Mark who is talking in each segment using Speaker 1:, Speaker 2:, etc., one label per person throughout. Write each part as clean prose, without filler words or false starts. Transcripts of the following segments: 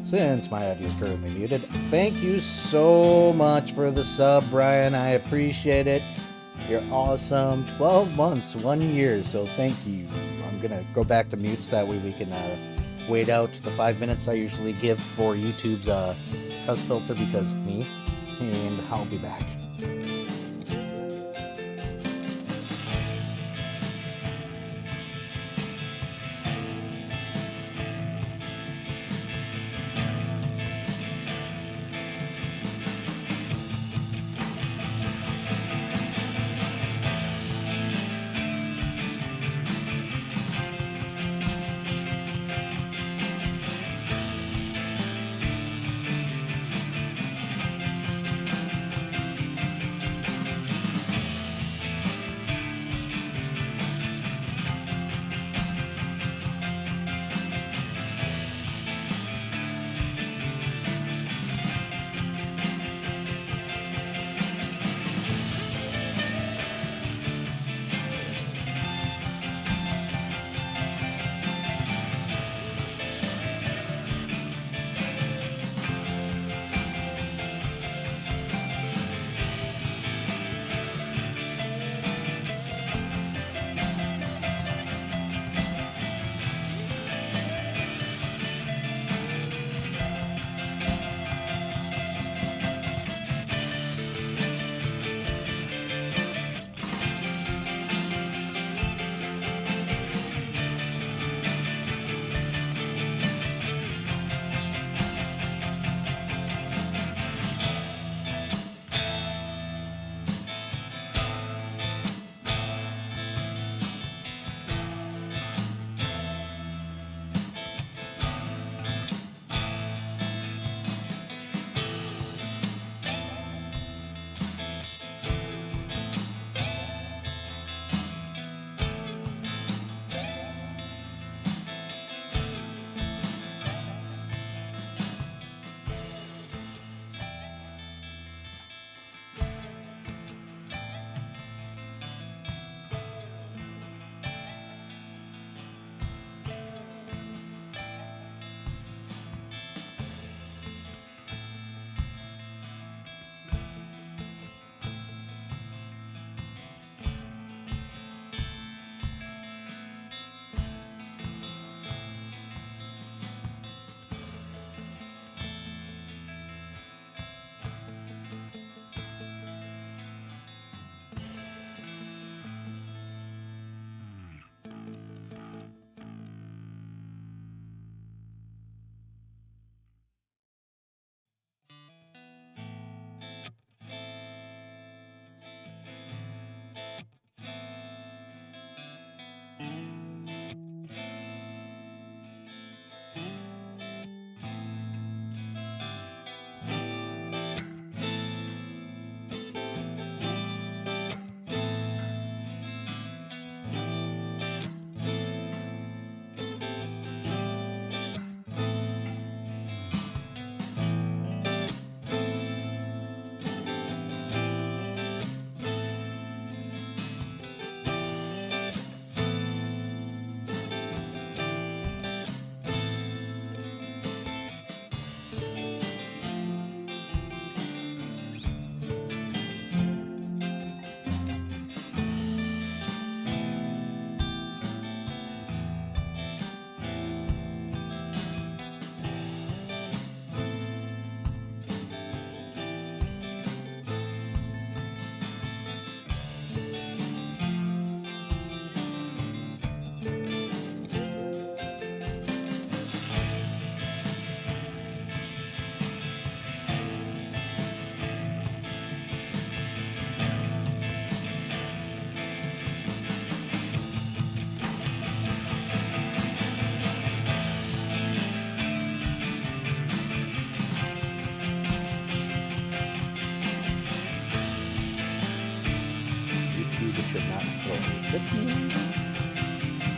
Speaker 1: since my audio is currently muted. Thank you so much for the sub, Brian. I appreciate it. You're awesome. 12 months, 1 year, so thank you. I'm going to go back to mutes. That way we can wait out the 5 minutes I usually give for YouTube's cuss filter because me, and I'll be back.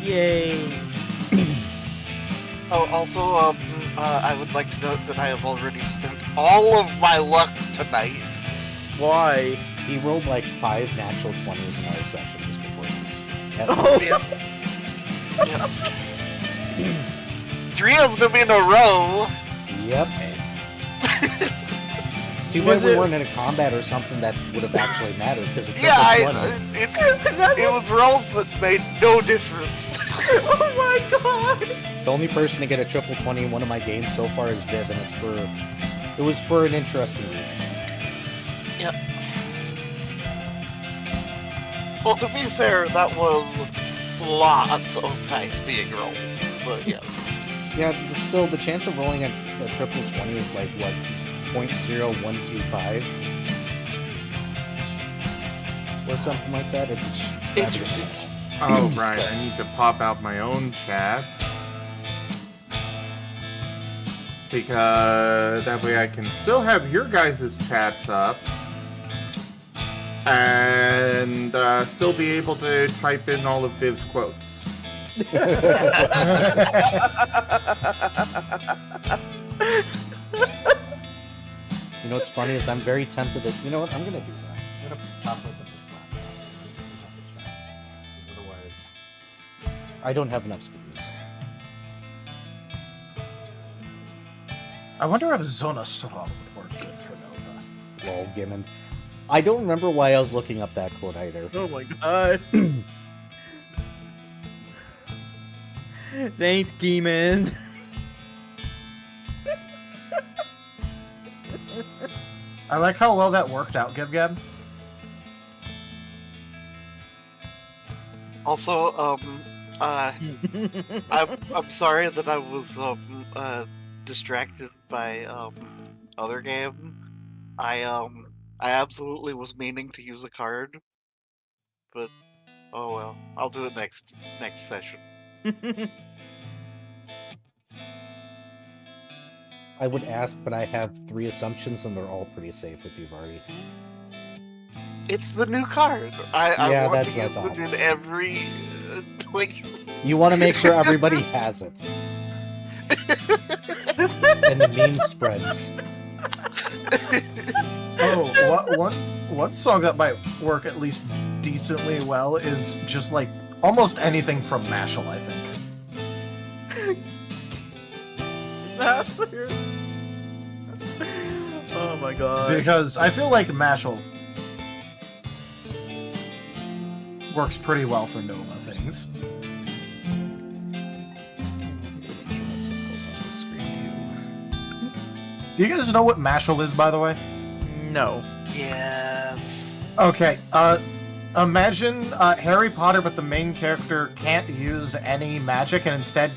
Speaker 2: Yay!
Speaker 3: Oh, also, I would like to note that I have already spent all of my luck tonight.
Speaker 2: Why?
Speaker 1: He rolled like 5 natural 20s in our session just before this.
Speaker 2: Oh,
Speaker 3: Yep. 3 of them in a row.
Speaker 1: Yep. It's too bad we weren't in a combat or something that would have actually mattered because it's
Speaker 3: it was rolls that made no difference.
Speaker 2: Oh my god!
Speaker 1: The only person to get a triple 20 in one of my games so far is Viv, and it was for an interesting reason.
Speaker 3: Yep. Well, to be fair, that was lots of dice being rolled, but yes.
Speaker 1: Yeah, still the chance of rolling a triple 20 is like what, 0.0125 or something like that. It's
Speaker 4: Oh, right. I need to pop out my own chat. Because that way I can still have your guys' chats up. And still be able to type in all of Viv's quotes.
Speaker 1: You know what's funny is I'm very tempted to... You know what? I'm going to do that. I'm going to pop open this laptop. Because otherwise, I don't have enough screws.
Speaker 5: I wonder if Zona Strong would work good for Nova.
Speaker 1: Lol, Gimmon. I don't remember why I was looking up that quote either.
Speaker 2: Oh my god. Thanks, Geeman.
Speaker 5: I like how well that worked out, Gib.
Speaker 3: Also, I'm sorry that I was distracted by other game. I absolutely was meaning to use a card, but oh well. I'll do it next session.
Speaker 1: I would ask, but I have 3 assumptions, and they're all pretty safe with you, Vardy.
Speaker 3: It's the new card. I
Speaker 1: Yeah,
Speaker 3: want
Speaker 1: that's
Speaker 3: to
Speaker 1: what I
Speaker 3: use it
Speaker 1: thought.
Speaker 3: in every like.
Speaker 1: You want to make sure everybody has it. And the meme spreads.
Speaker 5: Oh, one song that might work at least decently well is just like almost anything from Mashal, I think.
Speaker 2: Master. Oh my god.
Speaker 5: Because I feel like Mashal works pretty well for Nova things. Do you guys know what Mashal is, by the way?
Speaker 2: No.
Speaker 3: Yes.
Speaker 5: Okay, imagine Harry Potter, but the main character can't use any magic and instead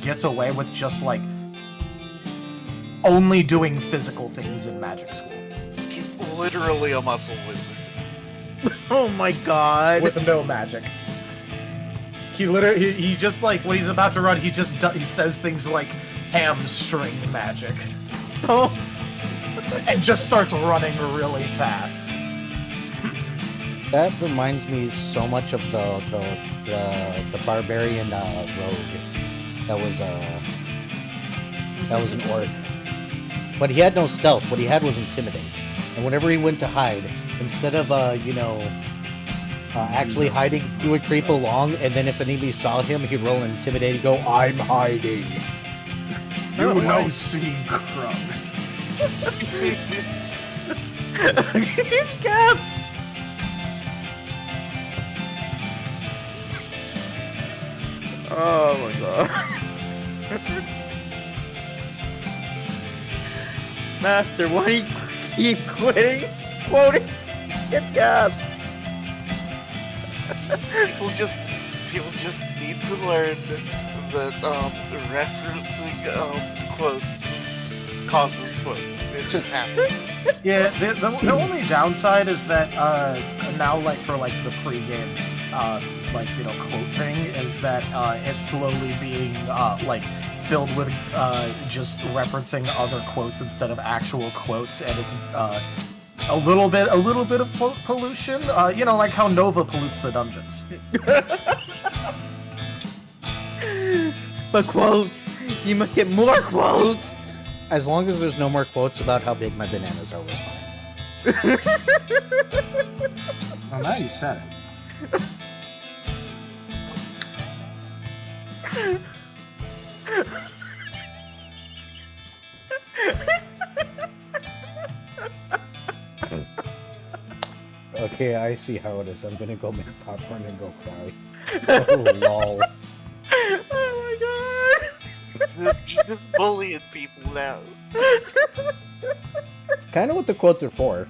Speaker 5: gets away with just, like, only doing physical things in magic school.
Speaker 3: He's literally a muscle wizard.
Speaker 2: Oh my god.
Speaker 5: With no magic. He just, like, when he's about to run, he says things like hamstring magic.
Speaker 2: Oh.
Speaker 5: And just starts running really fast.
Speaker 1: That reminds me so much of the barbarian rogue. That was an orc. But he had no stealth. What he had was intimidate. And whenever he went to hide, instead of actually hiding, he would creep along, and then if anybody saw him, he'd roll an intimidate and go, "I'm hiding."
Speaker 5: You know, see Crumb.
Speaker 2: Cap. Oh my god. Master, why do you keep quoting? Get Cap.
Speaker 3: People just need to learn that referencing quotes causes quotes. It just happens.
Speaker 5: Yeah, the only downside is that now, like, for, like, the pregame, quote thing, is that it's slowly being, filled with just referencing other quotes instead of actual quotes, and it's a little bit of quote pollution. Like how Nova pollutes the dungeons.
Speaker 2: But quotes, you must get more quotes.
Speaker 1: As long as there's no more quotes about how big my bananas are, we're fine.
Speaker 5: Well, now you said it.
Speaker 1: Okay, I see how it is. I'm gonna go make popcorn and go cry. Oh, lol.
Speaker 2: Oh
Speaker 3: Just bullying people now.
Speaker 1: It's kind of what the quotes are for.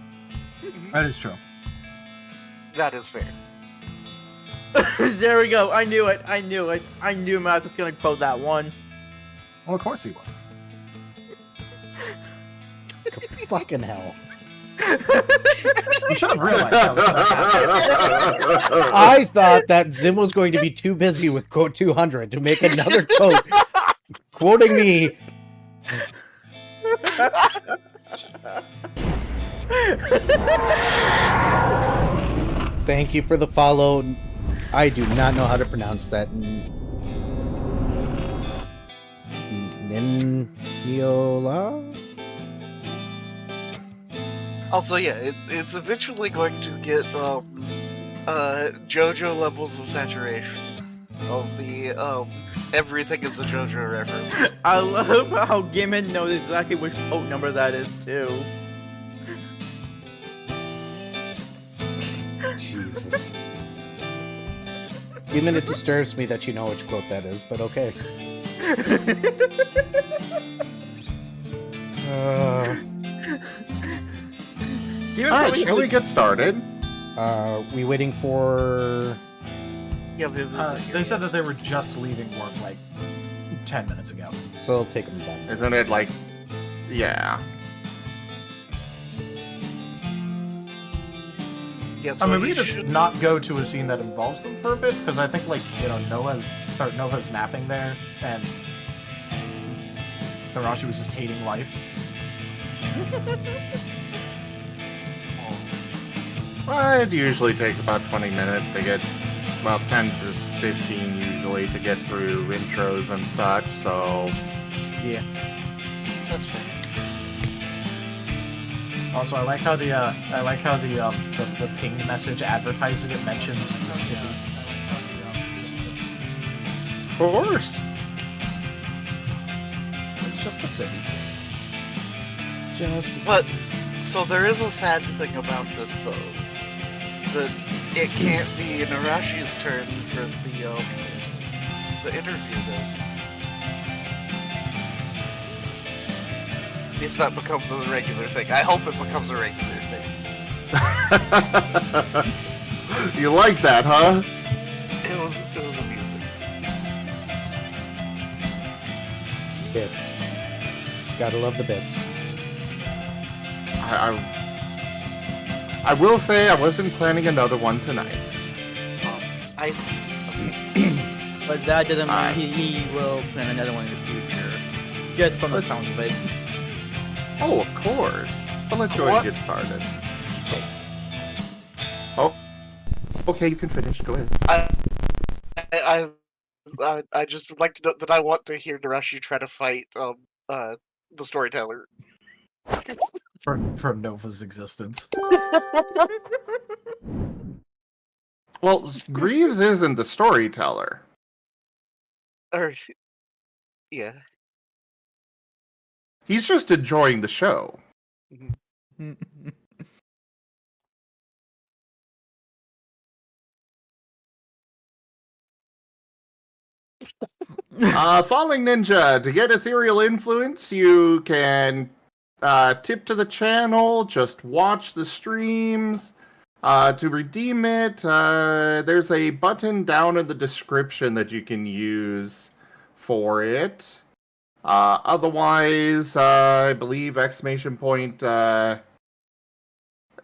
Speaker 5: That is true.
Speaker 3: That is fair.
Speaker 2: my god. There we go. I knew it. I knew Matt was gonna quote that one.
Speaker 5: Well, of course he would.
Speaker 1: Fucking hell.
Speaker 5: You should have realized that was gonna happen.
Speaker 1: I thought that Zim was going to be too busy with quote 200 to make another quote quoting me. Thank you for the follow. I do not know how to pronounce that. Niniola?
Speaker 3: Also, yeah, it's eventually going to get JoJo levels of saturation of the everything is a JoJo reference.
Speaker 2: I love how Gimmin knows exactly which quote number that is too.
Speaker 1: Jesus. Even it disturbs me that you know which quote that is, but okay.
Speaker 2: Gimmin
Speaker 4: Alright,
Speaker 2: probably
Speaker 4: shall we get started?
Speaker 1: We waiting for...
Speaker 3: Yeah,
Speaker 5: They said that they were just leaving work like 10 minutes ago.
Speaker 1: So it'll take them back.
Speaker 4: Isn't it like... Yeah.
Speaker 3: yeah, so
Speaker 5: I mean, we
Speaker 3: you
Speaker 5: could just
Speaker 3: should-
Speaker 5: not go to a scene that involves them for a bit, because I think, like, you know, Nova's napping there, and Hirashi was just hating life.
Speaker 4: Well, it usually takes about 20 minutes to get, well, 10 to 15 usually to get through intros and such, so...
Speaker 1: Yeah.
Speaker 3: That's fair.
Speaker 5: Also, I like how the ping message advertising it mentions the city.
Speaker 4: Of course.
Speaker 5: It's just the city.
Speaker 1: Just
Speaker 3: But so there is a sad thing about this though, that it can't be Narashi's turn for the interview then. If that becomes a regular thing, I hope it becomes a regular thing.
Speaker 4: You like that, huh?
Speaker 3: It was amusing.
Speaker 1: bits. Gotta love the bits.
Speaker 4: I will say I wasn't planning another one tonight.
Speaker 3: I see.
Speaker 2: But that doesn't mean he will plan another one in the future. Just from the
Speaker 4: Let's-
Speaker 2: sound of it.
Speaker 4: Oh, of course. But let's go ahead and get started. Oh. Okay, you can finish. Go ahead.
Speaker 3: I just would like to note that I want to hear Narashi try to fight the storyteller.
Speaker 5: For Nova's existence.
Speaker 4: Well, Greaves isn't the storyteller.
Speaker 3: Or yeah.
Speaker 4: He's just enjoying the show. Falling Ninja, to get ethereal influence, you can tip to the channel, just watch the streams. To redeem it, there's a button down in the description that you can use for it. Otherwise, I believe exclamation point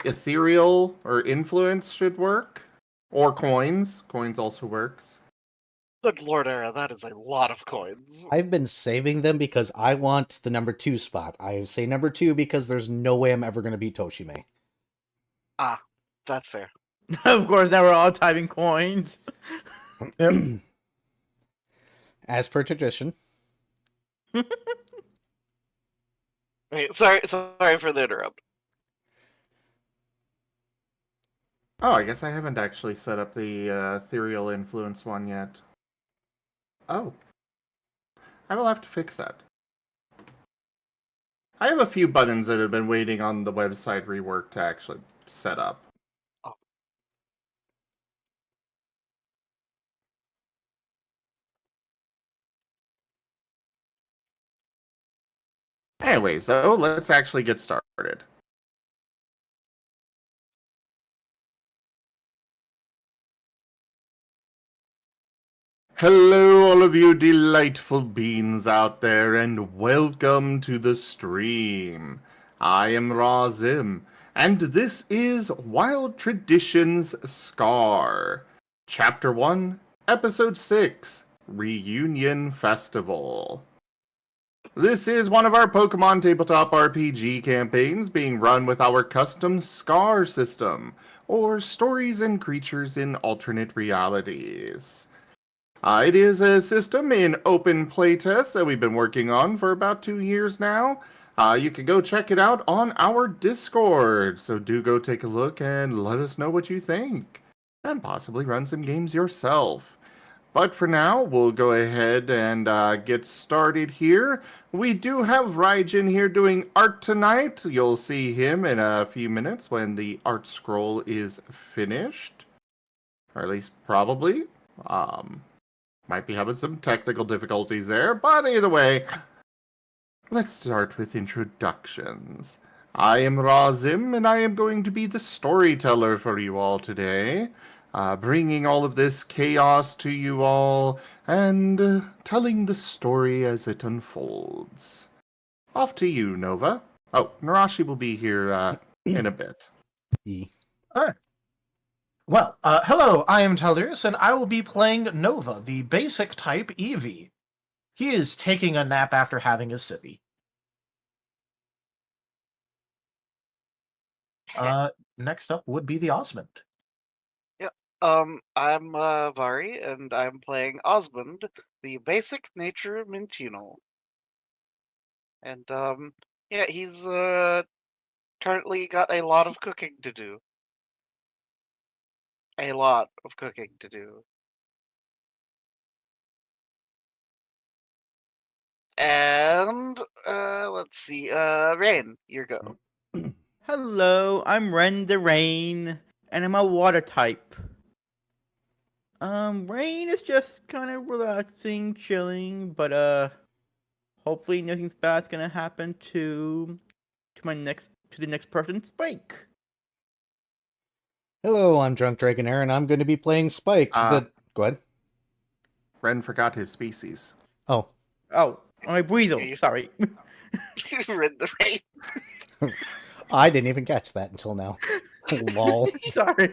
Speaker 4: ethereal or influence should work. Or coins. Coins also works.
Speaker 3: Good Lord, Era, that is a lot of coins.
Speaker 1: I've been saving them because I want the number 2 spot. I say number 2 because there's no way I'm ever going to beat Toshime.
Speaker 3: That's fair.
Speaker 2: Of course, now we're all typing coins.
Speaker 1: As per tradition.
Speaker 3: Wait, sorry for the interrupt.
Speaker 4: Oh, I guess I haven't actually set up the ethereal influence one yet. Oh. I will have to fix that. I have a few buttons that have been waiting on the website rework to actually set up.
Speaker 3: Oh,
Speaker 4: Anyways, though, let's actually get started. Hello, all of you delightful beings out there, and welcome to the stream. I am Razim, and this is Wild Traditions Scar, Chapter 1, Episode 6, Reunion Festival. This is one of our Pokemon Tabletop RPG campaigns being run with our custom Scar system, or Stories and Creatures in Alternate Realities. It is a system in open playtest that we've been working on for about 2 years now. You can go check it out on our Discord, so do go take a look and let us know what you think, and possibly run some games yourself. But for now, we'll go ahead and get started here. We do have Raijin here doing art tonight. You'll see him in a few minutes when the art scroll is finished, or at least probably. Might be having some technical difficulties there, but either way, let's start with introductions. I am Razim, and I am going to be the storyteller for you all today, bringing all of this chaos to you all, and telling the story as it unfolds. Off to you, Nova. Oh, Narashi will be here in a bit.
Speaker 5: Alright. Well, hello, I am Tellers, and I will be playing Nova, the basic type Eevee. He is taking a nap after having his sippy. Next up would be the Osmond.
Speaker 3: I'm Vari, and I'm playing Osmond, the basic nature Mintino. And yeah, he's currently got a lot of cooking to do. A lot of cooking to do. And let's see, Rain, your go.
Speaker 2: Hello, I'm Ren the Rain, and I'm a water type. Rain is just kind of relaxing, chilling, but hopefully nothing bad's gonna happen to the next person, Spike.
Speaker 1: Hello, I'm Drunk Dragonair, and I'm going to be playing Spike. Go ahead.
Speaker 4: Ren forgot his species.
Speaker 1: Oh.
Speaker 2: Oh, my Breezel,
Speaker 3: Yeah,
Speaker 2: sorry.
Speaker 3: Read the Rain.
Speaker 1: I didn't even catch that until now. Lol.
Speaker 2: Sorry.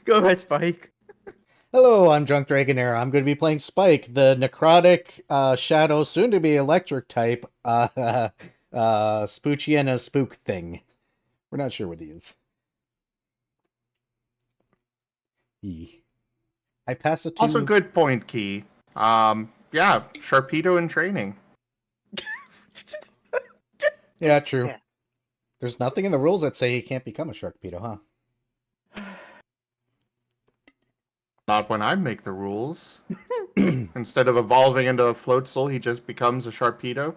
Speaker 2: Go ahead, Spike.
Speaker 1: Hello, I'm Drunk Dragonair. I'm going to be playing Spike, the necrotic, shadow, soon-to-be electric type, Spoochiana spook thing. We're not sure what he is. I pass it to...
Speaker 4: Also, good point, Key. Yeah, Sharpedo in training.
Speaker 1: Yeah, true.
Speaker 3: Yeah.
Speaker 1: There's nothing in the rules that say he can't become a Sharkpedo, huh?
Speaker 4: Not when I make the rules. Instead of evolving into a Floatzel, he just becomes a Sharpedo.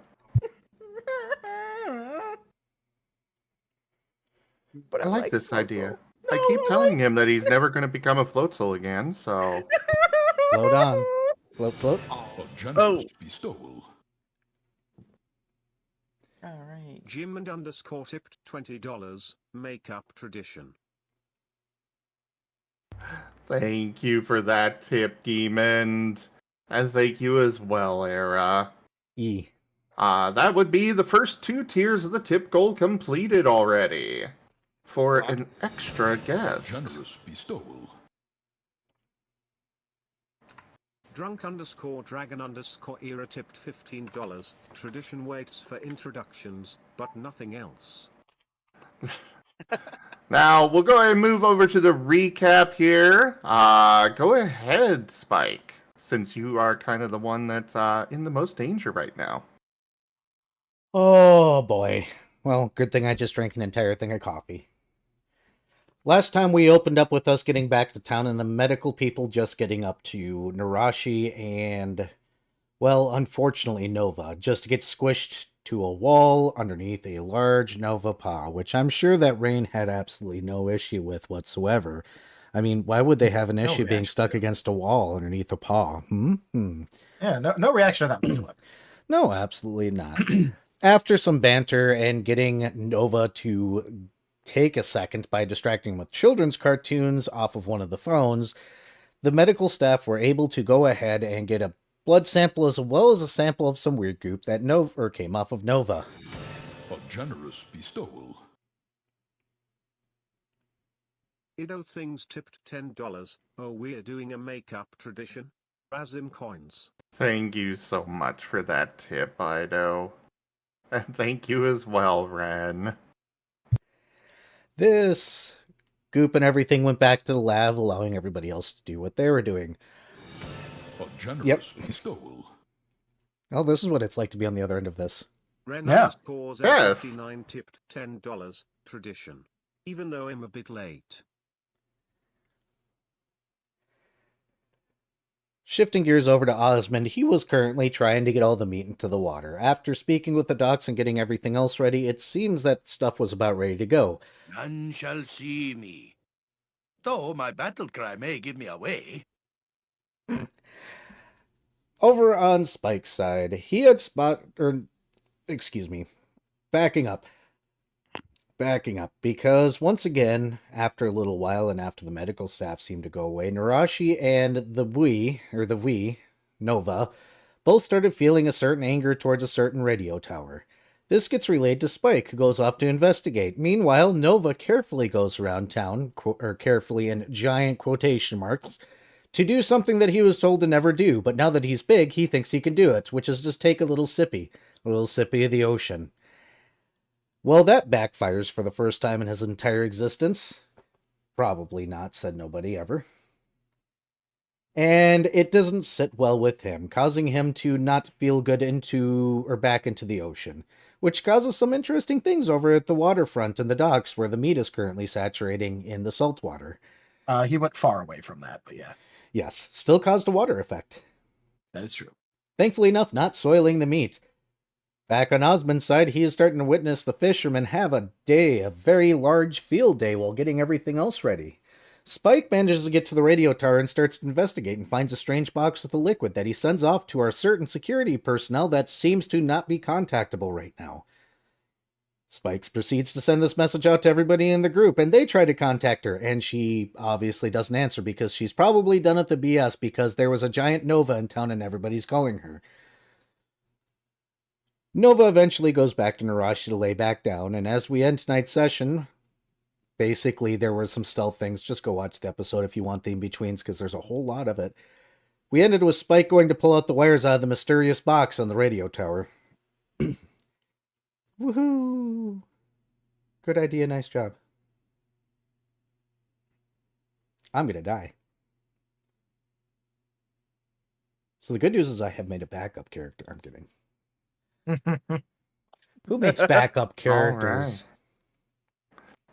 Speaker 2: But
Speaker 4: I like this idea.
Speaker 2: No,
Speaker 4: I keep telling him that he's never going to become a Floatzel again, so...
Speaker 1: Float on. Float, float.
Speaker 6: A generous bestowal.
Speaker 2: Alright.
Speaker 7: Jim and underscore tipped $20. Makeup tradition.
Speaker 4: Thank you for that tip, Demon. And thank you as well, Era. That would be the first 2 tiers of the tip goal completed already. For an extra guest.
Speaker 6: Generous bestowal.
Speaker 7: Drunk underscore dragon underscore era tipped $15. Tradition waits for introductions, but nothing else.
Speaker 4: Now, we'll go ahead and move over to the recap here. Go ahead, Spike, since you are kind of the one that's in the most danger right now.
Speaker 1: Oh, boy. Well, good thing I just drank an entire thing of coffee. Last time we opened up with us getting back to town and the medical people just getting up to Narashi and, well, unfortunately Nova, just to get squished to a wall underneath a large Nova paw, which I'm sure that Rain had absolutely no issue with whatsoever. I mean, why would they have an issue being stuck against a wall underneath a paw?
Speaker 5: Yeah, no reaction to that whatsoever.
Speaker 1: No, absolutely not. After some banter and getting Nova to take a second by distracting him with children's cartoons off of one of the phones, the medical staff were able to go ahead and get a blood sample as well as a sample of some weird goop that came off of Nova.
Speaker 6: A generous bestowal.
Speaker 7: Ido Things tipped $10. Oh, we're doing a makeup tradition. Razim coins.
Speaker 4: Thank you so much for that tip, Ido. And thank you as well, Ren.
Speaker 1: This goop and everything went back to the lab, allowing everybody else to do what they were doing.
Speaker 6: A generous bestowal.
Speaker 1: Oh, this is what it's like to be on the other end of this.
Speaker 7: Ren
Speaker 5: Yeah.
Speaker 7: underscores
Speaker 4: Yes.
Speaker 7: 59 tipped $10. Tradition. Even though I'm a bit late.
Speaker 1: Shifting gears over to Osmond, he was currently trying to get all the meat into the water. After speaking with the docks and getting everything else ready, it seems that stuff was about ready to go.
Speaker 8: None shall see me. Though my battle cry may give me away.
Speaker 1: Over on Spike's side, he had backing up, because once again, after a little while and after the medical staff seemed to go away, Narashi and the Nova, both started feeling a certain anger towards a certain radio tower. This gets relayed to Spike, who goes off to investigate. Meanwhile, Nova carefully goes around town, carefully in giant quotation marks, to do something that he was told to never do, but now that he's big, he thinks he can do it, which is just take a little sippy of the ocean. Well, that backfires for the first time in his entire existence. Probably not, said nobody ever. And it doesn't sit well with him, causing him to not feel good back into the ocean, which causes some interesting things over at the waterfront and the docks where the meat is currently saturating in the salt water.
Speaker 5: He went far away from that, but yeah,
Speaker 1: Yes, still caused a water effect.
Speaker 5: that is true.
Speaker 1: Thankfully enough, not soiling the meat. Back on Osmond's side, he is starting to witness the fishermen have a very large field day while getting everything else ready. Spike manages to get to the radio tower and starts to investigate and finds a strange box with a liquid that he sends off to our certain security personnel that seems to not be contactable right now. Spike proceeds to send this message out to everybody in the group, and they try to contact her, and she obviously doesn't answer because she's probably done at the BS because there was a giant Nova in town and everybody's calling her. Nova eventually goes back to Narashi to lay back down, and as we end tonight's session, basically there were some stealth things. Just go watch the episode if you want the in-betweens, because there's a whole lot of it. We ended with Spike going to pull out the wires out of the mysterious box on the radio tower. Woohoo! Good idea, nice job. I'm gonna die. So the good news is I have made a backup character. I'm kidding. Who makes backup characters?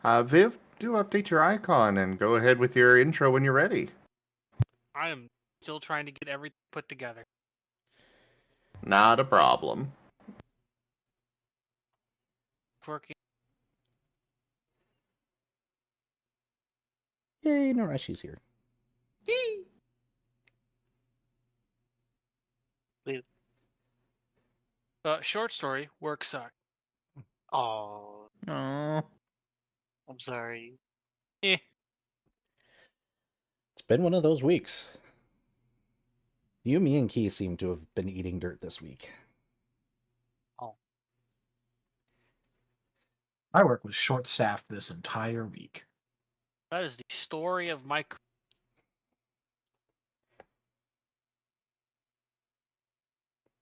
Speaker 4: Viv, do update your icon and go ahead with your intro when you're ready.
Speaker 9: I am still trying to get everything put together.
Speaker 4: Not a problem.
Speaker 9: Working.
Speaker 1: Yay, Narashi's here.
Speaker 9: Short story, work sucked.
Speaker 3: Oh,
Speaker 2: Aww.
Speaker 3: I'm sorry.
Speaker 1: It's been one of those weeks. You, me, and Key seem to have been eating dirt this week.
Speaker 5: My work was short-staffed this entire week.
Speaker 9: That is the story of my.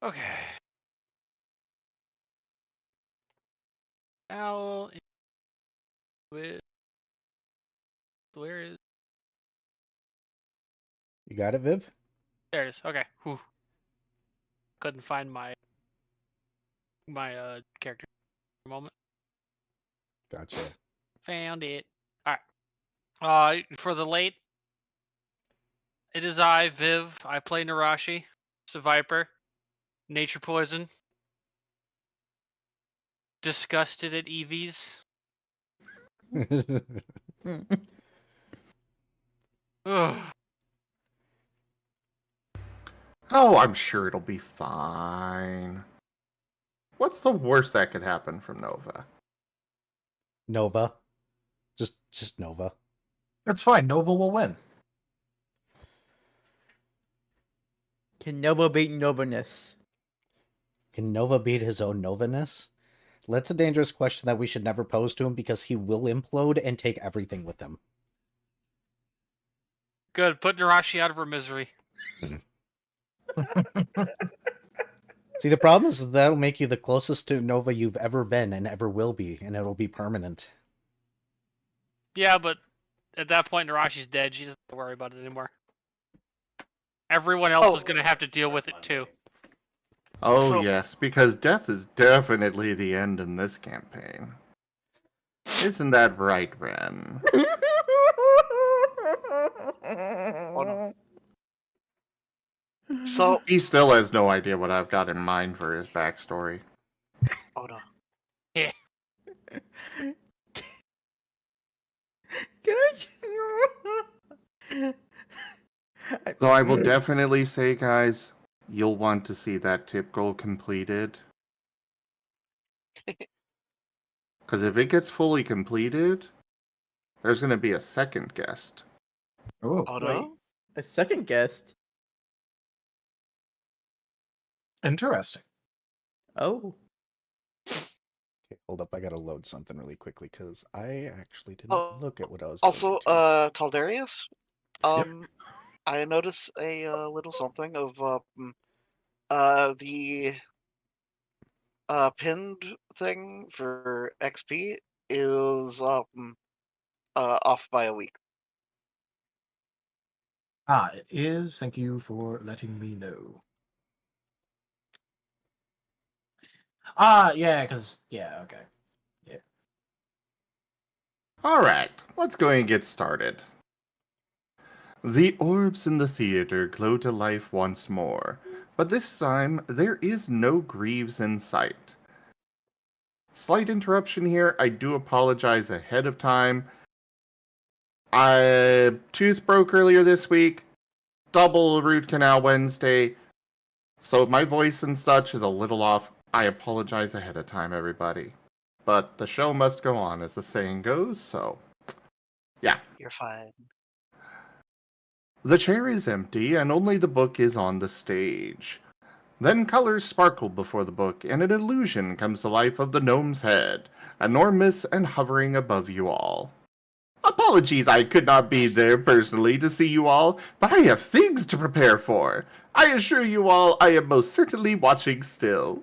Speaker 9: Okay. Now, where is?
Speaker 1: You got it, Viv?
Speaker 9: There it is. Okay. Whew. Couldn't find my character for a moment.
Speaker 1: Gotcha.
Speaker 9: Found it. Alright. For the late, it is I, Viv. I play Narashi. It's a Viper. Nature Poison. Disgusted at EVs. Ugh.
Speaker 4: Oh, I'm sure it'll be fine. What's the worst that could happen from Nova?
Speaker 1: Nova. Just Nova.
Speaker 5: It's fine. Nova will win.
Speaker 2: Can Nova beat Novaness?
Speaker 1: Can Nova beat his own Novaness? That's a dangerous question that we should never pose to him because he will implode and take everything with him.
Speaker 9: Good. Put Narashi out of her misery.
Speaker 1: See, the problem is that'll make you the closest to Nova you've ever been and ever will be, and it'll be permanent.
Speaker 9: Yeah, but at that point, Narashi's dead. She doesn't have to worry about it anymore. Everyone else is going to have to deal with it too.
Speaker 4: Oh,
Speaker 3: So-
Speaker 4: yes, because death is definitely the end in this campaign. Isn't that right, Ren?
Speaker 3: no. So,
Speaker 4: He still has no idea what I've got in mind for his backstory.
Speaker 3: oh no.
Speaker 2: Can I?
Speaker 4: So I will definitely say, guys, you'll want to see that tip goal completed. Because if it gets fully completed, there's going to be a second guest.
Speaker 5: Ooh.
Speaker 3: Oh
Speaker 2: Wait.
Speaker 3: no.
Speaker 2: A second guest.
Speaker 5: Interesting.
Speaker 2: Oh.
Speaker 1: Okay, hold up, I gotta load something really quickly because I actually didn't
Speaker 3: Oh,
Speaker 1: look at what I was
Speaker 3: Also,
Speaker 1: loading to.
Speaker 3: Taldarius, I noticed a little something of the pinned thing for XP is off by a week.
Speaker 5: It is. Thank you for letting me know. Yeah, because, yeah, okay.
Speaker 4: Alright, let's go and get started. The orbs in the theater glow to life once more, but this time there is no Greaves in sight. Slight interruption here, I do apologize ahead of time. Tooth broke earlier this week, double root canal Wednesday, so my voice and such is a little off. I apologize ahead of time, everybody. But the show must go on, as the saying goes, so yeah.
Speaker 3: You're fine.
Speaker 4: The chair is empty, and only the book is on the stage. Then colors sparkle before the book, and an illusion comes to life of the gnome's head, enormous and hovering above you all. Apologies I could not be there personally to see you all, but I have things to prepare for. I assure you all I am most certainly watching still.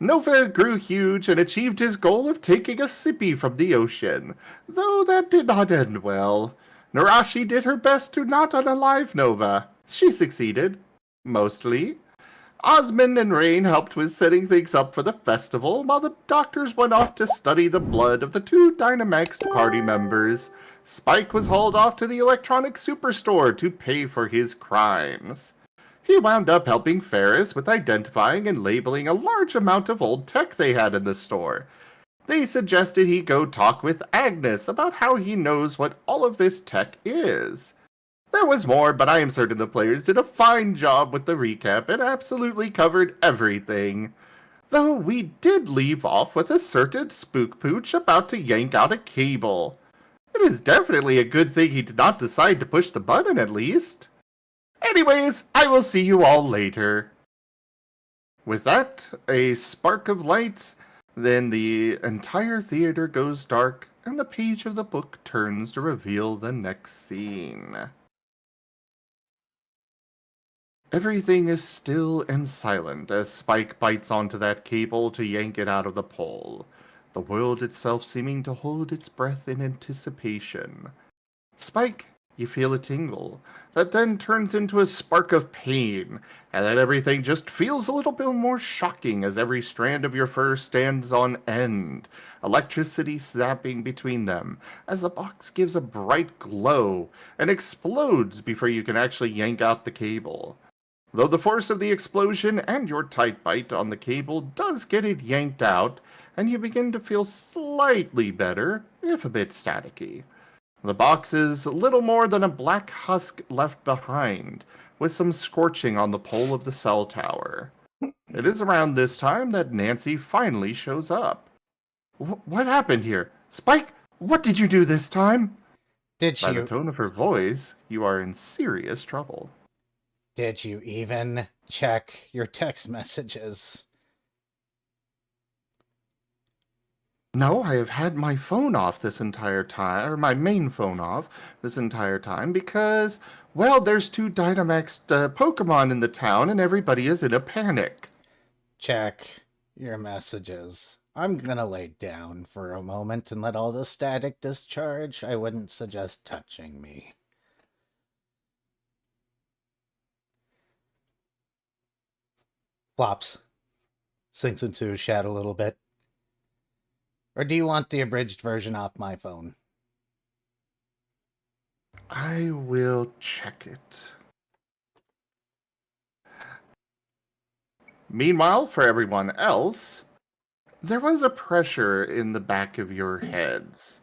Speaker 4: Nova grew huge and achieved his goal of taking a sippy from the ocean, though that did not end well. Narashi did her best to not unalive Nova. She succeeded. Mostly. Osmond and Rain helped with setting things up for the festival, while the doctors went off to study the blood of the two Dynamax party members. Spike was hauled off to the electronic superstore to pay for his crimes. He wound up helping Ferris with identifying and labeling a large amount of old tech they had in the store. They suggested he go talk with Agnes about how he knows what all of this tech is. There was more, but I am certain the players did a fine job with the recap and absolutely covered everything. Though we did leave off with a certain Spook Pooch about to yank out a cable. It is definitely a good thing he did not decide to push the button, at least. Anyways, I will see you all later. With that, a spark of lights, then the entire theater goes dark, and the page of the book turns to reveal the next scene. Everything is still and silent as Spike bites onto that cable to yank it out of the pole, the world itself seeming to hold its breath in anticipation. Spike, you feel a tingle, that then turns into a spark of pain, and then everything just feels a little bit more shocking as every strand of your fur stands on end, electricity zapping between them, as the box gives a bright glow and explodes before you can actually yank out the cable. Though the force of the explosion and your tight bite on the cable does get it yanked out, and you begin to feel slightly better, if a bit staticky. The box is little more than a black husk left behind, with some scorching on the pole of the cell tower. It is around this time that Nancy finally shows up. What happened here? Spike, what did you do this time?
Speaker 1: Did
Speaker 4: By the
Speaker 1: you
Speaker 4: tone of her voice, you are in serious trouble.
Speaker 1: did you even check your text messages?
Speaker 4: No, I have had my phone off this entire time, or my main phone off this entire time because, well, there's 2 Dynamax Pokemon in the town and everybody is in a panic.
Speaker 1: Check your messages. I'm gonna lay down for a moment and let all the static discharge. I wouldn't suggest touching me. Flops. Sinks into his shadow a little bit. Or do you want the abridged version off my phone?
Speaker 4: I will check it. Meanwhile, for everyone else, there was a pressure in the back of your heads.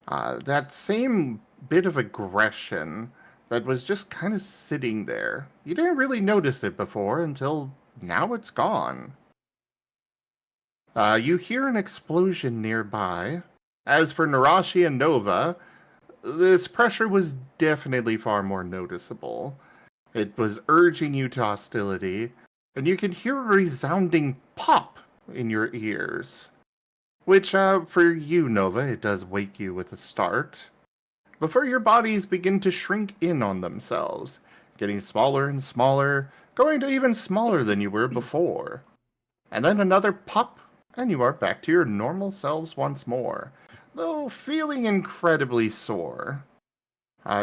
Speaker 4: That same bit of aggression that was just kind of sitting there. You didn't really notice it before until now it's gone. You hear an explosion nearby. As for Narashi and Nova, this pressure was definitely far more noticeable. It was urging you to hostility, and you can hear a resounding pop in your ears. Which, for you, Nova, it does wake you with a start. Before your bodies begin to shrink in on themselves, getting smaller and smaller, going to even smaller than you were before. And then another pop, and you are back to your normal selves once more, though feeling incredibly sore.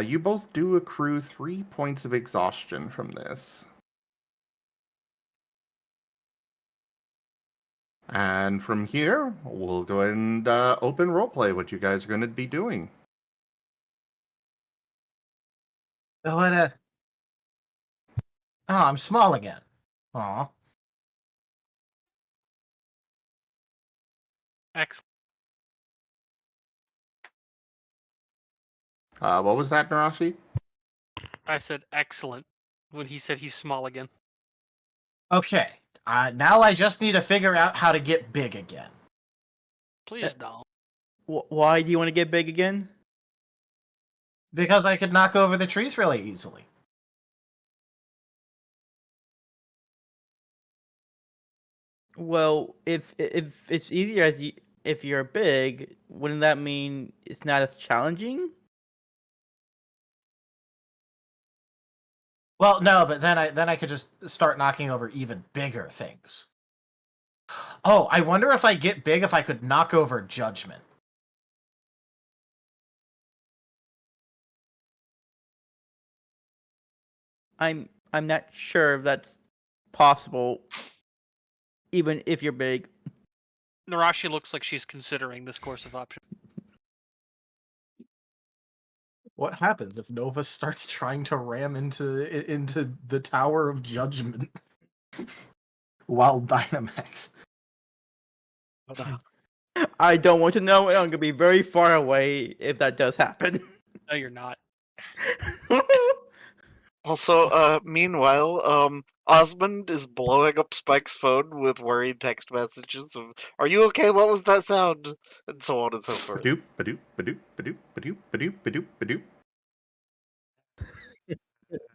Speaker 4: You both do accrue 3 points of exhaustion from this. And from here, we'll go ahead and open roleplay, what you guys are going to be doing.
Speaker 5: Oh, I'm small again. Aw.
Speaker 9: Excellent.
Speaker 4: What was that, Narashi?
Speaker 9: I said excellent when he said he's small again.
Speaker 5: Okay. Now I just need to figure out how to get big again.
Speaker 9: Please don't.
Speaker 2: Why do you want to get big again?
Speaker 5: Because I could knock over the trees really easily.
Speaker 2: Well, if it's easier if you're big, wouldn't that mean it's not as challenging?
Speaker 5: Well, no, but then I could just start knocking over even bigger things. Oh, I wonder if I get big if I could knock over Judgment.
Speaker 2: I'm not sure if that's possible, even if you're big.
Speaker 9: Narashi looks like she's considering this course of option.
Speaker 5: What happens if Nova starts trying to ram into the Tower of Judgment while Dynamax?
Speaker 2: I don't want to know. I'm gonna be very far away if that does happen.
Speaker 9: No, you're not.
Speaker 3: Also, meanwhile, Osmond is blowing up Spike's phone with worried text messages of, "Are you okay? What was that sound?" And so on and so forth.
Speaker 4: Badoop, badoop, badoop, badoop, badoop, badoop, badoop,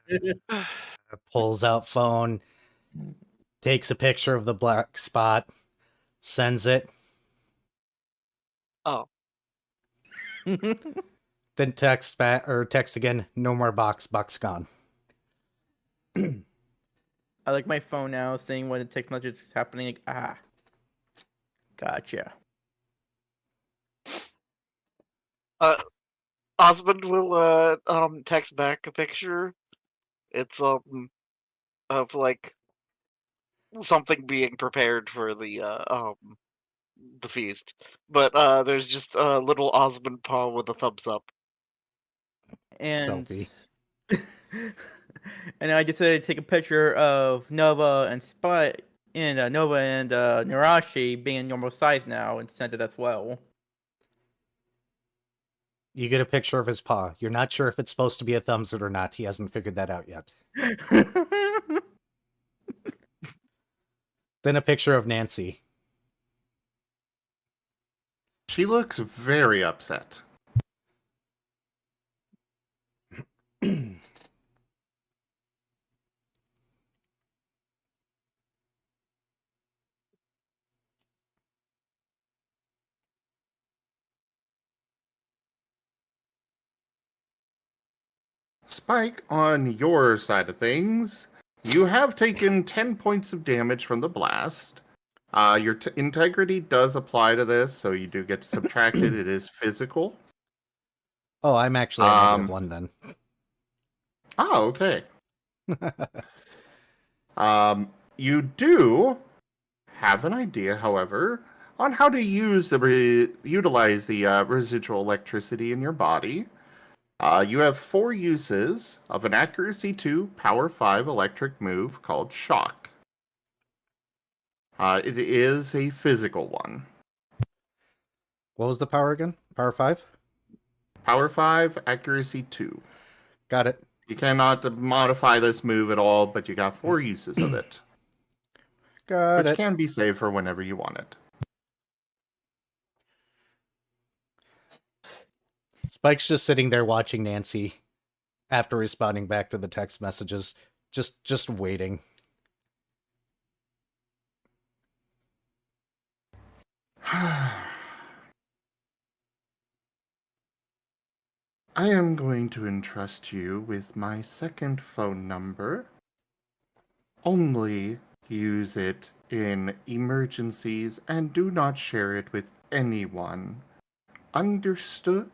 Speaker 4: badoop.
Speaker 1: Pulls out phone, takes a picture of the black spot, sends it,
Speaker 3: Oh.
Speaker 1: then text back or text again, no more box gone.
Speaker 2: I like my phone now, seeing when the text message is happening. Like, gotcha.
Speaker 3: Osmond will text back a picture. It's of like something being prepared for the feast. But there's just a little Osmond paw with a thumbs up.
Speaker 2: And
Speaker 1: Selfie.
Speaker 2: and I decided to take a picture of Nova and Spike and Nova and Narashi being normal size now and sent it as well.
Speaker 1: You get a picture of his paw. You're not sure if it's supposed to be a thumbs or not. He hasn't figured that out yet. Then a picture of Nancy.
Speaker 4: She looks very upset. Spike, on your side of things, you have taken 10 points of damage from the blast. Your integrity does apply to this, so you do get to subtract it. It is physical.
Speaker 1: Oh, I'm actually at -1 then.
Speaker 4: Oh, okay. You do have an idea, however, on how to utilize the residual electricity in your body. You have 4 uses of an accuracy 2, power 5 electric move called Shock. It is a physical one.
Speaker 1: What was the power again? Power 5?
Speaker 4: Power 5, accuracy 2.
Speaker 1: Got it.
Speaker 4: You cannot modify this move at all, but you got 4 uses of it.
Speaker 1: Got
Speaker 4: which
Speaker 1: it.
Speaker 4: can be saved for whenever you want it.
Speaker 1: Spike's just sitting there watching Nancy after responding back to the text messages, just waiting.
Speaker 4: I am going to entrust you with my second phone number. Only use it in emergencies and do not share it with anyone. Understood?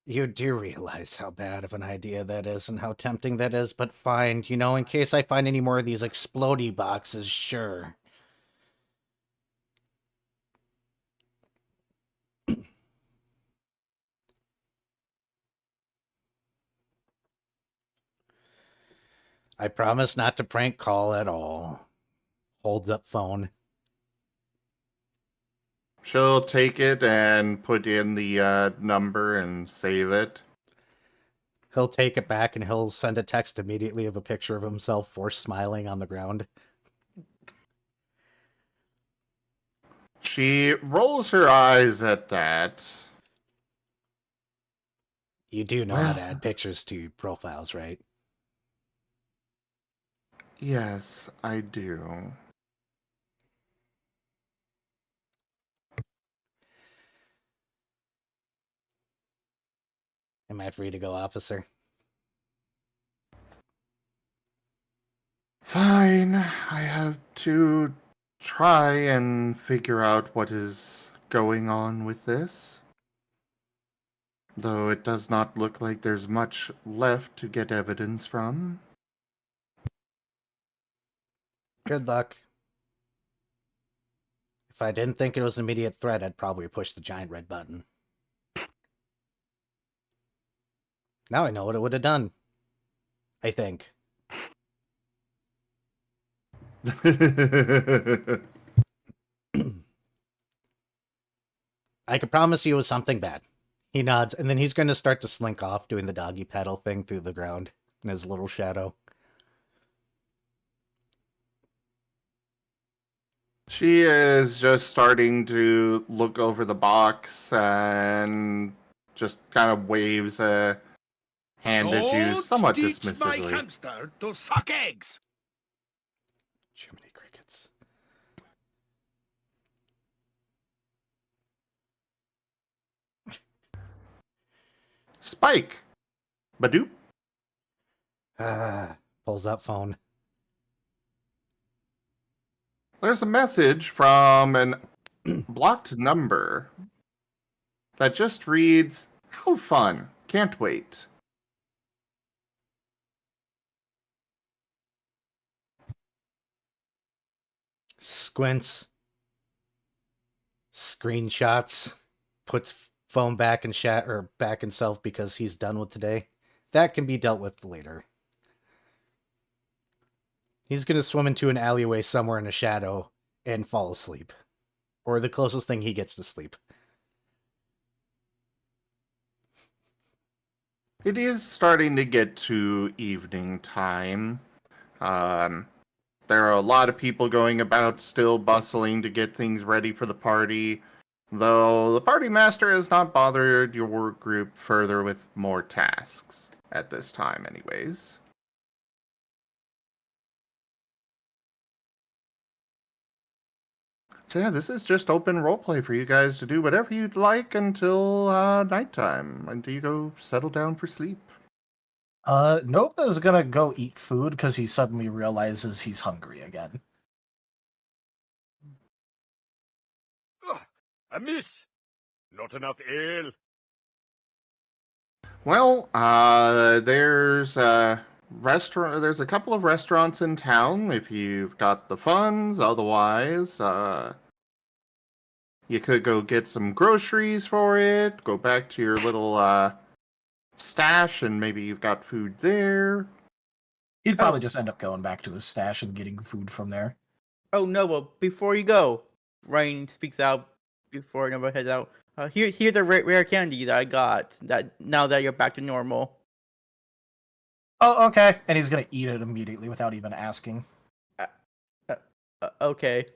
Speaker 1: You do realize how bad of an idea that is and how tempting that is, but fine, you know, in case I find any more of these explodey boxes, sure. I promise not to prank call at all. Holds up phone.
Speaker 4: She'll take it and put in the number and save it.
Speaker 1: He'll take it back and he'll send a text immediately of a picture of himself forced smiling on the ground.
Speaker 4: She rolls her eyes at that.
Speaker 1: You do know how to add pictures to profiles, right?
Speaker 4: Yes, I do.
Speaker 1: Am I free to go, officer?
Speaker 4: Fine, I have to try and figure out what is going on with this. Though it does not look like there's much left to get evidence from.
Speaker 1: Good luck. If I didn't think it was an immediate threat, I'd probably push the giant red button. Now I know what it would have done. I think. I could promise you it was something bad. He nods, and then he's going to start to slink off, doing the doggy paddle thing through the ground in his little shadow.
Speaker 4: She is just starting to look over the box and just kind of waves a hand at you somewhat
Speaker 8: Don't teach my
Speaker 4: dismissively.
Speaker 8: hamster to suck eggs.
Speaker 1: Jiminy crickets.
Speaker 4: Spike! Badoop!
Speaker 1: Pulls up phone.
Speaker 4: There's a message from an blocked number that just reads, "How fun. Can't wait."
Speaker 1: Squints. Screenshots. Puts phone back and back himself because he's done with today. That can be dealt with later. He's going to swim into an alleyway somewhere in a shadow and fall asleep. Or the closest thing he gets to sleep.
Speaker 4: It is starting to get to evening time. There are a lot of people going about still bustling to get things ready for the party, though the party master has not bothered your group further with more tasks at this time, anyways. So yeah, this is just open roleplay for you guys to do whatever you'd like until nighttime, until you go settle down for sleep.
Speaker 5: Nova's gonna go eat food because he suddenly realizes he's hungry again.
Speaker 10: A miss. Not enough ale.
Speaker 4: Well, there's restaurant. There's a couple of restaurants in town if you've got the funds. Otherwise, you could go get some groceries for it. Go back to your little stash, and maybe you've got food there.
Speaker 5: He'd probably just end up going back to his stash and getting food from there.
Speaker 2: Oh, Noah, before you go, Rain speaks out before Noah heads out. Here's a rare candy that I got. That now that you're back to normal.
Speaker 5: Oh, okay. And he's gonna eat it immediately without even asking.
Speaker 2: Okay.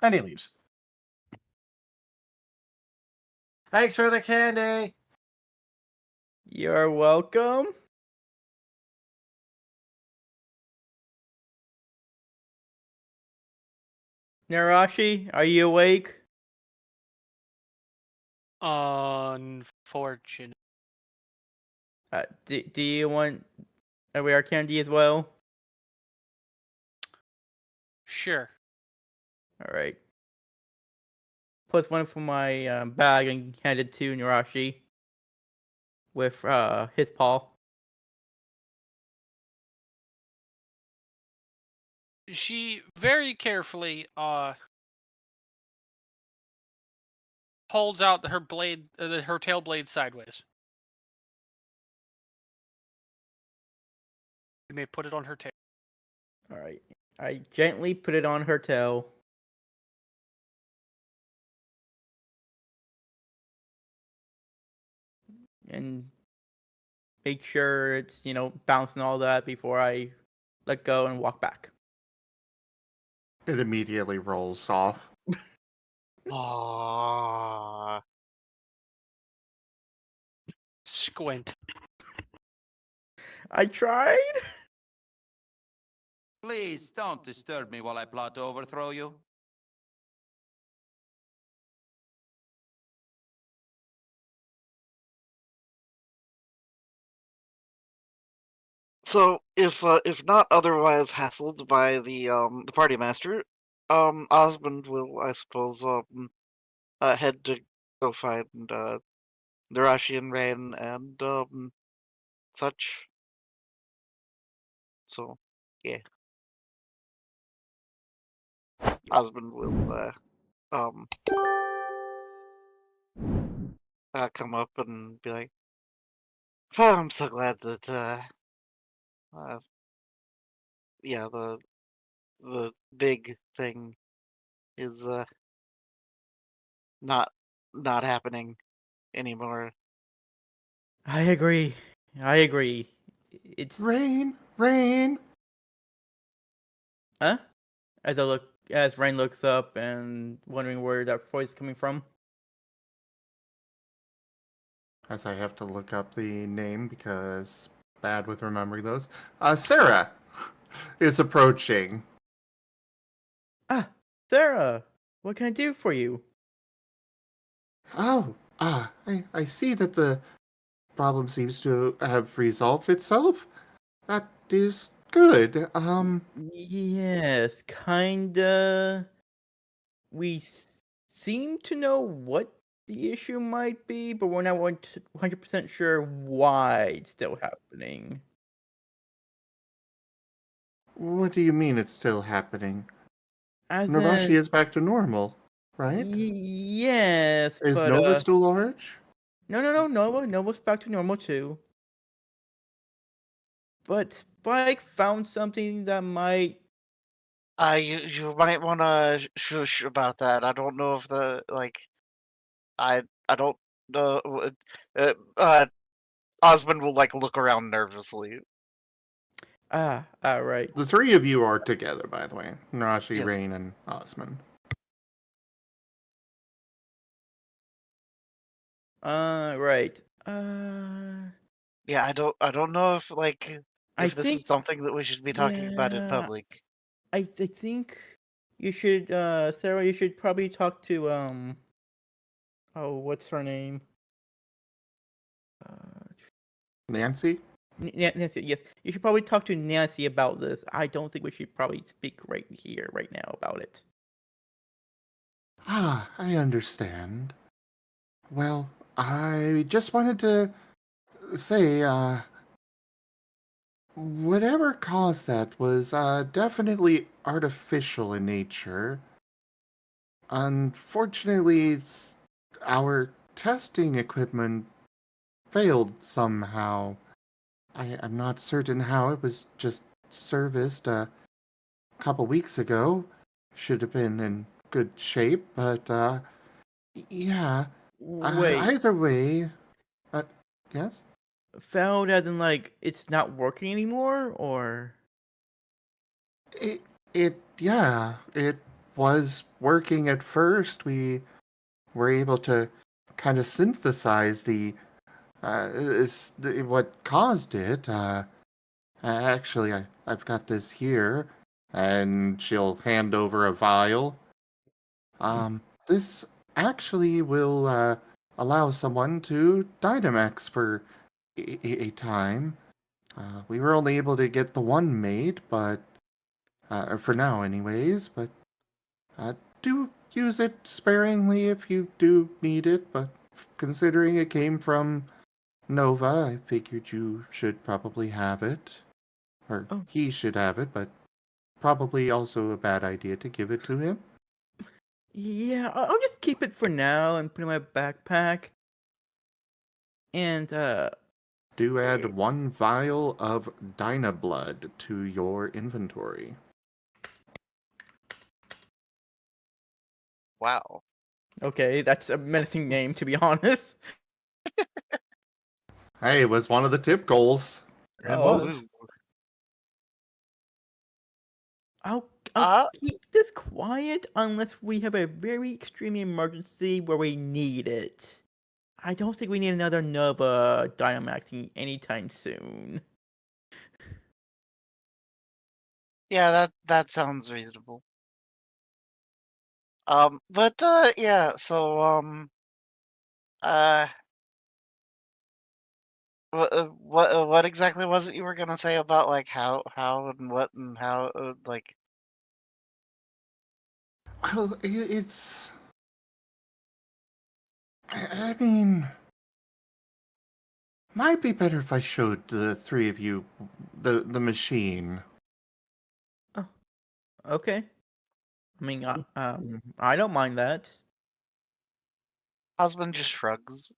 Speaker 5: And he leaves. Thanks for the candy.
Speaker 2: You're welcome. Narashi, are you awake?
Speaker 9: Unfortunate.
Speaker 2: Do you want a rare candy as well?
Speaker 9: Sure.
Speaker 2: All right. Plus one from my bag and hand it to Narashi with his paw.
Speaker 9: She very carefully holds out her blade, her tail blade sideways. You may put it on her tail.
Speaker 2: All right. I gently put it on her tail. And make sure it's, bouncing all that before I let go and walk back.
Speaker 4: It immediately rolls off.
Speaker 3: Aww.
Speaker 9: Squint.
Speaker 2: I tried.
Speaker 11: Please don't disturb me while I plot to overthrow you.
Speaker 3: So if not otherwise hassled by the party master, Osmond will, I suppose, head to go find Narashi and Rain and such. So yeah, Osmond will come up and be like, "Oh, I'm so glad that yeah, the big thing is not happening anymore."
Speaker 2: I agree. It's
Speaker 4: Rain.
Speaker 2: Huh? As Rain looks up and wondering where that voice is coming from.
Speaker 4: As I have to look up the name because bad with remembering those. Sarah is approaching.
Speaker 2: Sarah, what can I do for you?
Speaker 4: Oh, I see that the problem seems to have resolved itself. That is good.
Speaker 2: Yes, kinda. We seem to know what the issue might be, but we're not 100% sure why it's still happening.
Speaker 4: What do you mean it's still happening?
Speaker 2: As
Speaker 4: Narashi
Speaker 2: in,
Speaker 4: is back to normal, right?
Speaker 2: yes,
Speaker 4: Is
Speaker 2: but
Speaker 4: Nova still large?
Speaker 2: No. Nova's back to normal too. But Spike found something that might.
Speaker 3: You might want to shush about that. I don't know if I don't know. Osmond will look around nervously.
Speaker 2: Right.
Speaker 4: The three of you are together, by the way. Narashi,
Speaker 3: Yes.
Speaker 4: Rain, and Osman.
Speaker 2: Right.
Speaker 3: Yeah, I don't know if
Speaker 2: I
Speaker 3: if this
Speaker 2: think
Speaker 3: is something that we should be talking about in
Speaker 2: yeah,
Speaker 3: public.
Speaker 2: I think you should, Sarah. You should probably talk to Oh, what's her name?
Speaker 4: Nancy?
Speaker 2: Nancy. Yes, you should probably talk to Nancy about this. I don't think we should probably speak right here, right now about it.
Speaker 4: Ah, I understand. Well, I just wanted to say, whatever caused that was definitely artificial in nature. Unfortunately, our testing equipment failed somehow. I'm not certain how. It was just serviced a couple weeks ago. Should have been in good shape, but yeah.
Speaker 2: Wait,
Speaker 4: Either way, yes?
Speaker 2: failed as in it's not working anymore, or?
Speaker 4: Yeah, it was working at first. We were able to kind of synthesize what caused it. Actually, I've got this here, and she'll hand over a vial. This actually will allow someone to Dynamax for a time. We were only able to get the one made, but for now, anyways. But do use it sparingly if you do need it. But considering it came from Nova, I figured you should probably have it, or he should have it. But probably also a bad idea to give it to him.
Speaker 2: Yeah, I'll just keep it for now and put it in my backpack. And
Speaker 4: Do add one vial of Dynablood to your inventory.
Speaker 3: Wow.
Speaker 2: Okay, that's a menacing name, to be honest.
Speaker 4: Hey, it was one of the tip goals.
Speaker 5: It was.
Speaker 2: I'll keep this quiet unless we have a very extreme emergency where we need it. I don't think we need another Nova Dynamaxing anytime soon.
Speaker 3: Yeah, that sounds reasonable. But yeah, so what exactly was it you were gonna say about how and what and how
Speaker 4: Well, it's. I mean, might be better if I showed the three of you the machine.
Speaker 2: Okay. I mean, I don't mind that.
Speaker 3: Husband just shrugs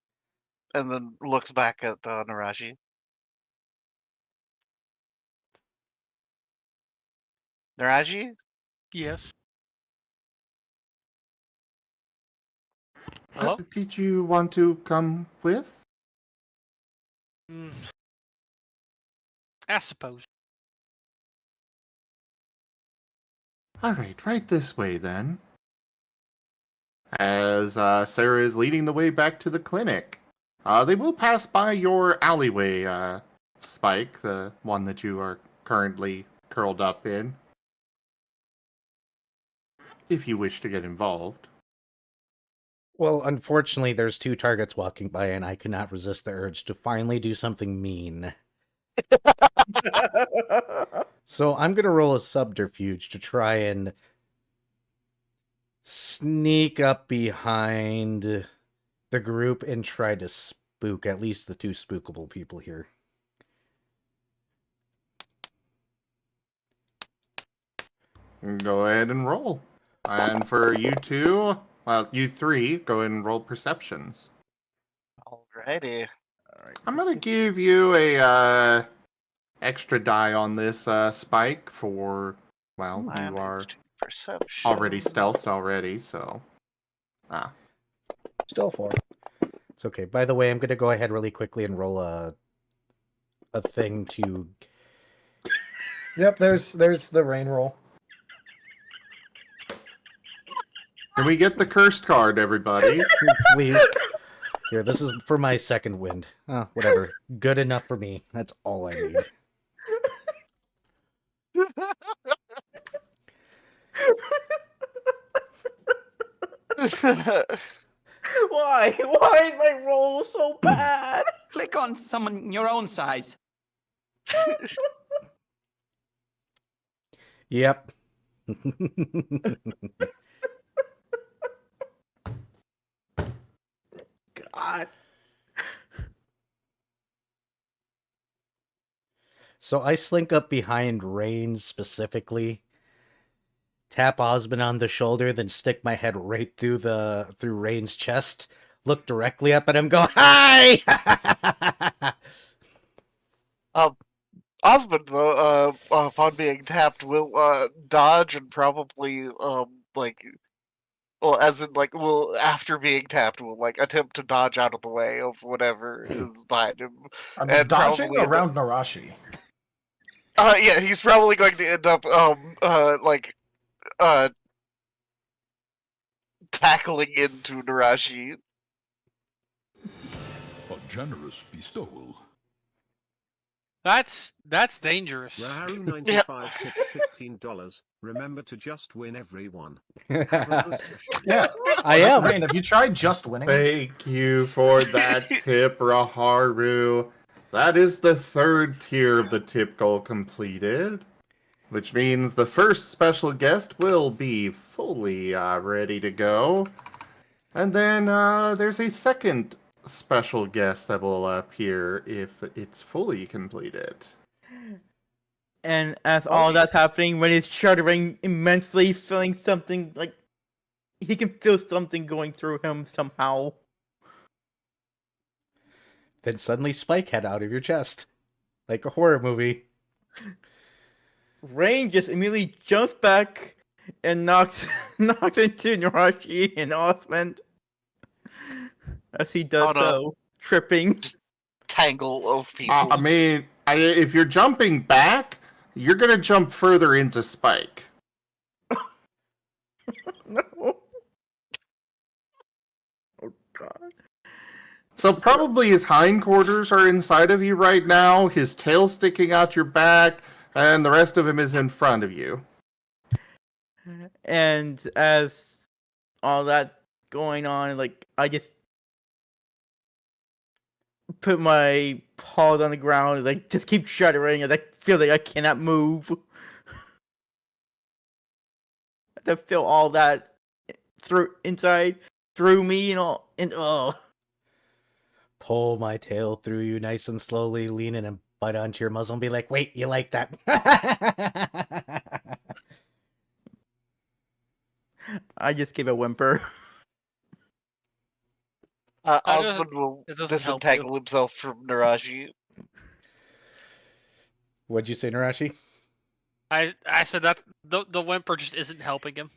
Speaker 3: and then looks back at Narashi. Narashi?
Speaker 9: Yes.
Speaker 4: Did you want to come with?
Speaker 9: I suppose.
Speaker 4: All right this way then. As Sarah is leading the way back to the clinic, they will pass by your alleyway, Spike, the one that you are currently curled up in. If you wish to get involved.
Speaker 1: Well, unfortunately, there's two targets walking by, and I cannot resist the urge to finally do something mean. So I'm going to roll a subterfuge to try and sneak up behind the group and try to spook at least the two spookable people here.
Speaker 4: Go ahead and roll. And for you two, well, you three, go ahead and roll perceptions.
Speaker 3: Alrighty.
Speaker 4: I'm gonna give you a extra die on this Spike for, well, you are
Speaker 3: perception.
Speaker 4: already stealthed already, so.
Speaker 5: Still 4.
Speaker 1: It's okay. By the way, I'm going to go ahead really quickly and roll a thing to
Speaker 5: Yep, there's the rain roll.
Speaker 4: Can we get the cursed card, everybody?
Speaker 1: Please. Here, this is for my second wind. Oh, whatever. Good enough for me. That's all I need.
Speaker 2: Why? Why is my roll so bad?
Speaker 11: Click on someone your own size.
Speaker 1: Yep.
Speaker 2: God.
Speaker 1: So I slink up behind Rain specifically, tap Osmond on the shoulder, then stick my head right through Rain's chest, look directly up at him, go, "Hi!"
Speaker 3: Osmond, though, upon being tapped, will dodge and probably will after being tapped will attempt to dodge out of the way of whatever is behind him.
Speaker 5: I'm
Speaker 3: And
Speaker 5: dodging
Speaker 3: probably
Speaker 5: around Narashi.
Speaker 3: Yeah, he's probably going to end up tackling into Narashi.
Speaker 6: A generous bestowal.
Speaker 9: That's dangerous.
Speaker 7: Raharu95 tipped $15. Remember to just win everyone. Have a good session.
Speaker 5: Yeah,
Speaker 1: I am.
Speaker 5: Rain, have you tried just winning?
Speaker 4: Thank you for that tip, Raharu. That is the third tier of the tip goal completed, which means the first special guest will be fully ready to go. And then there's a second special guest that will appear if it's fully completed.
Speaker 2: And as all that's happening, when he's shuddering immensely, feeling something like he can feel something going through him somehow.
Speaker 1: Then suddenly Spike head out of your chest. Like a horror movie.
Speaker 2: Rain just immediately jumps back and knocks into Narashi and Osmond. As he does so, tripping.
Speaker 3: Just tangle of people.
Speaker 4: If you're jumping back, you're going to jump further into Spike.
Speaker 2: No. Oh, God.
Speaker 4: So probably his hindquarters are inside of you right now, his tail sticking out your back, and the rest of him is in front of you.
Speaker 2: And as all that going on, I just put my paws on the ground and just keep shuddering and I feel like I cannot move. I feel all that inside through me and
Speaker 1: Pull my tail through you nice and slowly, lean in and bite onto your muzzle and be like, "Wait, you like that?"
Speaker 2: I just gave a whimper.
Speaker 3: Osmond will disentangle himself from Narashi.
Speaker 1: What'd you say, Narashi?
Speaker 9: I said that the whimper just isn't helping him.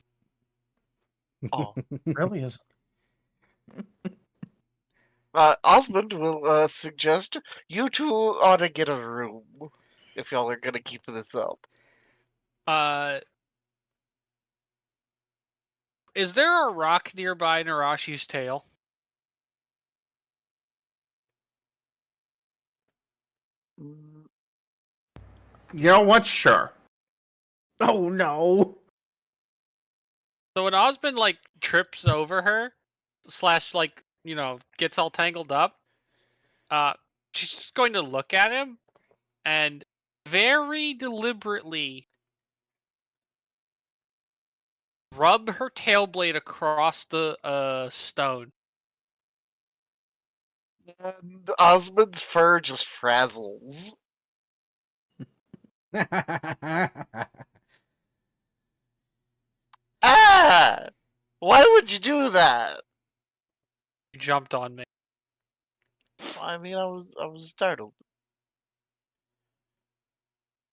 Speaker 3: Oh,
Speaker 5: Really is.
Speaker 3: Osmond will suggest you two ought to get a room if y'all are gonna keep this up.
Speaker 9: Is there a rock nearby Narashi's tail?
Speaker 4: You know what? Sure.
Speaker 2: Oh no!
Speaker 9: So when Osmond trips over her, / gets all tangled up, she's just going to look at him and very deliberately rub her tail blade across the stone.
Speaker 3: And Osmond's fur just frazzles. Ah! Why would you do that?
Speaker 9: You jumped on me.
Speaker 3: I mean, I was startled.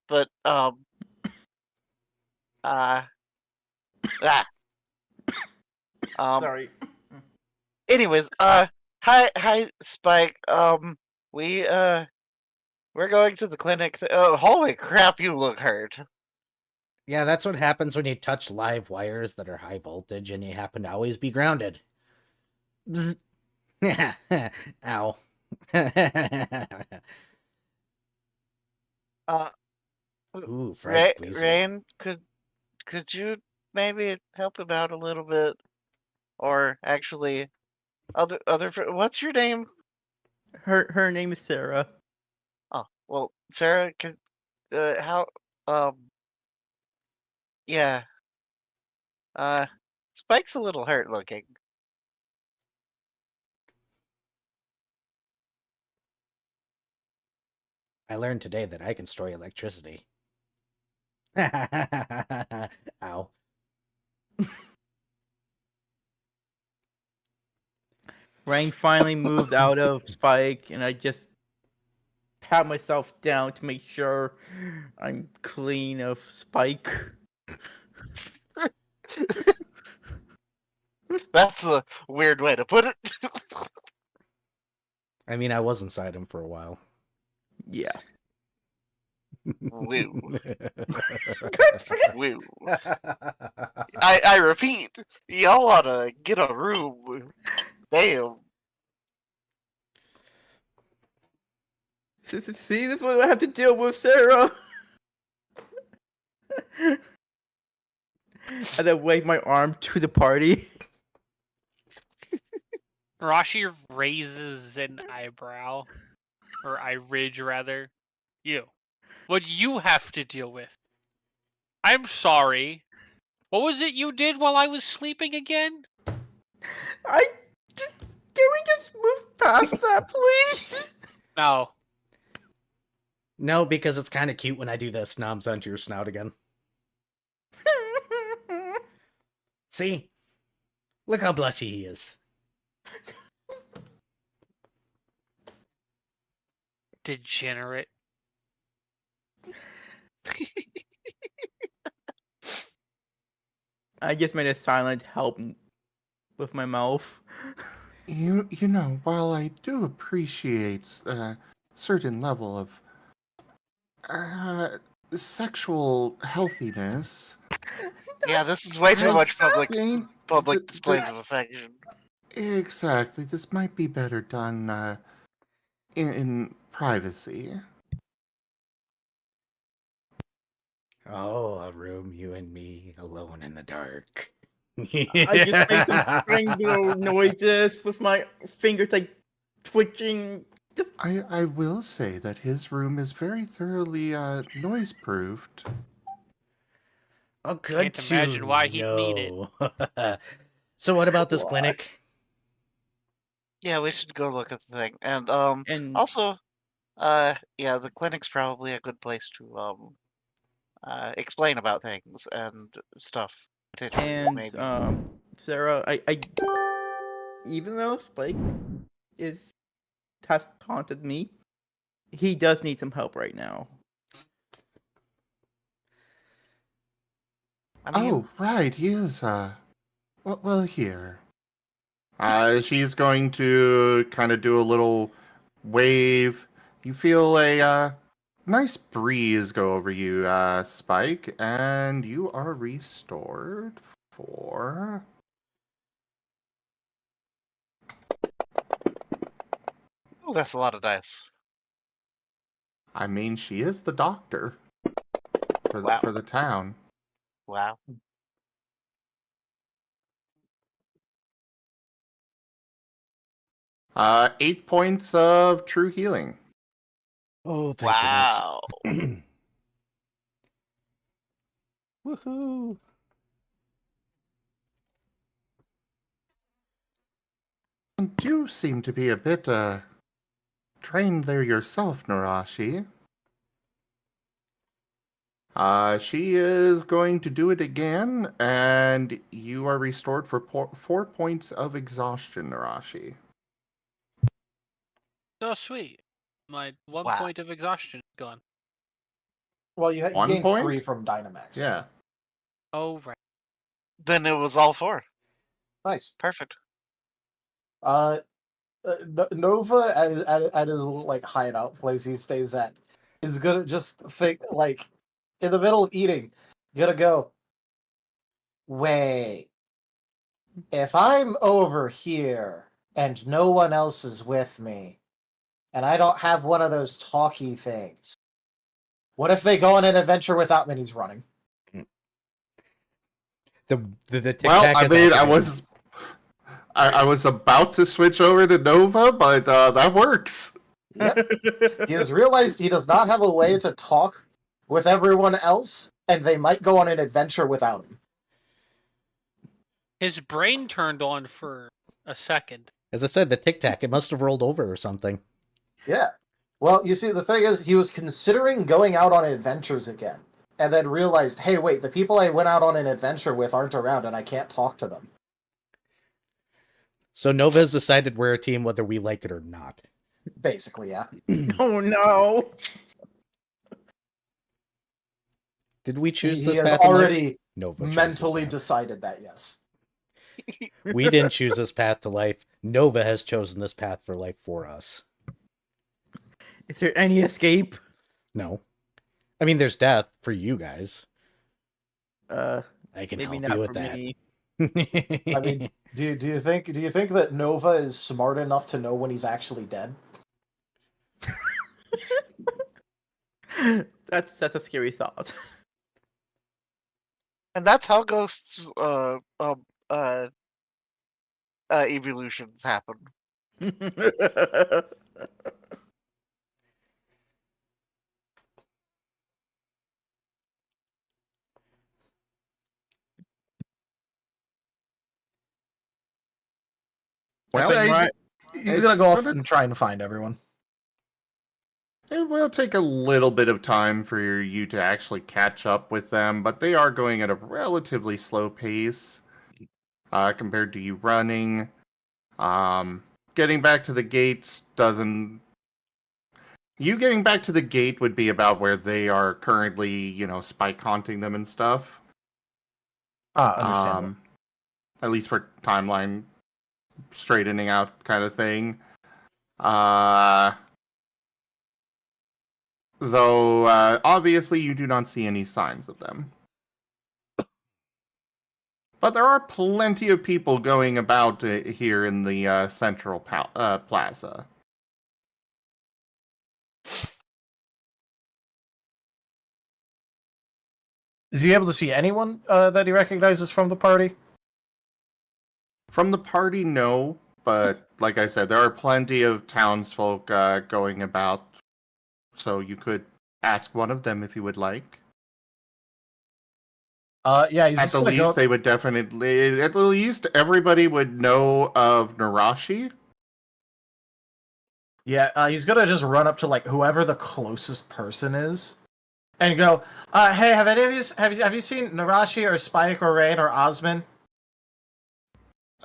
Speaker 3: But
Speaker 2: Sorry.
Speaker 3: Anyways, hi Spike. We're We're going to the clinic. Oh, holy crap! You look hurt.
Speaker 1: Yeah, that's what happens when you touch live wires that are high voltage and you happen to always be grounded. Bzz. Ow. Ooh, fried please.
Speaker 3: Rain, could you maybe help him out a little bit, or actually, what's your name?
Speaker 2: Her name is Sarah.
Speaker 3: Oh, well, Sarah, yeah. Spike's a little hurt looking.
Speaker 1: I learned today that I can store electricity. Ow.
Speaker 2: Rain finally moved out of Spike, and I just pat myself down to make sure I'm clean of Spike.
Speaker 3: That's a weird way to put it.
Speaker 1: I mean, I was inside him for a while.
Speaker 2: Yeah.
Speaker 3: Woo. Woo. I repeat, y'all ought to get a room. Damn.
Speaker 2: See, this is what I have to deal with, Sarah. And then wave my arm to the party.
Speaker 9: Rashi raises an eyebrow, or eye ridge rather. What you have to deal with? I'm sorry. What was it you did while I was sleeping again?
Speaker 2: Can we just move past that, please?
Speaker 9: No.
Speaker 1: No, because it's kind of cute when I do this knobs onto your snout again. See? Look how blushy he is.
Speaker 9: Degenerate.
Speaker 2: I just made a silent help with my mouth.
Speaker 4: You know, while I do appreciate a certain level of sexual healthiness.
Speaker 3: Yeah, this is way too much public
Speaker 4: the-
Speaker 3: displays of affection.
Speaker 4: Exactly. This might be better done in privacy.
Speaker 1: Oh, a room, you and me, alone in the dark.
Speaker 2: I just made some strangle noises with my fingers like twitching.
Speaker 4: I will say that his room is very thoroughly noise-proofed.
Speaker 1: Oh, good
Speaker 9: Can't imagine why he'd need it.
Speaker 1: So what about this clinic?
Speaker 3: Yeah, we should go look at the thing. And also, yeah, the clinic's probably a good place to explain about things and stuff. Potentially,
Speaker 2: And
Speaker 3: maybe.
Speaker 2: Sarah, I even though Spike has taunted me, he does need some help right now.
Speaker 4: Oh, right, he is, well, here. She's going to kind of do a little wave. You feel a, nice breeze go over you, Spike, and you are restored for...
Speaker 3: Oh, that's a lot of dice.
Speaker 4: I mean, she is the doctor for
Speaker 3: Wow.
Speaker 4: for the town.
Speaker 3: Wow.
Speaker 4: Uh, 8 points of true healing.
Speaker 1: Oh, thank
Speaker 3: Wow.
Speaker 1: goodness. Woohoo.
Speaker 4: And you seem to be a bit, trained there yourself, Narashi. She is going to do it again, and you are restored for 4 points of exhaustion, Narashi.
Speaker 9: Oh, sweet. My one
Speaker 3: Wow.
Speaker 9: point of exhaustion is gone.
Speaker 5: Well, you
Speaker 4: 1
Speaker 5: gained
Speaker 4: point?
Speaker 5: 3 from Dynamax.
Speaker 4: Yeah.
Speaker 9: Oh, right.
Speaker 3: Then it was all 4.
Speaker 5: Nice.
Speaker 3: Perfect.
Speaker 5: Nova at his little like hideout place he stays at is gonna just think, like, in the middle of eating, gonna go, wait, if I'm over here and no one else is with me, and I don't have one of those talky things, what if they go on an adventure without me? And he's running.
Speaker 1: The
Speaker 4: Well,
Speaker 1: tic-tac
Speaker 4: I
Speaker 1: is
Speaker 4: mean,
Speaker 1: ultimate.
Speaker 4: I was about to switch over to Nova, but that works.
Speaker 5: Yep. He has realized he does not have a way to talk with everyone else, and they might go on an adventure without him.
Speaker 9: His brain turned on for a second.
Speaker 1: As I said, the tic-tac, it must have rolled over or something.
Speaker 5: Yeah. Well, you see, the thing is, he was considering going out on adventures again, and then realized, hey, wait, the people I went out on an adventure with aren't around, and I can't talk to them.
Speaker 1: So Nova's decided we're a team whether we like it or not.
Speaker 5: Basically, yeah.
Speaker 2: Oh no!
Speaker 1: Did we choose
Speaker 5: He
Speaker 1: this
Speaker 5: has
Speaker 1: path in life?
Speaker 5: already
Speaker 1: Nova chose this
Speaker 5: mentally
Speaker 1: path.
Speaker 5: decided that, yes.
Speaker 1: We didn't choose this path to life. Nova has chosen this path for life for us.
Speaker 2: Is there any escape?
Speaker 1: No. I mean, there's death for you guys.
Speaker 2: I
Speaker 1: can
Speaker 2: maybe
Speaker 1: help
Speaker 2: not
Speaker 1: you with
Speaker 2: for
Speaker 1: that.
Speaker 2: me.
Speaker 5: I mean, do you think that Nova is smart enough to know when he's actually dead?
Speaker 2: That's a scary thought.
Speaker 3: And that's how ghosts evolutions happen.
Speaker 4: Well,
Speaker 5: He's gonna go off and try and find everyone.
Speaker 4: It will take a little bit of time for you to actually catch up with them, but they are going at a relatively slow pace compared to you running. Getting back to the gates doesn't. You getting back to the gate would be about where they are currently, spike haunting them and stuff.
Speaker 5: Understandable.
Speaker 4: At least for timeline straightening out kind of thing. Though, obviously, you do not see any signs of them. But there are plenty of people going about here in the central plaza.
Speaker 5: Is he able to see anyone that he recognizes from the party?
Speaker 4: From the party, no. But, like I said, there are plenty of townsfolk going about. So you could ask one of them if you would like.
Speaker 5: Yeah, he's
Speaker 4: At
Speaker 5: just
Speaker 4: the
Speaker 5: gonna
Speaker 4: least,
Speaker 5: go...
Speaker 4: they would definitely. At the least, everybody would know of Narashi.
Speaker 5: Yeah, he's gonna just run up to like whoever the closest person is, and go, "Hey, have any of you have you seen Narashi or Spike or Rain or Osman?"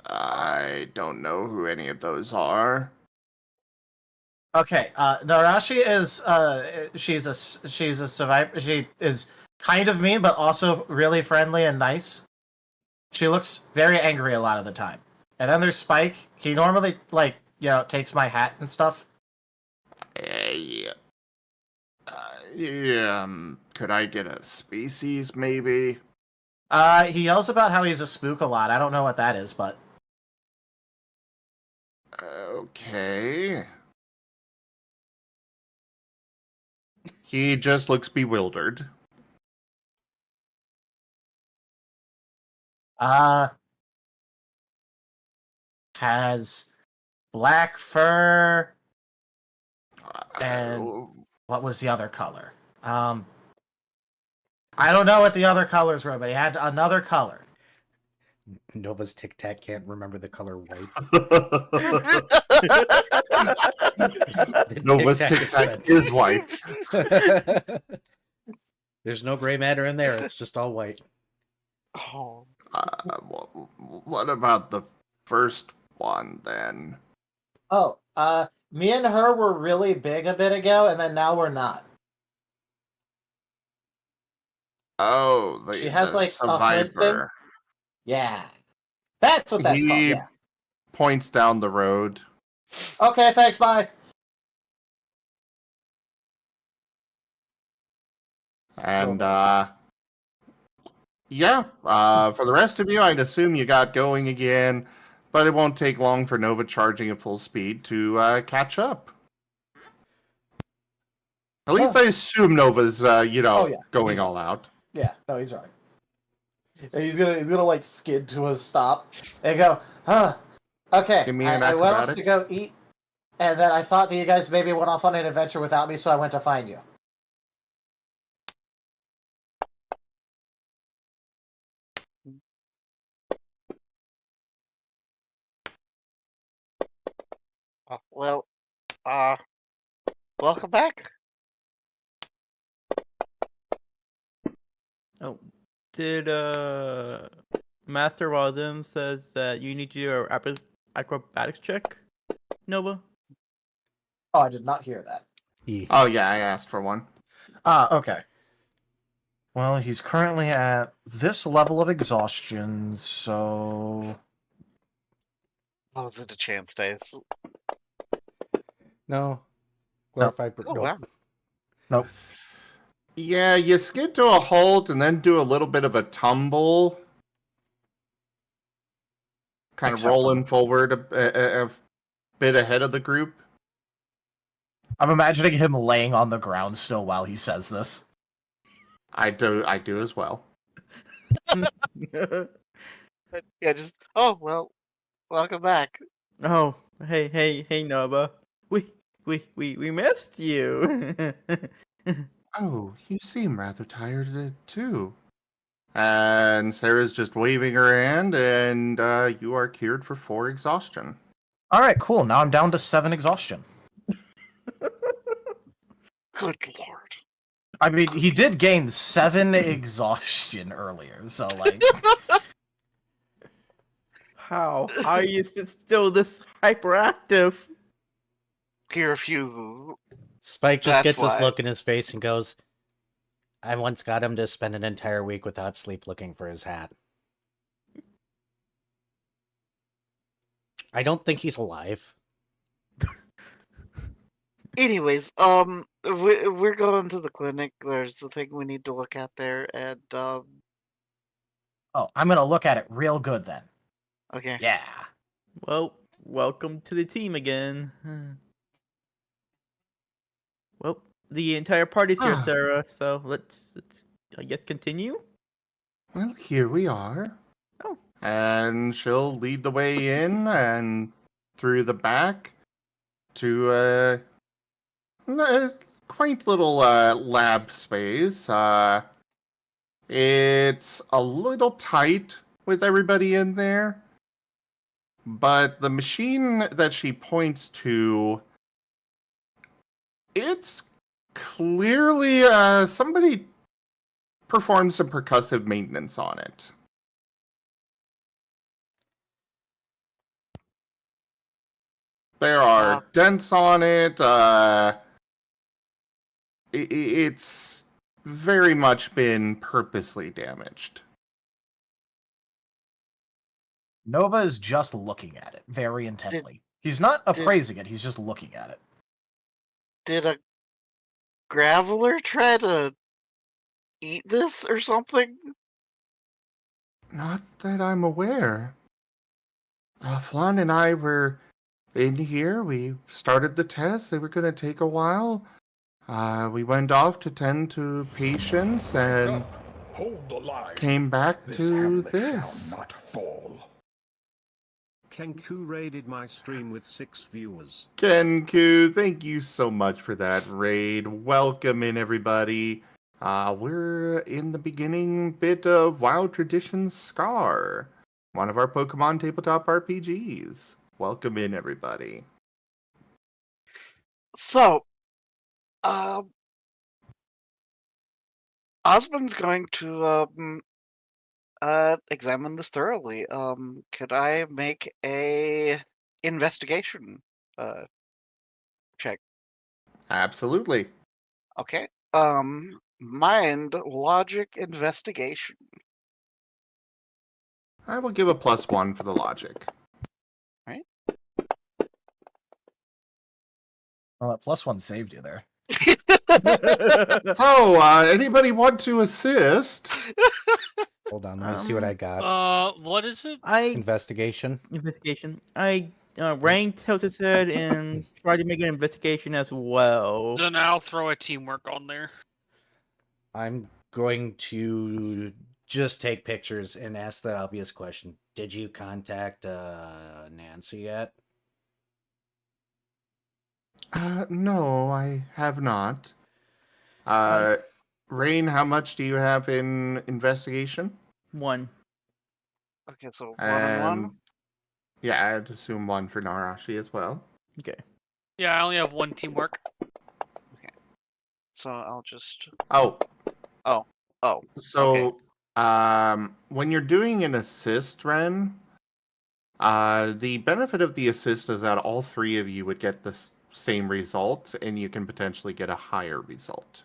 Speaker 4: I don't know who any of those are.
Speaker 5: Okay, Narashi is she's a survivor. She is kind of mean, but also really friendly and nice. She looks very angry a lot of the time. And then there's Spike. He normally takes my hat and stuff.
Speaker 4: Could I get a species, maybe?
Speaker 5: He yells about how he's a spook a lot. I don't know what that is, but...
Speaker 4: Okay. He just looks bewildered.
Speaker 5: Has black fur, and what was the other color? I don't know what the other colors were, but he had another color.
Speaker 1: Nova's tic-tac can't remember the color white.
Speaker 4: Nova's tic-tac is white.
Speaker 1: There's no gray matter in there. It's just all white.
Speaker 3: Oh.
Speaker 4: What about the first one, then?
Speaker 5: Oh, me and her were really big a bit ago, and then now we're not.
Speaker 4: Oh,
Speaker 5: She has,
Speaker 4: the
Speaker 5: like, a hood thing.
Speaker 4: survivor.
Speaker 5: Yeah. That's what that's called, yeah.
Speaker 4: Points down the road.
Speaker 5: Okay, thanks, bye.
Speaker 4: And
Speaker 5: nice.
Speaker 4: yeah, for the rest of you, I'd assume you got going again, but it won't take long for Nova charging at full speed to catch up. At least I assume Nova's, going
Speaker 5: He's
Speaker 4: all out.
Speaker 5: Yeah, no, he's right. And he's gonna like skid to a stop and go, okay.
Speaker 4: Give me an
Speaker 5: I went off to
Speaker 4: acrobatics.
Speaker 5: go eat, and then I thought that you guys maybe went off on an adventure without me, so I went to find you.
Speaker 3: Well, welcome back.
Speaker 2: Oh, did Master Wasm says that you need to do a acrobatics check, Nova?
Speaker 5: Oh, I did not hear that.
Speaker 4: Oh yeah, I asked for one.
Speaker 5: Okay. Well, he's currently at this level of exhaustion, so...
Speaker 3: Oh, was it a chance dice?
Speaker 1: No. Glorified.
Speaker 3: Oh, wow.
Speaker 5: Nope.
Speaker 4: Yeah, you skid to a halt and then do a little bit of a tumble. Kind of
Speaker 5: Acceptable.
Speaker 4: rolling forward a bit ahead of the group.
Speaker 5: I'm imagining him laying on the ground still while he says this.
Speaker 4: I do as well.
Speaker 3: Yeah, just welcome back.
Speaker 2: Oh, hey, Nova. We missed you.
Speaker 4: Oh, you seem rather tired too. And Sarah's just waving her hand, and you are cured for 4 exhaustion.
Speaker 5: Alright, cool. Now I'm down to 7 exhaustion.
Speaker 3: Good lord.
Speaker 5: I mean, he did gain 7 exhaustion earlier, so, like...
Speaker 2: How are you still this hyperactive?
Speaker 3: He refuses.
Speaker 1: Spike just
Speaker 3: That's
Speaker 1: gets this
Speaker 3: why.
Speaker 1: look in his face and goes, I once got him to spend an entire week without sleep looking for his hat. I don't think he's alive.
Speaker 3: Anyways, we're going to the clinic. There's a thing we need to look at there, and
Speaker 5: Oh, I'm gonna look at it real good then.
Speaker 3: okay.
Speaker 5: Yeah.
Speaker 2: Well, welcome to the team again. Well, the entire party's here, Sarah. So let's I guess continue.
Speaker 4: Well, here we are.
Speaker 2: Oh.
Speaker 4: And she'll lead the way in and through the back to a quaint little lab space. It's a little tight with everybody in there, but the machine that she points to, it's clearly somebody performed some percussive maintenance on it. There are dents on it. It's very much been purposely damaged.
Speaker 5: Nova is just looking at it very intently. He's not appraising it, he's just looking at it.
Speaker 3: Did a graveler try to eat this or something?
Speaker 4: Not that I'm aware. Flan and I were in here. We started the test. They were going to take a while. We went off to tend to patients and
Speaker 6: Hold the line.
Speaker 4: came back
Speaker 6: This
Speaker 4: to
Speaker 6: hamlet
Speaker 4: this.
Speaker 6: shall not fall.
Speaker 7: Kenku raided my stream with 6 viewers.
Speaker 4: Kenku, thank you so much for that raid. Welcome in, everybody. We're in the beginning bit of WoW Traditions Scar, one of our Pokemon tabletop RPGs. Welcome in, everybody.
Speaker 3: So, Osmond's going to examine this thoroughly. Could I make a investigation check?
Speaker 4: Absolutely.
Speaker 3: Okay. Mind logic investigation.
Speaker 4: I will give a +1 for the logic.
Speaker 5: Well, that +1 saved you there.
Speaker 4: So, anybody want to assist?
Speaker 1: Hold on, let me see what I got.
Speaker 9: What is it?
Speaker 1: Investigation.
Speaker 2: Investigation. Rain tilts his head and try to make an investigation as well.
Speaker 9: Then I'll throw a teamwork on there.
Speaker 1: I'm going to just take pictures and ask that obvious question. Did you contact Nancy yet?
Speaker 4: No, I have not. Rain, how much do you have in investigation?
Speaker 2: 1.
Speaker 3: Okay, so 1 and 1.
Speaker 4: Yeah, I'd assume 1 for Narashi as well.
Speaker 2: Okay.
Speaker 9: Yeah, I only have 1 teamwork.
Speaker 3: So I'll just.
Speaker 4: Oh.
Speaker 3: So,
Speaker 4: okay. When you're doing an assist, Ren, the benefit of the assist is that all 3 of you would get the same result, and you can potentially get a higher result.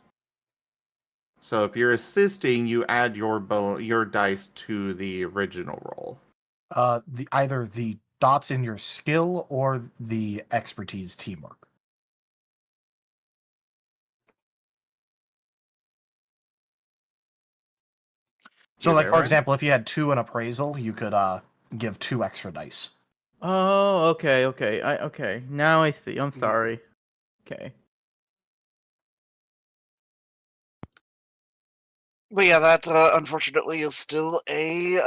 Speaker 4: So if you're assisting, you add your dice to the original roll.
Speaker 5: Either the dots in your skill or the expertise teamwork. So, like, for example, if you had 2 in appraisal, you could give 2 extra dice.
Speaker 2: Oh, okay. Okay. Now I see. I'm sorry. Okay.
Speaker 3: but yeah, that unfortunately is still a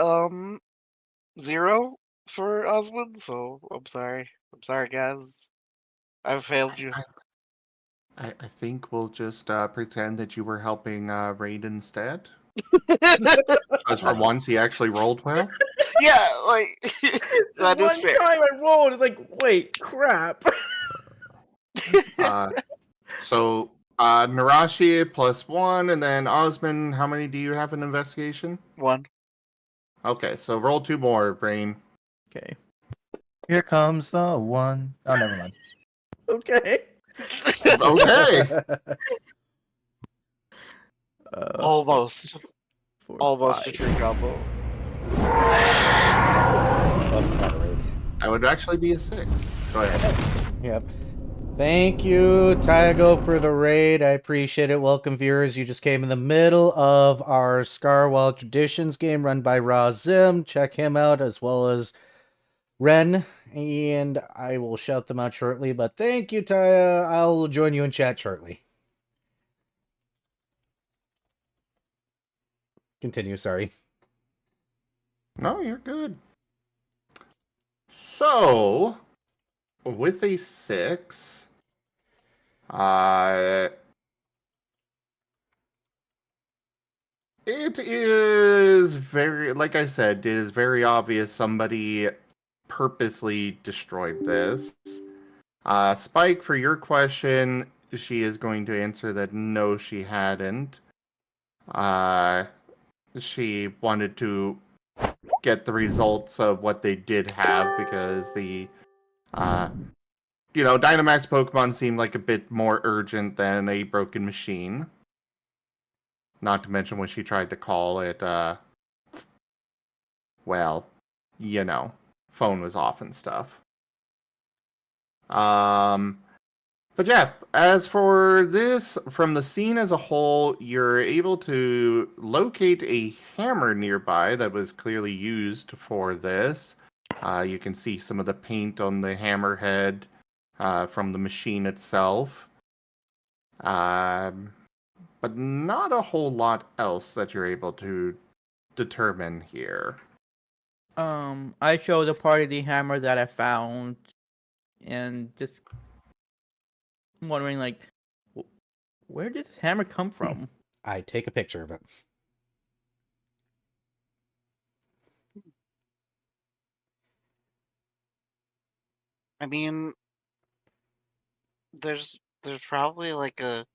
Speaker 3: 0 for Osmond. So I'm sorry. I'm sorry, guys. I've failed you.
Speaker 4: I think we'll just pretend that you were helping Raid instead. Because for once, he actually rolled well.
Speaker 3: Yeah, like that is fair.
Speaker 2: One time I rolled, it's like, wait, crap.
Speaker 4: So Narashi +1, and then Osmond, how many do you have in investigation?
Speaker 3: 1.
Speaker 4: Okay, so roll 2 more, Brain.
Speaker 2: Okay.
Speaker 5: Here comes the 1. Oh, never mind.
Speaker 2: Okay.
Speaker 4: Okay.
Speaker 3: Almost.
Speaker 2: 4,
Speaker 3: Almost
Speaker 2: 5.
Speaker 3: a true combo.
Speaker 4: That would actually be a 6. Go ahead.
Speaker 1: Yep. Thank you, Taigo, for the raid. I appreciate it. Welcome, viewers. You just came in the middle of our Scarwell Traditions game run by Razim. Check him out, as well as Ren, and I will shout them out shortly. But thank you, Taya. I'll join you in chat shortly. Continue, sorry.
Speaker 4: No, you're good. So, with a 6, it is very, like I said, it is very obvious somebody purposely destroyed this. Spike, for your question, she is going to answer that no, she hadn't. She wanted to get the results of what they did have because the Dynamax Pokemon seemed like a bit more urgent than a broken machine. Not to mention when she tried to call it, phone was off and stuff. But yeah, as for this, from the scene as a whole, you're able to locate a hammer nearby that was clearly used for this. You can see some of the paint on the hammerhead from the machine itself. But not a whole lot else that you're able to determine here.
Speaker 2: I showed a part of the hammer that I found, and just wondering, like, where did this hammer come from?
Speaker 1: I take a picture of it.
Speaker 3: I mean, there's probably like a.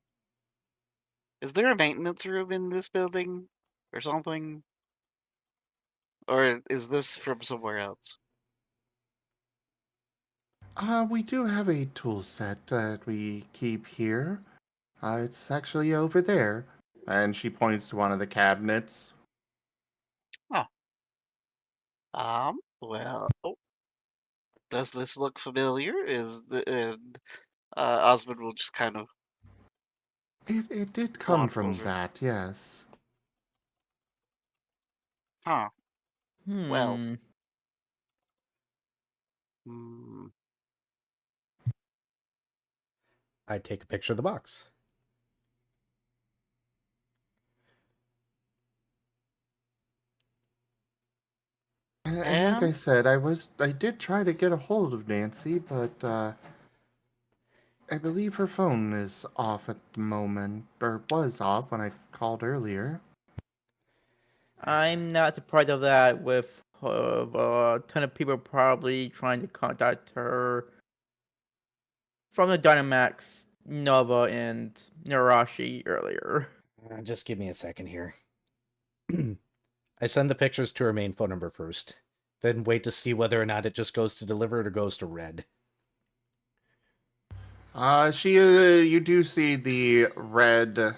Speaker 3: Is there a maintenance room in this building or something? Or is this from somewhere else?
Speaker 4: We do have a tool set that we keep here. It's actually over there. And she points to one of the cabinets.
Speaker 3: Well, does this look familiar? Osmond will just kind of
Speaker 4: It did come
Speaker 3: Lawn
Speaker 4: from
Speaker 3: mower.
Speaker 4: that, yes.
Speaker 3: Huh. Well.
Speaker 2: Hmm.
Speaker 3: Hmm.
Speaker 1: I'd take a picture of the box.
Speaker 4: And like I said, I did try to get a hold of Nancy, but I believe her phone is off at the moment, or was off when I called earlier.
Speaker 2: I'm not surprised of that. With a ton of people probably trying to contact her from the Dynamax, Nova, and Narashi earlier.
Speaker 1: Just give me a second here. I send the pictures to her main phone number first, then wait to see whether or not it just goes to delivered or goes to red.
Speaker 4: You do see the red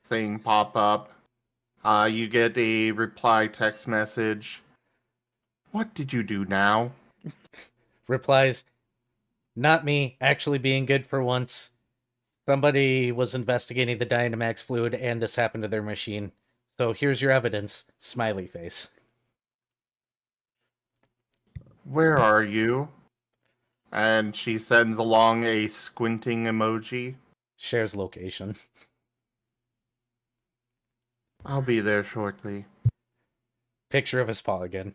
Speaker 4: thing pop up. You get a reply text message. What did you do now?
Speaker 1: Replies, not me, actually being good for once. Somebody was investigating the Dynamax fluid and this happened to their machine. So here's your evidence. Smiley face.
Speaker 4: Where are you? And she sends along a squinting emoji.
Speaker 1: Shares location.
Speaker 4: I'll be there shortly.
Speaker 1: Picture of his paw again.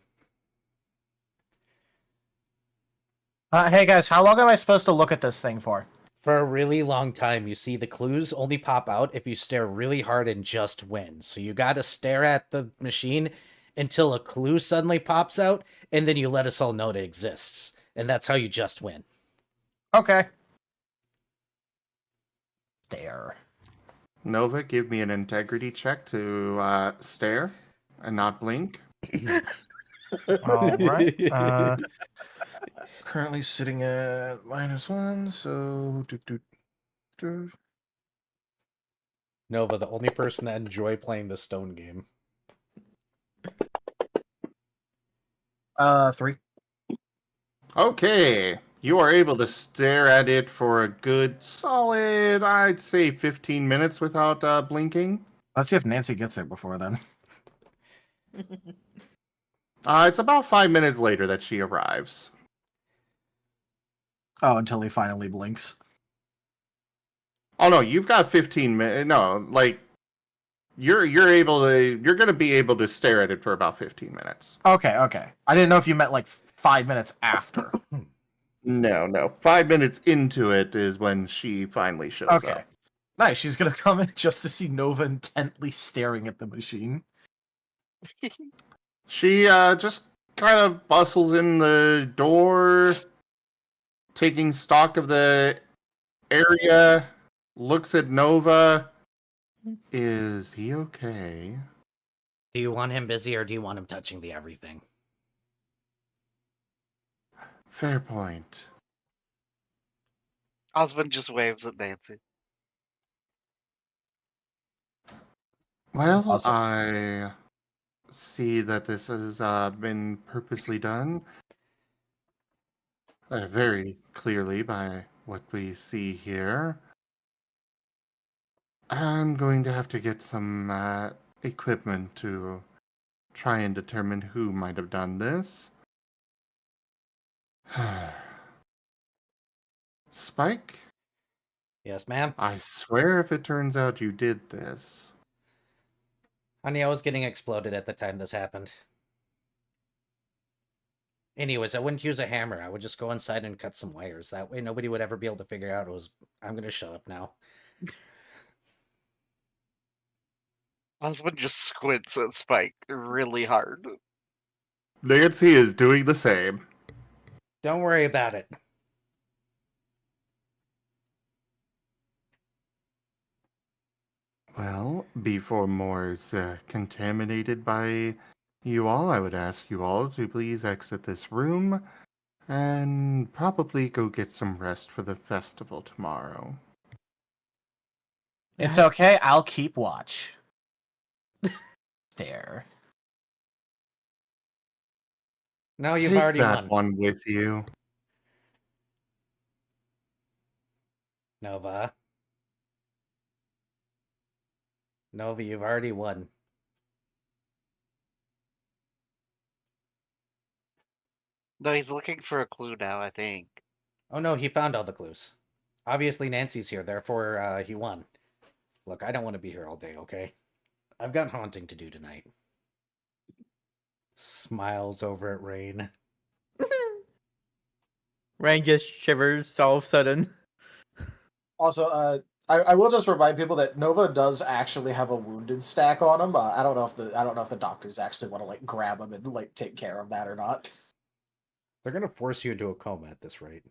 Speaker 5: Hey guys, how long am I supposed to look at this thing for?
Speaker 1: For a really long time, you see the clues only pop out if you stare really hard and just win. So you gotta stare at the machine until a clue suddenly pops out, and then you let us all know it exists. And that's how you just win.
Speaker 5: Okay. Stare.
Speaker 4: Nova, give me an integrity check to stare and not blink.
Speaker 5: All right. Currently sitting at -1, so
Speaker 1: Nova, the only person to enjoy playing the stone game.
Speaker 5: 3.
Speaker 4: Okay, you are able to stare at it for a good solid, I'd say 15 minutes without blinking.
Speaker 5: Let's see if Nancy gets it before then.
Speaker 4: It's about 5 minutes later that she arrives.
Speaker 5: Oh, until he finally blinks.
Speaker 4: Oh no, you've got 15 minutes. No, like you're gonna be able to stare at it for about 15 minutes.
Speaker 5: Okay. I didn't know if you meant like 5 minutes after.
Speaker 4: No. 5 minutes into it is when she finally shows
Speaker 5: Okay.
Speaker 4: up.
Speaker 5: Nice. She's gonna come in just to see Nova intently staring at the machine.
Speaker 4: She just kind of bustles in the door, taking stock of the area, looks at Nova. Is he okay?
Speaker 1: Do you want him busy or do you want him touching the everything?
Speaker 4: Fair point.
Speaker 3: Osmond just waves at Nancy.
Speaker 4: Well,
Speaker 5: Awesome.
Speaker 4: I see that this has been purposely done very clearly by what we see here. I'm going to have to get some equipment to try and determine who might have done this. Spike?
Speaker 1: Yes, ma'am?
Speaker 4: I swear if it turns out you did this.
Speaker 1: Honey, I was getting exploded at the time this happened. Anyways, I wouldn't use a hammer. I would just go inside and cut some wires. That way nobody would ever be able to figure out it was... I'm gonna shut up now.
Speaker 3: Osmond just squints at Spike really hard.
Speaker 4: Nancy is doing the same.
Speaker 1: Don't worry about it.
Speaker 4: Well, before more is contaminated by you all, I would ask you all to please exit this room and probably go get some rest for the festival tomorrow.
Speaker 5: It's okay. I'll keep watch. Stare.
Speaker 1: No, you've
Speaker 4: Take
Speaker 1: already
Speaker 4: that
Speaker 1: won.
Speaker 4: one with you.
Speaker 1: Nova. Nova, you've already won.
Speaker 3: No, he's looking for a clue now, I think.
Speaker 1: Oh no, he found all the clues. Obviously Nancy's here, therefore he won. Look, I don't want to be here all day, okay? I've got haunting to do tonight. Smiles over at Rain.
Speaker 2: Rain just shivers all of a sudden.
Speaker 5: Also, I will just remind people that Nova does actually have a wounded stack on him. I don't know if the doctors actually want to like grab him and like take care of that or not.
Speaker 1: They're gonna force you into a coma at this rate.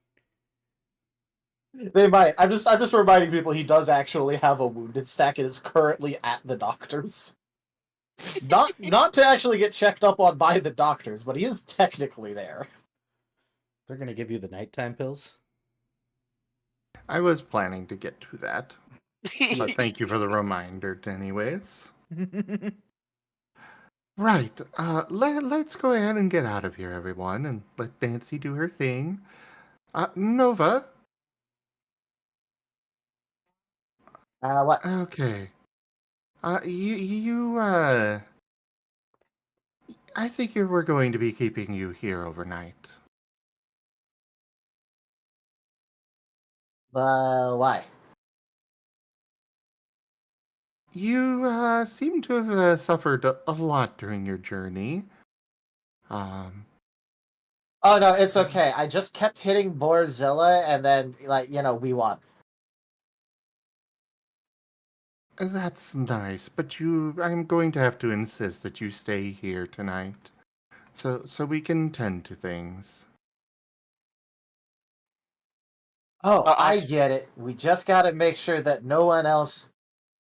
Speaker 5: They might. I'm just reminding people he does actually have a wounded stack and is currently at the doctors. Not to actually get checked up on by the doctors, but he is technically there.
Speaker 1: They're gonna give you the nighttime pills?
Speaker 4: I was planning to get to that. But thank you for the reminder, anyways. Right. Let's go ahead and get out of here, everyone, and let Nancy do her thing. Nova.
Speaker 5: What?
Speaker 4: Okay. I think we're going to be keeping you here overnight.
Speaker 5: Why?
Speaker 4: You seem to have suffered a lot during your journey.
Speaker 5: Oh no, it's okay. I just kept hitting Borzilla, and then we won.
Speaker 4: That's nice, but I'm going to have to insist that you stay here tonight, so we can tend to things.
Speaker 5: Oh, I get it. We just got to make sure that no one else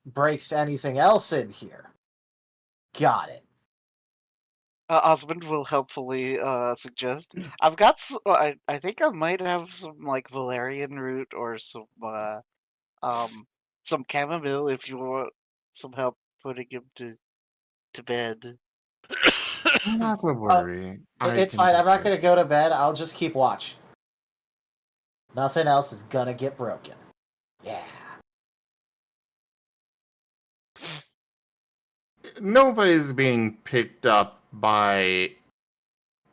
Speaker 5: breaks anything else in here. Got it.
Speaker 3: Osmond will helpfully suggest. I've got. I think I might have some like valerian root or some chamomile if you want some help putting him to bed.
Speaker 4: Not to worry.
Speaker 5: It's fine. I'm not going to go to bed. I'll just keep watch. Nothing else is gonna get broken. Yeah.
Speaker 4: Nova is being picked up by,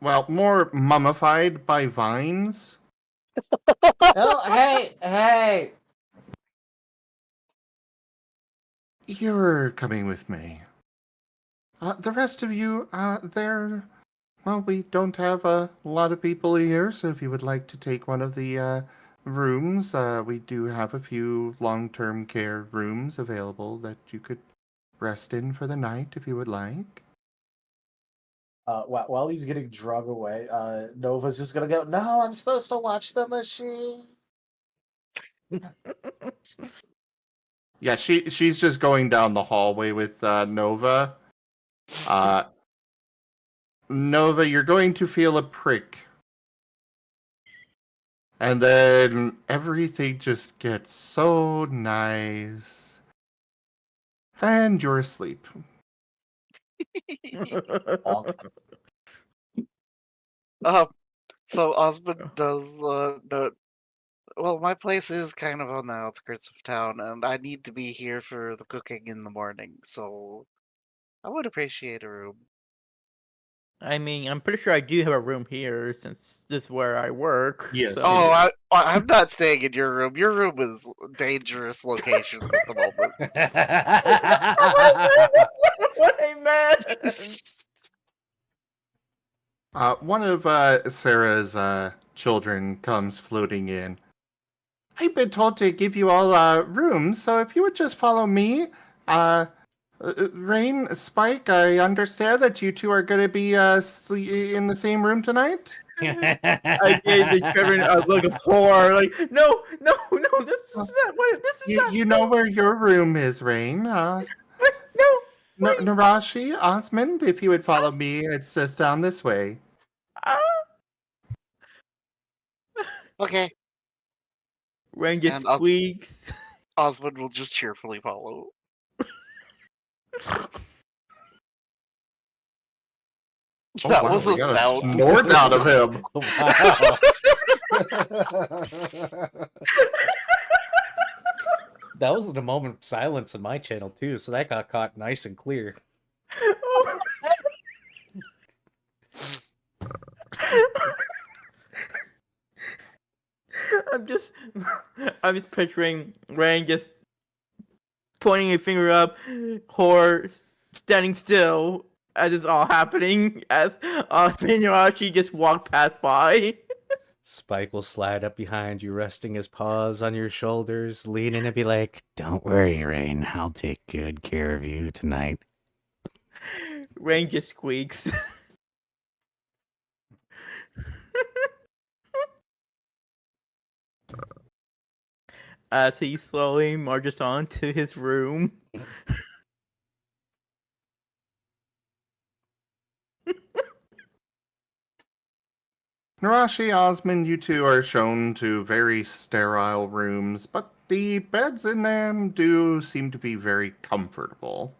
Speaker 4: well, more mummified by vines.
Speaker 5: Oh, hey!
Speaker 4: You're coming with me. The rest of you, well, we don't have a lot of people here, so if you would like to take one of the rooms, we do have a few long-term care rooms available that you could rest in for the night if you would like.
Speaker 5: While he's getting drug away, Nova's just gonna go, no, I'm supposed to watch the machine.
Speaker 4: Yeah, she's just going down the hallway with Nova. Nova, you're going to feel a prick. And then everything just gets so nice. And you're asleep.
Speaker 3: So Osmond does note. Well, my place is kind of on the outskirts of town, and I need to be here for the cooking in the morning, so I would appreciate a room.
Speaker 2: I mean, I'm pretty sure I do have a room here since this is where I work.
Speaker 4: Yes.
Speaker 2: so-
Speaker 3: Oh, I'm not staying in your room. Your room is a dangerous location at the moment.
Speaker 2: That's what I meant.
Speaker 4: One of Sarah's children comes floating in. I've been told to give you all rooms, so if you would just follow me. Rain, Spike, I understand that you two are going to be in the same room tonight?
Speaker 2: I gave the children a look of horror, like, no, this is not what, this is not.
Speaker 4: You know where your room is, Rain. No. Narashi, Osmond, if you would follow me, it's just down this way.
Speaker 3: Okay.
Speaker 2: Rain just
Speaker 3: And
Speaker 2: squeaks.
Speaker 3: Osmond will just cheerfully follow. That was a sound.
Speaker 4: Snort out of him.
Speaker 1: Wow. That was a moment of silence on my channel too, so that got caught nice and clear.
Speaker 2: I'm just picturing Rain just pointing a finger up, Horror standing still as it's all happening, as Osmond and Narashi just walk past by.
Speaker 1: Spike will slide up behind you, resting his paws on your shoulders, lean in and be like, "Don't worry, Rain, I'll take good care of you tonight."
Speaker 2: Rain just squeaks. As he slowly marches on to his room.
Speaker 4: Narashi, Osmond, you two are shown to very sterile rooms, but the beds in them do seem to be very comfortable.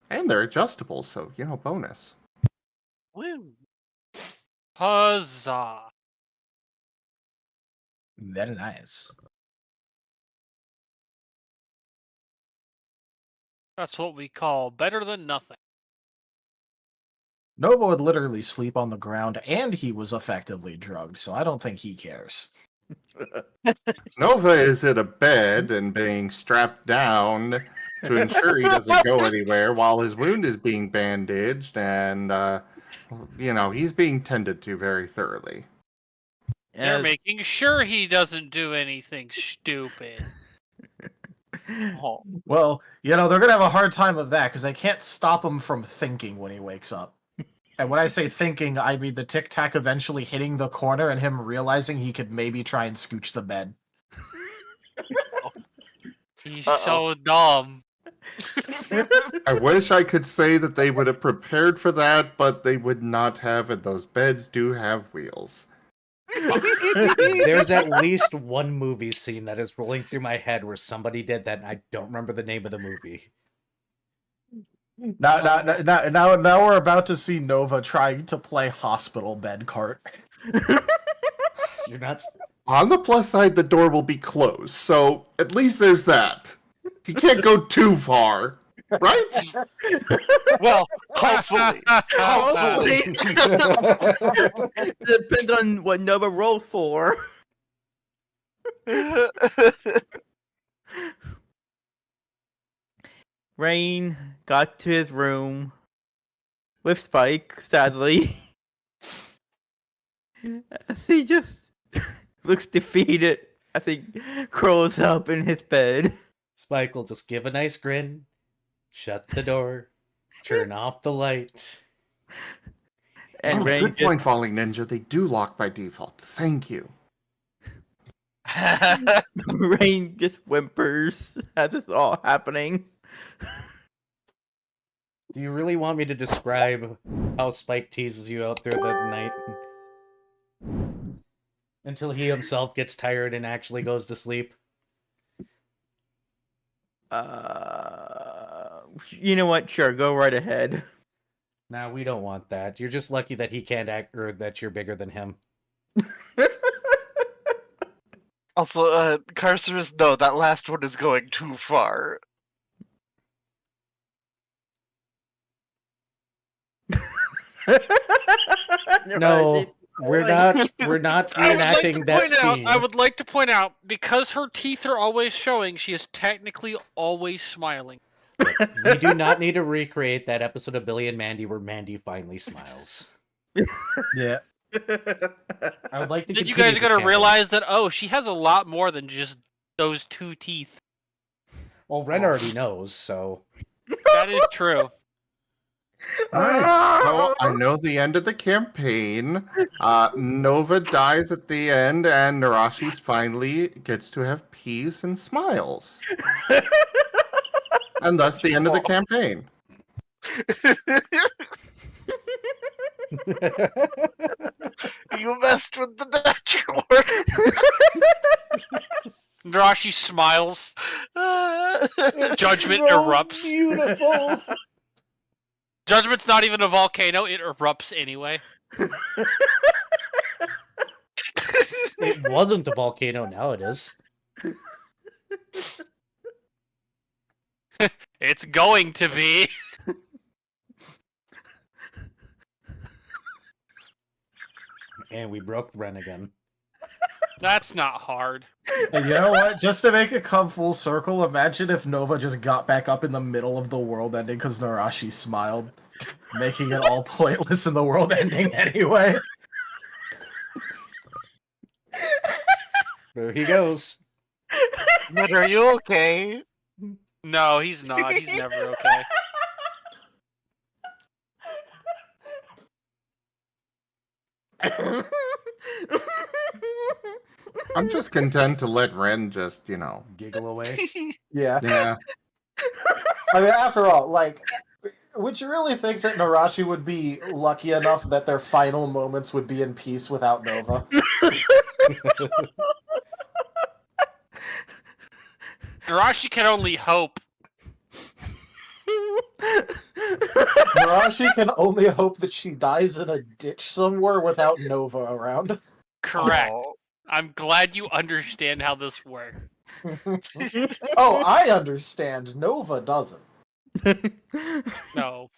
Speaker 4: And they're adjustable, so, bonus.
Speaker 9: Woo. Huzzah.
Speaker 5: Very nice.
Speaker 9: That's what we call better than nothing.
Speaker 5: Nova would literally sleep on the ground, and he was effectively drugged, so I don't think he cares.
Speaker 4: Nova is in a bed and being strapped down to ensure he doesn't go anywhere while his wound is being bandaged, and, he's being tended to very thoroughly.
Speaker 9: They're making sure he doesn't do anything stupid.
Speaker 2: Oh.
Speaker 5: Well, they're going to have a hard time of that, because they can't stop him from thinking when he wakes up. And when I say thinking, I mean the tic-tac eventually hitting the corner and him realizing he could maybe try and scooch the bed.
Speaker 9: He's so dumb.
Speaker 4: I wish I could say that they would have prepared for that, but they would not have, and those beds do have wheels.
Speaker 1: There's at least one movie scene that is rolling through my head where somebody did that, and I don't remember the name of the movie.
Speaker 5: Now we're about to see Nova trying to play hospital bed cart.
Speaker 1: You're not.
Speaker 4: On the plus side, the door will be closed, so at least there's that. He can't go too far, right?
Speaker 3: Well, hopefully.
Speaker 2: Hopefully. Depends on what Nova rolls for. Rain got to his room with Spike, sadly. As he just looks defeated as he curls up in his bed.
Speaker 1: Spike will just give a nice grin, shut the door, turn off the light.
Speaker 2: And Rain
Speaker 4: good point, Falling Ninja. They do lock by default. Thank you.
Speaker 2: Rain just whimpers as it's all happening.
Speaker 1: Do you really want me to describe how Spike teases you out there that night? Until he himself gets tired and actually goes to sleep?
Speaker 2: You know what? Sure, go right ahead.
Speaker 1: Nah, we don't want that. You're just lucky that he can't act, or that you're bigger than him.
Speaker 3: Also, Carcerus, no, that last one is going too far.
Speaker 1: No, we're not reenacting that scene.
Speaker 9: I would like to point out, because her teeth are always showing, she is technically always smiling.
Speaker 1: We do not need to recreate that episode of Billy and Mandy where Mandy finally smiles.
Speaker 5: Yeah.
Speaker 1: I would like to.
Speaker 9: You guys are gonna realize that she has a lot more than just those two teeth.
Speaker 1: Well, Ren already knows, so
Speaker 9: that is true.
Speaker 4: Alright, so I know the end of the campaign. Nova dies at the end, and Narashi finally gets to have peace and smiles. And thus the end of the campaign.
Speaker 3: You messed with the natural.
Speaker 9: Narashi smiles. Judgment erupts.
Speaker 1: Beautiful.
Speaker 9: Judgment's not even a volcano, it erupts anyway.
Speaker 1: It wasn't a volcano, now it is.
Speaker 9: It's going to be.
Speaker 1: And we broke Ren again.
Speaker 9: That's not hard.
Speaker 5: And you know what? Just to make it come full circle, imagine if Nova just got back up in the middle of the world ending because Narashi smiled, making it all pointless in the world ending anyway.
Speaker 1: There he goes.
Speaker 3: But are you okay?
Speaker 9: No, he's not. He's never okay.
Speaker 4: I'm just content to let Ren just,
Speaker 1: Giggle away.
Speaker 5: Yeah.
Speaker 4: yeah.
Speaker 5: I mean, after all, like, would you really think that Narashi would be lucky enough that their final moments would be in peace without Nova?
Speaker 9: Narashi can only hope.
Speaker 5: Narashi can only hope that she dies in a ditch somewhere without Nova around.
Speaker 9: Correct.
Speaker 3: Oh.
Speaker 9: I'm glad you understand how this works.
Speaker 5: Oh, I understand. Nova doesn't.
Speaker 9: No.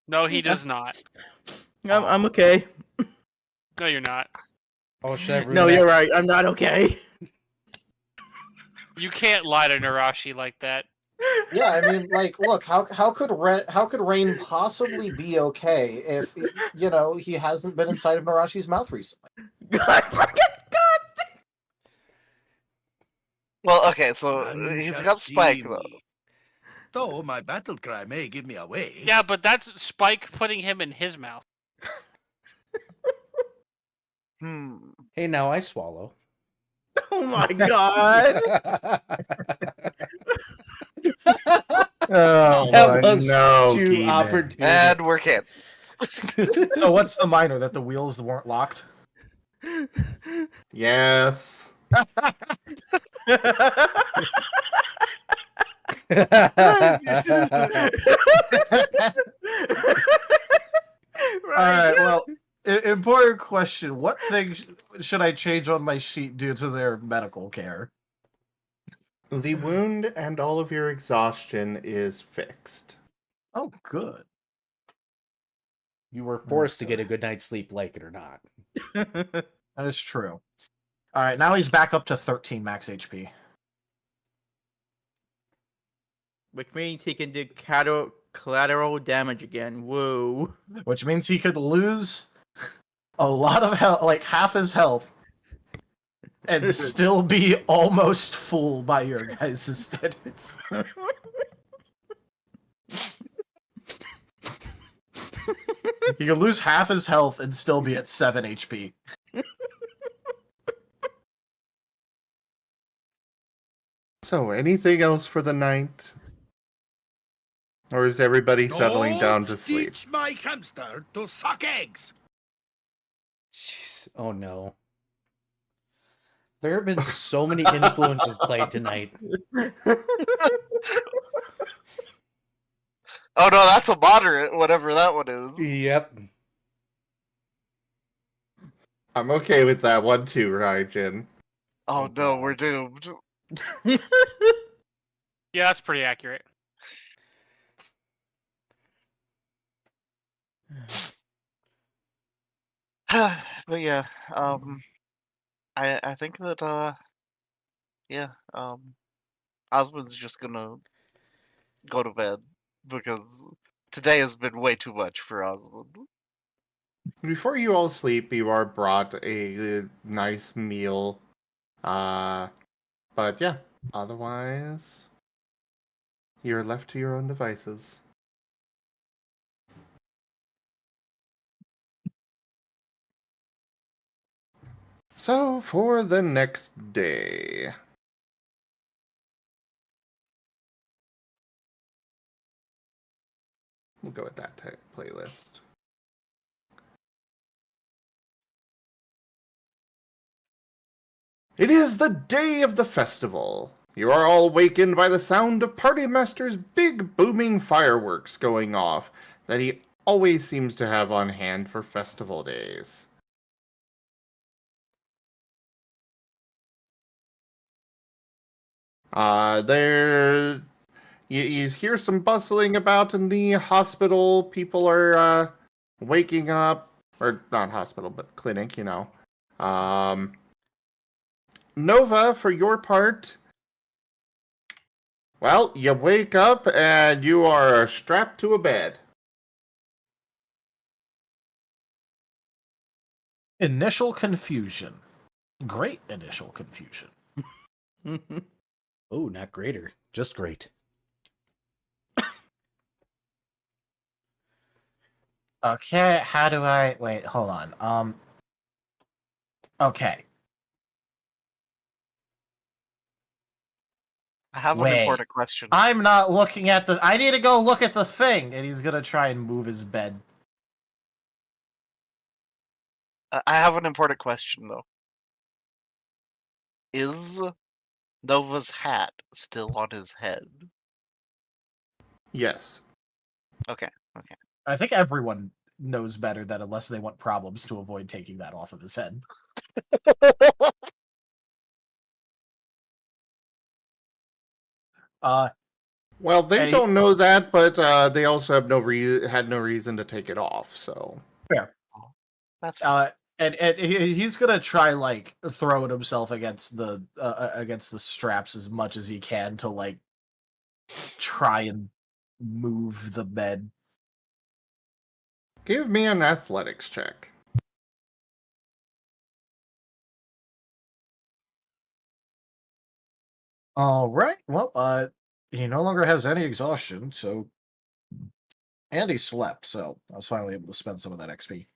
Speaker 9: No, he does not.
Speaker 2: I'm okay.
Speaker 9: No, you're not.
Speaker 1: Oh, should I ruin
Speaker 2: No,
Speaker 1: that?
Speaker 2: you're right. I'm not okay.
Speaker 9: You can't lie to Narashi like that.
Speaker 5: Yeah, I mean, like, look, how could Rain possibly be okay if he hasn't been inside of Narashi's mouth recently?
Speaker 2: God.
Speaker 3: Well, okay, so
Speaker 8: None
Speaker 3: he's
Speaker 8: shall
Speaker 3: got
Speaker 8: see
Speaker 3: Spike though.
Speaker 8: me. Though my battle cry may give me away.
Speaker 9: Yeah, but that's Spike putting him in his mouth.
Speaker 1: Hey, now I swallow.
Speaker 2: Oh my god.
Speaker 5: Oh,
Speaker 1: That was
Speaker 4: no,
Speaker 1: too
Speaker 4: Keenan.
Speaker 1: opportune.
Speaker 3: And we're can't.
Speaker 5: So what's the minor, that the wheels weren't locked?
Speaker 4: Yes.
Speaker 5: Alright, well, important question. What things should I change on my sheet due to their medical care?
Speaker 4: The wound and all of your exhaustion is fixed.
Speaker 5: Oh, good.
Speaker 1: You were forced to get a good night's sleep, like it or not.
Speaker 5: That is true. Alright, now he's back up to 13 max HP.
Speaker 2: Which means he can do collateral damage again. Whoa.
Speaker 5: Which means he could lose a lot of health, like half his health, and still be almost full by your guys' standards. He could lose half his health and still be at 7 HP.
Speaker 4: So, anything else for the night? Or is everybody settling down to sleep?
Speaker 8: Teach my hamster to suck eggs.
Speaker 1: Jeez. Oh no. There have been so many influences played tonight.
Speaker 3: Oh no, that's a moderate, whatever that one is.
Speaker 1: Yep.
Speaker 4: I'm okay with that one too, Raijin.
Speaker 3: Oh no, we're doomed.
Speaker 9: Yeah, that's pretty accurate.
Speaker 3: But yeah, I think that yeah, Osmond's just gonna go to bed because today has been way too much for Osmond.
Speaker 4: Before you all sleep, you are brought a nice meal. But yeah, otherwise, you're left to your own devices. So, for the next day. We'll go with that playlist. It is the day of the festival. You are all wakened by the sound of Party Master's big booming fireworks going off that he always seems to have on hand for festival days. There, you hear some bustling about in the hospital. People are waking up, or not hospital, but clinic. Nova, for your part, well, you wake up and you are strapped to a bed.
Speaker 5: Initial confusion. Great initial confusion.
Speaker 1: Oh, not greater. Just great.
Speaker 5: Okay, how do I... Wait, hold on. Okay.
Speaker 3: I have an important question.
Speaker 5: I'm not looking at the... I need to go look at the thing! And he's gonna try and move his bed.
Speaker 3: I have an important question, though. Is Nova's hat still on his head?
Speaker 4: Yes.
Speaker 3: Okay.
Speaker 5: I think everyone knows better that unless they want problems to avoid taking that off of his head.
Speaker 4: Well, they don't know that, but they also have had no reason to take it off. So
Speaker 5: fair.
Speaker 3: That's
Speaker 5: and he's gonna try like throwing himself against the straps as much as he can to like try and move the bed.
Speaker 4: Give me an athletics check.
Speaker 5: All right. Well, he no longer has any exhaustion, so and he slept, so I was finally able to spend some of that XP.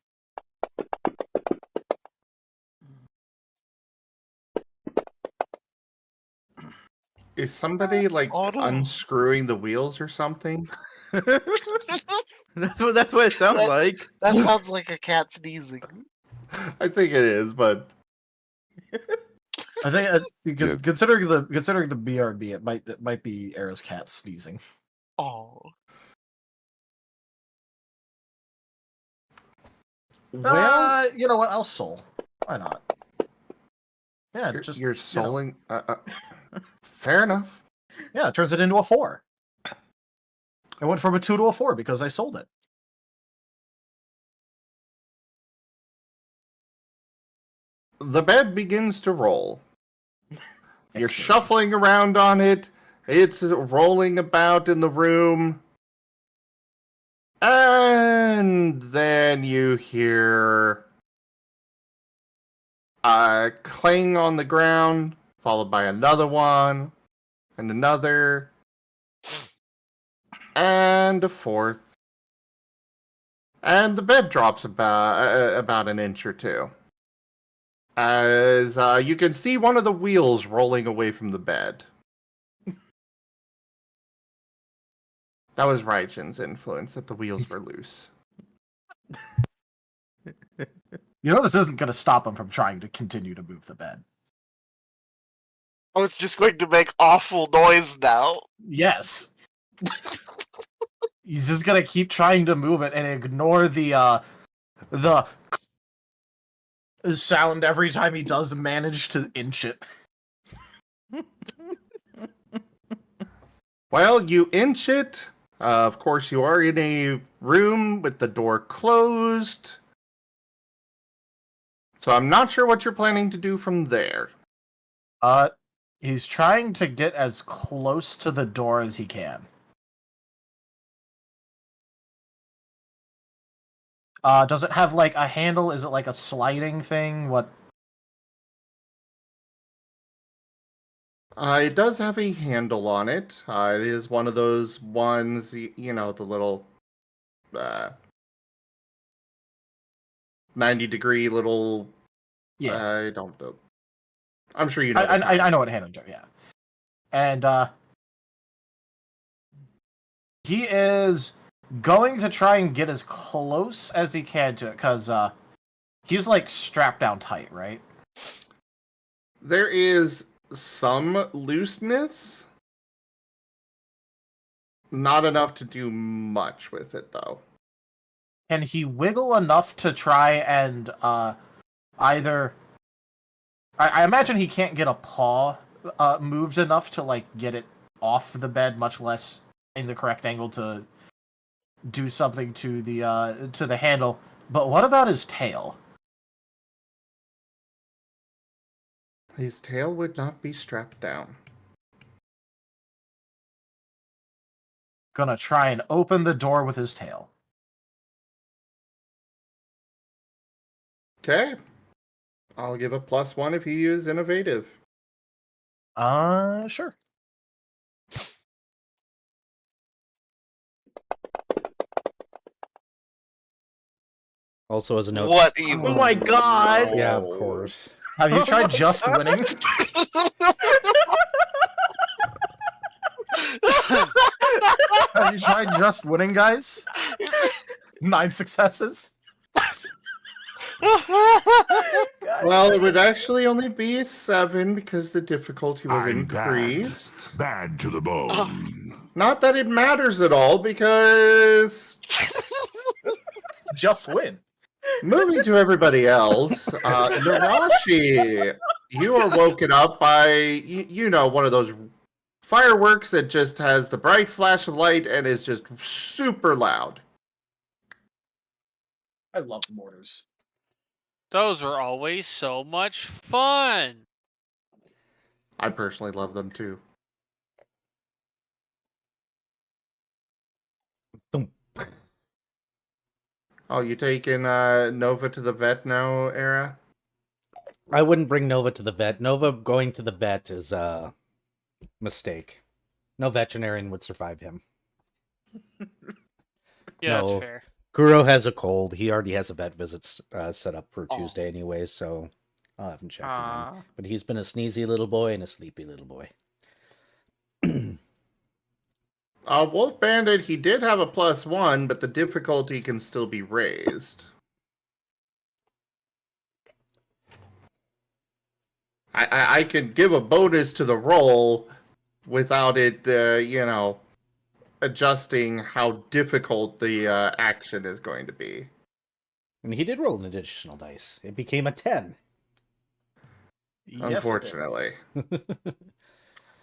Speaker 4: Is somebody like unscrewing the wheels or something?
Speaker 2: That's what it sounds like.
Speaker 3: That sounds like a cat sneezing.
Speaker 4: I think it is, but
Speaker 5: I think considering the BRB, it might be Era's cat sneezing.
Speaker 3: Oh.
Speaker 5: Well, you know what? I'll soul. Why not? Yeah,
Speaker 4: you're souling. Fair enough.
Speaker 5: Yeah, it turns it into a 4. I went from a 2 to a 4 because I sold it.
Speaker 4: The bed begins to roll. You're shuffling around on it. It's rolling about in the room. And then you hear a clang on the ground, followed by another one, and another, and a fourth. And the bed drops about an inch or two. As you can see one of the wheels rolling away from the bed. That was Raijin's influence, that the wheels were loose.
Speaker 5: You know this isn't going to stop him from trying to continue to move the bed.
Speaker 3: Oh, it's just going to make awful noise now.
Speaker 5: Yes. He's just going to keep trying to move it and ignore the sound every time he does manage to inch it.
Speaker 4: Well, you inch it. Of course, you are in a room with the door closed. So I'm not sure what you're planning to do from there.
Speaker 5: He's trying to get as close to the door as he can. Does it have like a handle? Is it like a sliding thing? What?
Speaker 4: It does have a handle on it. It is one of those ones, you know, the little 90-degree little.
Speaker 5: Yeah.
Speaker 4: I don't know. I'm sure you know.
Speaker 5: I know what a handle, yeah. And he is going to try and get as close as he can to it, because he's like strapped down tight, right?
Speaker 4: There is some looseness. Not enough to do much with it, though.
Speaker 5: Can he wiggle enough to try and either... I imagine he can't get a paw moved enough to like get it off the bed, much less in the correct angle to do something to the handle. But what about his tail?
Speaker 4: His tail would not be strapped down.
Speaker 5: Gonna try and open the door with his tail.
Speaker 4: Okay. I'll give a +1 if you use innovative.
Speaker 5: Sure.
Speaker 1: Also, as a note.
Speaker 3: What even?
Speaker 2: Oh my god!
Speaker 1: Yeah, of course.
Speaker 5: Have you tried just winning? Have you tried just winning, guys? 9 successes.
Speaker 4: Well, it would actually only be 7 because the difficulty was
Speaker 6: I'm
Speaker 4: increased.
Speaker 6: Bad to the bone.
Speaker 4: Not that it matters at all, because
Speaker 5: Just win.
Speaker 4: moving to everybody else, Narashi, you are woken up by, you know, one of those fireworks that just has the bright flash of light and is just super loud.
Speaker 5: I love mortars.
Speaker 9: Those are always so much fun.
Speaker 4: I personally love them too.
Speaker 1: Thump.
Speaker 4: Oh, you taking Nova to the vet now, Era?
Speaker 1: I wouldn't bring Nova to the vet. Nova going to the vet is a mistake. No veterinarian would survive him.
Speaker 9: Yeah,
Speaker 1: No.
Speaker 9: that's fair.
Speaker 1: Kuro has a cold. He already has a vet visit set up for Tuesday anyway, so I'll have him check him in. But he's been a sneezy little boy and a sleepy little boy.
Speaker 4: Wolf Bandit, he did have a +1, but the difficulty can still be raised. I could give a bonus to the roll without it, you know, adjusting how difficult the action is going to be.
Speaker 1: And he did roll an additional dice. It became a 10.
Speaker 4: Unfortunately.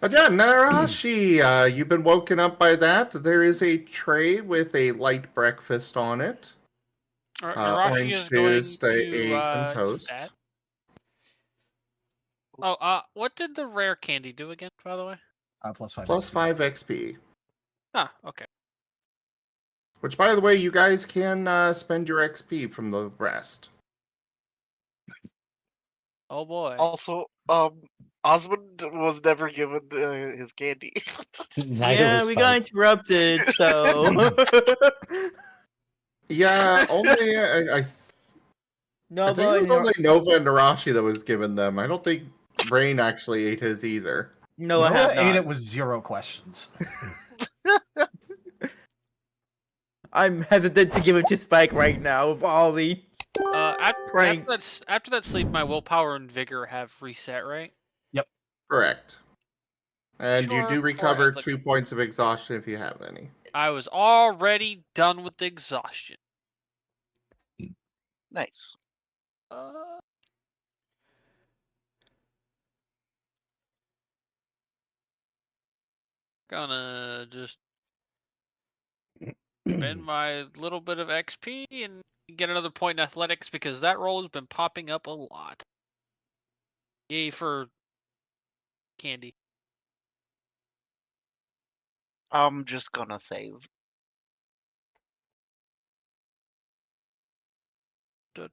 Speaker 4: But yeah, Narashi, you've been woken up by that. There is a tray with a light breakfast on it.
Speaker 9: Narashi
Speaker 4: orange
Speaker 9: is going
Speaker 4: juice,
Speaker 9: to
Speaker 4: eggs, and toast.
Speaker 9: stat. Oh, what did the rare candy do again, by the way?
Speaker 5: +5.
Speaker 4: +5 XP.
Speaker 9: Ah, okay.
Speaker 4: Which, by the way, you guys can spend your XP from the rest.
Speaker 9: Oh boy.
Speaker 3: Also, Osmond was never given his candy.
Speaker 2: Yeah, we got interrupted, so.
Speaker 4: Yeah, only I
Speaker 2: No,
Speaker 4: think it was only Nova and Narashi that was given them. I don't think Rain actually ate his either.
Speaker 2: No, I
Speaker 5: Noah
Speaker 2: have
Speaker 5: ate
Speaker 2: not.
Speaker 5: it with 0 questions.
Speaker 2: I'm hesitant to give it to Spike right now with all the pranks.
Speaker 9: After that sleep, my willpower and vigor have reset, right?
Speaker 4: Correct. And you
Speaker 9: Sure,
Speaker 4: do
Speaker 9: sure,
Speaker 4: recover
Speaker 9: I'd like-
Speaker 4: 2 points of exhaustion if you have any.
Speaker 9: I was already done with the exhaustion.
Speaker 3: Nice.
Speaker 9: Gonna just spend my little bit of XP and get another point in athletics because that roll has been popping up a lot. Yay for candy.
Speaker 3: I'm just gonna save.
Speaker 4: But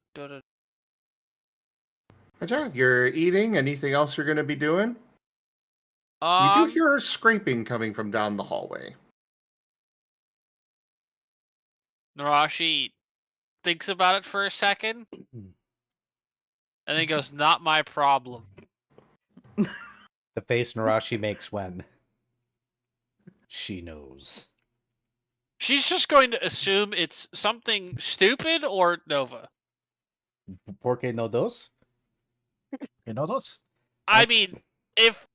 Speaker 4: yeah, you're eating. Anything else you're going to be doing? You
Speaker 9: Um,
Speaker 4: do hear scraping coming from down the hallway.
Speaker 9: Narashi thinks about it for a second and then goes, "Not my problem."
Speaker 1: The face Narashi makes when she knows.
Speaker 9: She's just going to assume it's something stupid or Nova.
Speaker 1: ¿Por qué no dos?
Speaker 5: You know those?
Speaker 9: I mean, if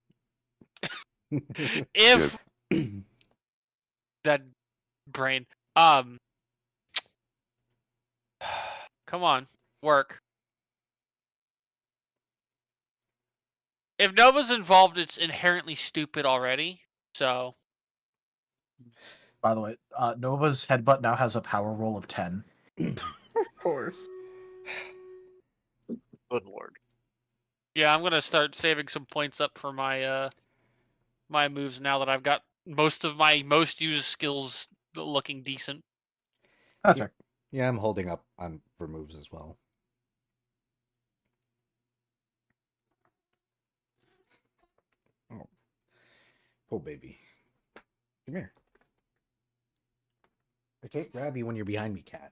Speaker 9: that brain, come on, work. If Nova's involved, it's inherently stupid already. So
Speaker 5: By the way, Nova's headbutt now has a power roll of 10.
Speaker 2: Of course.
Speaker 3: Good lord.
Speaker 9: yeah, I'm gonna start saving some points up for my my moves now that I've got most of my most used skills looking decent.
Speaker 5: That's right.
Speaker 1: Yeah, I'm holding up on for moves as well. Oh, baby. Come here. I can't grab you when you're behind me, cat.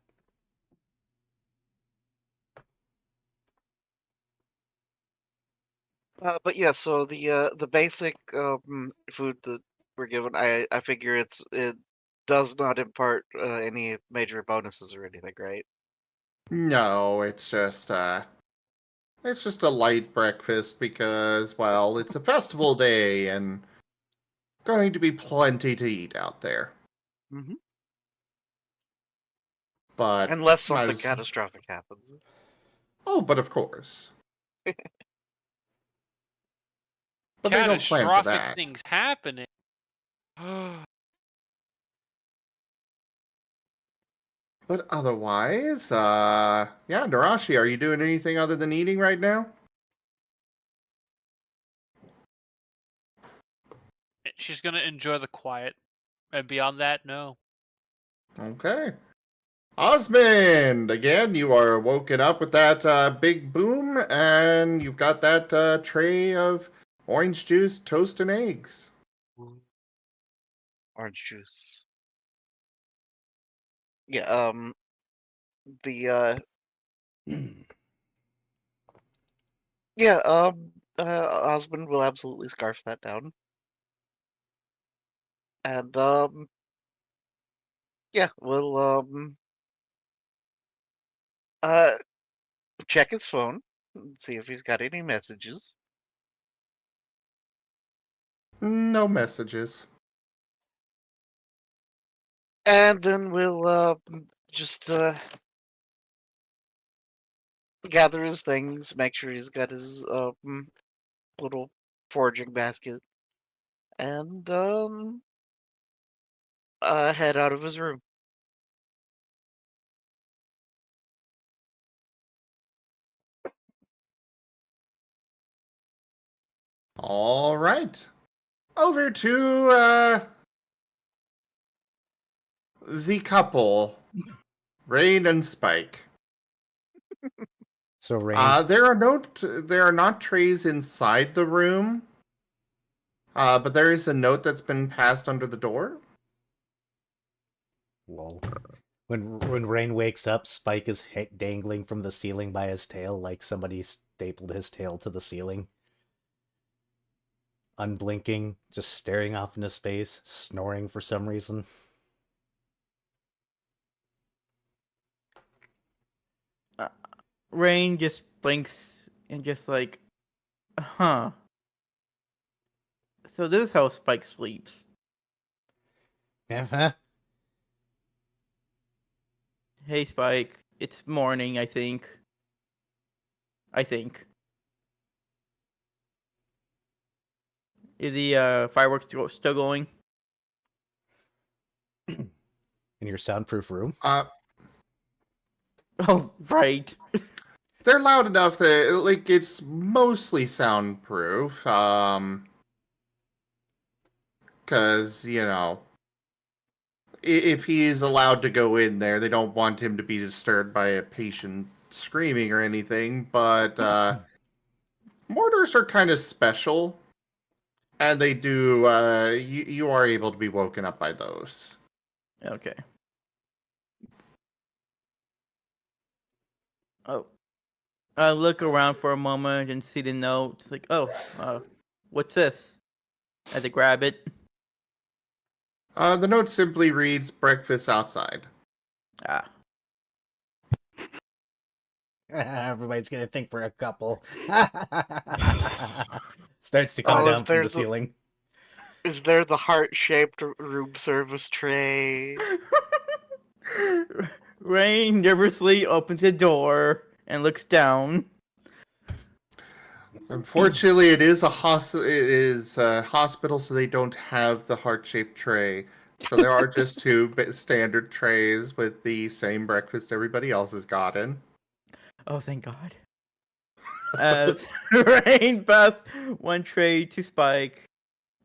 Speaker 3: But yeah, so the basic food that we're given, I figure it does not impart any major bonuses or anything, right?
Speaker 4: No, it's just a light breakfast because, well, it's a festival day and going to be plenty to eat out there.
Speaker 3: Mm-hmm.
Speaker 4: But
Speaker 3: Unless something
Speaker 4: as-
Speaker 3: catastrophic happens.
Speaker 4: Oh, but of course. But they don't plan for
Speaker 9: Catastrophic
Speaker 4: that.
Speaker 9: things happening.
Speaker 4: But otherwise, yeah, Narashi, are you doing anything other than eating right now?
Speaker 9: She's gonna enjoy the quiet, and beyond that, no.
Speaker 4: Okay. Osmond, again, you are woken up with that big boom, and you've got that tray of orange juice, toast, and eggs.
Speaker 3: Orange juice. Yeah, the yeah, Osmond will absolutely scarf that down. And yeah, we'll check his phone and see if he's got any messages.
Speaker 4: No messages.
Speaker 3: And then we'll just gather his things, make sure he's got his little foraging basket, and head out of his room.
Speaker 4: All right. Over to the couple, Rain and Spike.
Speaker 1: So Rain,
Speaker 4: There are not trays inside the room. But there is a note that's been passed under the door.
Speaker 1: lol. When Rain wakes up, Spike is dangling from the ceiling by his tail, like somebody stapled his tail to the ceiling. Unblinking, just staring off into space, snoring for some reason.
Speaker 2: Rain just blinks and just like, huh. So this is how Spike sleeps.
Speaker 1: Yeah,
Speaker 2: Hey Spike, it's morning, I think. Is the fireworks still going?
Speaker 1: in your soundproof room.
Speaker 2: Oh, right.
Speaker 4: They're loud enough that like it's mostly soundproof. Because if he is allowed to go in there, they don't want him to be disturbed by a patient screaming or anything. But mortars are kind of special, and they do. You are able to be woken up by those.
Speaker 2: Okay. Oh. I look around for a moment and see the note. It's like, oh, what's this? I had to grab it.
Speaker 4: The note simply reads, "Breakfast outside."
Speaker 2: Ah.
Speaker 1: Everybody's gonna think we're a couple. Starts to come down from the ceiling.
Speaker 3: Is there the heart-shaped room service tray?
Speaker 2: Rain nervously opens the door and looks down.
Speaker 4: Unfortunately, it is a hospital, so they don't have the heart-shaped tray. So there are just two standard trays with the same breakfast everybody else has gotten.
Speaker 2: Oh, thank God. As Rain passed one tray to Spike,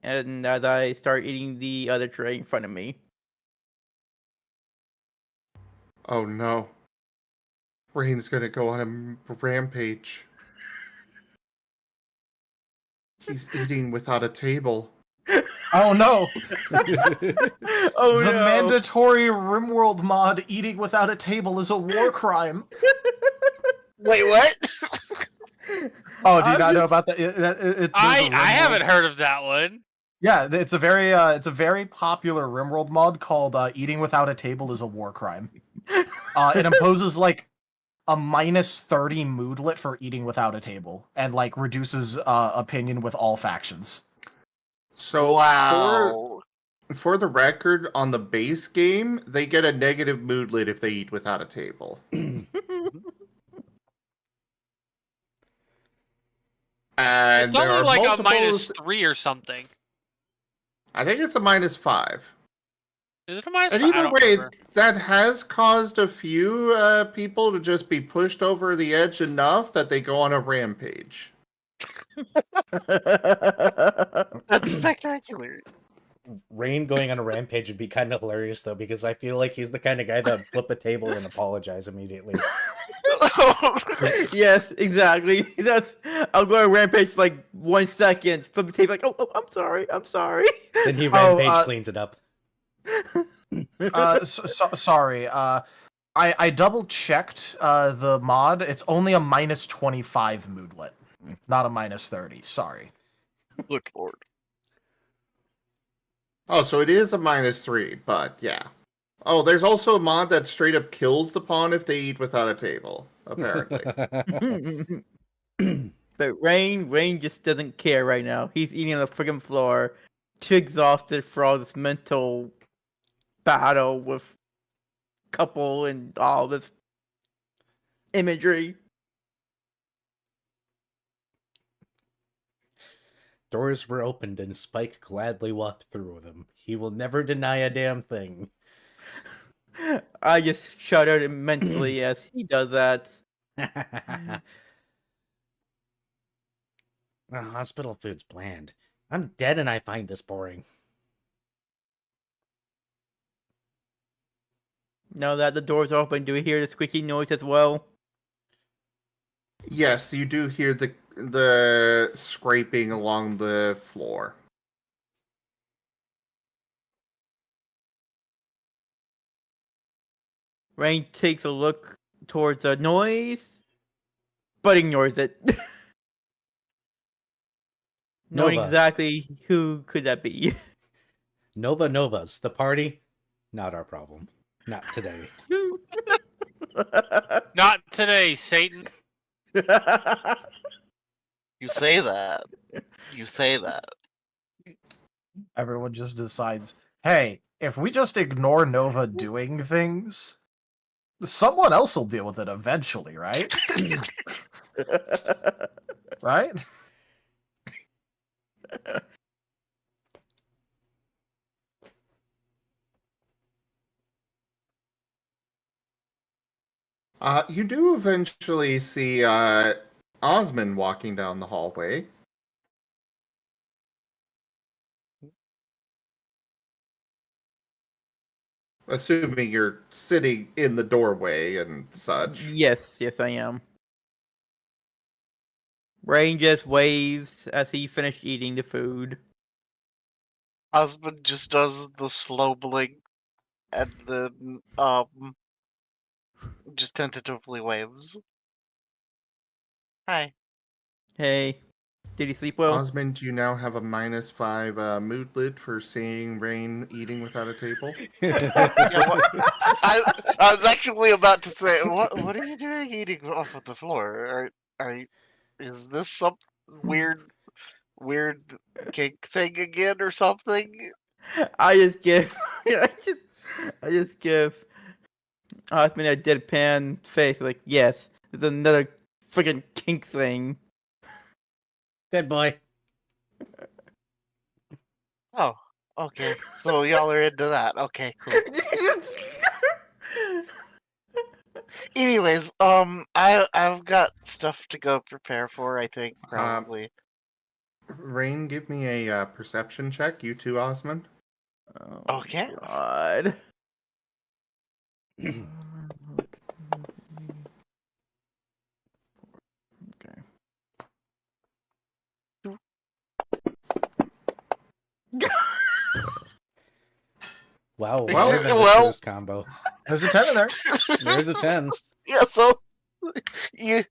Speaker 2: and as I start eating the other tray in front of me.
Speaker 4: Oh no. Rain's gonna go on a rampage. He's eating without a table.
Speaker 5: Oh no!
Speaker 2: Oh
Speaker 5: The
Speaker 2: no!
Speaker 5: mandatory RimWorld mod eating without a table is a war crime.
Speaker 3: Wait, what?
Speaker 5: Oh, do you not know about that?
Speaker 9: I haven't heard of that one.
Speaker 5: Yeah, it's a very popular RimWorld mod called "Eating Without a Table is a War Crime." It imposes like a -30 moodlet for eating without a table, and like reduces opinion with all factions.
Speaker 4: So
Speaker 3: Wow.
Speaker 4: for the record, on the base game, they get a negative moodlet if they eat without a table. And
Speaker 9: It's
Speaker 4: there
Speaker 9: only
Speaker 4: are
Speaker 9: like a
Speaker 4: multiples-
Speaker 9: -3 or something.
Speaker 4: I think it's a -5.
Speaker 9: Is it a -5?
Speaker 4: And
Speaker 9: I
Speaker 4: either
Speaker 9: don't
Speaker 4: way,
Speaker 9: remember.
Speaker 4: that has caused a few people to just be pushed over the edge enough that they go on a rampage.
Speaker 3: That's spectacular.
Speaker 1: Rain going on a rampage would be kind of hilarious, though, because I feel like he's the kind of guy that would flip a table and apologize immediately.
Speaker 2: Yes, exactly. I'll go on a rampage for like 1 second, flip the tape like, oh, I'm sorry.
Speaker 1: Then he rampage cleans it up.
Speaker 5: Sorry. I double checked the mod. It's only a -25 moodlet, not a -30. Sorry.
Speaker 3: Good lord.
Speaker 4: Oh, so it is a -3, but yeah. Oh, there's also a mod that straight up kills the pawn if they eat without a table, apparently.
Speaker 2: But Rain just doesn't care right now. He's eating on the friggin' floor, too exhausted for all this mental battle with couple and all this imagery.
Speaker 1: Doors were opened and Spike gladly walked through them. He will never deny a damn thing.
Speaker 2: I just shuddered immensely as he does that.
Speaker 1: The hospital food's bland. I'm dead and I find this boring.
Speaker 2: Now that the door's open, do we hear the squeaky noise as well?
Speaker 4: Yes, you do hear the scraping along the floor.
Speaker 2: Rain takes a look towards the noise, but ignores it. Knowing
Speaker 1: Nova.
Speaker 2: exactly who could that be.
Speaker 1: Novas. The party? Not our problem. Not today.
Speaker 9: Not today, Satan.
Speaker 3: You say that. You say that.
Speaker 5: Everyone just decides, hey, if we just ignore Nova doing things, someone else will deal with it eventually, right? Right?
Speaker 4: You do eventually see Osmond walking down the hallway. Assuming you're sitting in the doorway and such.
Speaker 2: Yes, I am. Rain just waves as he finished eating the food.
Speaker 3: Osmond just does the slow blink and then just tentatively waves. Hi.
Speaker 2: Hey, did he sleep well?
Speaker 4: Osmond, you now have a -5 moodlet for seeing Rain eating without a table.
Speaker 3: Yeah, I was actually about to say, what are you doing eating off of the floor? Is this some weird kink thing again or something?
Speaker 2: I just give I just give Osmond a deadpan face like, yes, there's another freaking kink thing.
Speaker 1: Good boy.
Speaker 3: Oh, okay. So y'all are into that. Okay, cool. Anyways, I've got stuff to go prepare for. I think probably.
Speaker 4: Rain, give me a perception check. You too, Osmond.
Speaker 2: Oh,
Speaker 3: Okay.
Speaker 2: God. Okay.
Speaker 1: Wow.
Speaker 3: Well-
Speaker 1: More than the
Speaker 3: well-
Speaker 1: first combo.
Speaker 5: There's a 10 in there.
Speaker 1: There's a 10.
Speaker 3: Yeah. So you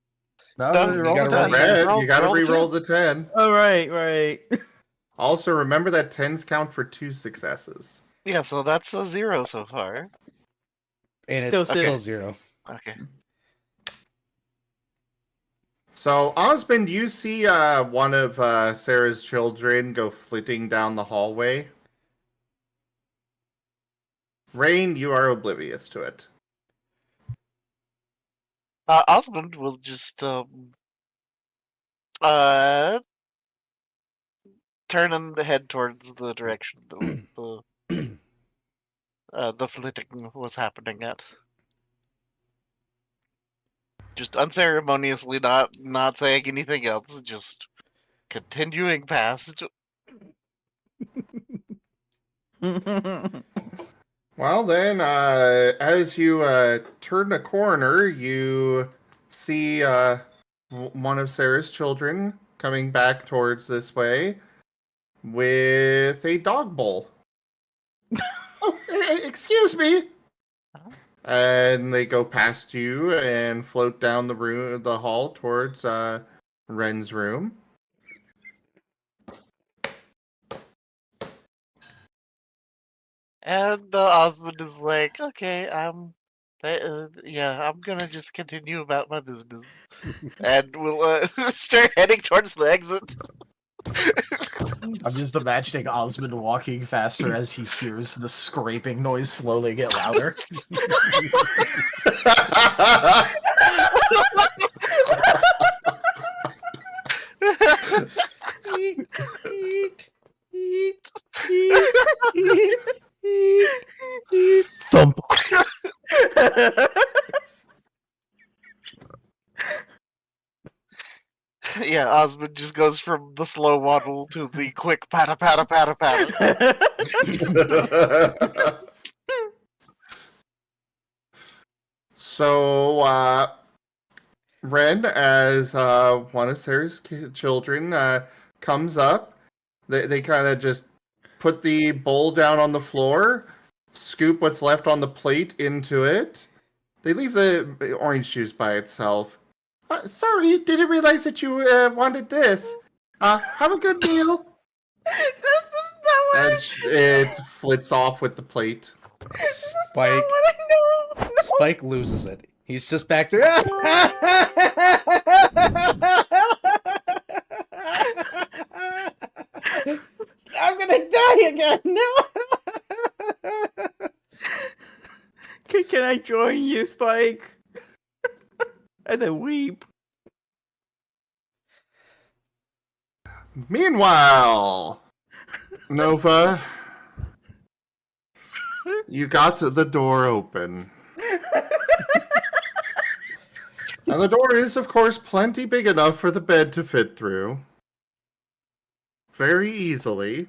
Speaker 5: No,
Speaker 3: No,
Speaker 5: roll
Speaker 1: you
Speaker 5: the
Speaker 1: gotta
Speaker 5: 10.
Speaker 4: Red, you gotta
Speaker 3: roll the
Speaker 4: re-roll the 10.
Speaker 2: All right.
Speaker 4: Also, remember that 10s count for 2 successes.
Speaker 3: yeah. So that's a 0 so far.
Speaker 1: And
Speaker 2: Still
Speaker 1: it's still
Speaker 2: six.
Speaker 1: 0.
Speaker 3: Okay.
Speaker 4: So, Osmond, you see one of Sarah's children go flitting down the hallway. Rain, you are oblivious to it.
Speaker 3: Osmond will just turn and head towards the direction the flitting was happening at. Just unceremoniously, not saying anything else, just continuing past.
Speaker 4: Well, then, as you turn a corner, you see one of Sarah's children coming back towards this way with a dog bowl. Oh, excuse me. And they go past you and float down the hall towards Ren's room.
Speaker 3: And Osmond is like, okay, I'm gonna just continue about my business, and we'll start heading towards the exit.
Speaker 5: I'm just imagining Osmond walking faster as he hears the scraping noise slowly get louder. Thump.
Speaker 3: Yeah, Osmond just goes from the slow waddle to the quick patta patta patta patta.
Speaker 4: So, Ren, as one of Sarah's children comes up, they kind of just put the bowl down on the floor, scoop what's left on the plate into it. They leave the orange juice by itself. Sorry, didn't realize that you wanted this. Have a good meal.
Speaker 2: This is not what
Speaker 4: And it flits off with the plate.
Speaker 1: Spike. Spike loses it. He's just back there. I'm gonna die again. No.
Speaker 2: Can I join you, Spike? And then weep.
Speaker 4: Meanwhile, Nova, you got the door open. And the door is, of course, plenty big enough for the bed to fit through. Very easily.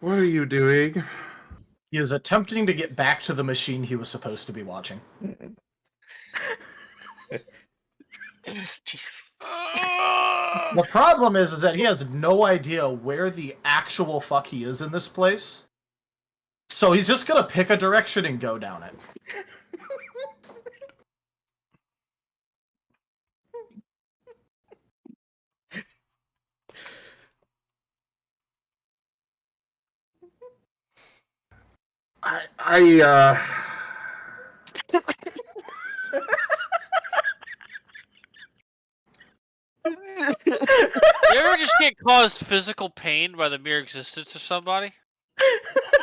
Speaker 4: What are you doing?
Speaker 5: He was attempting to get back to the machine he was supposed to be watching.
Speaker 3: Jeez.
Speaker 5: The problem is that he has no idea where the actual fuck he is in this place. So he's just gonna pick a direction and go down it.
Speaker 9: You ever just get caused physical pain by the mere existence of somebody?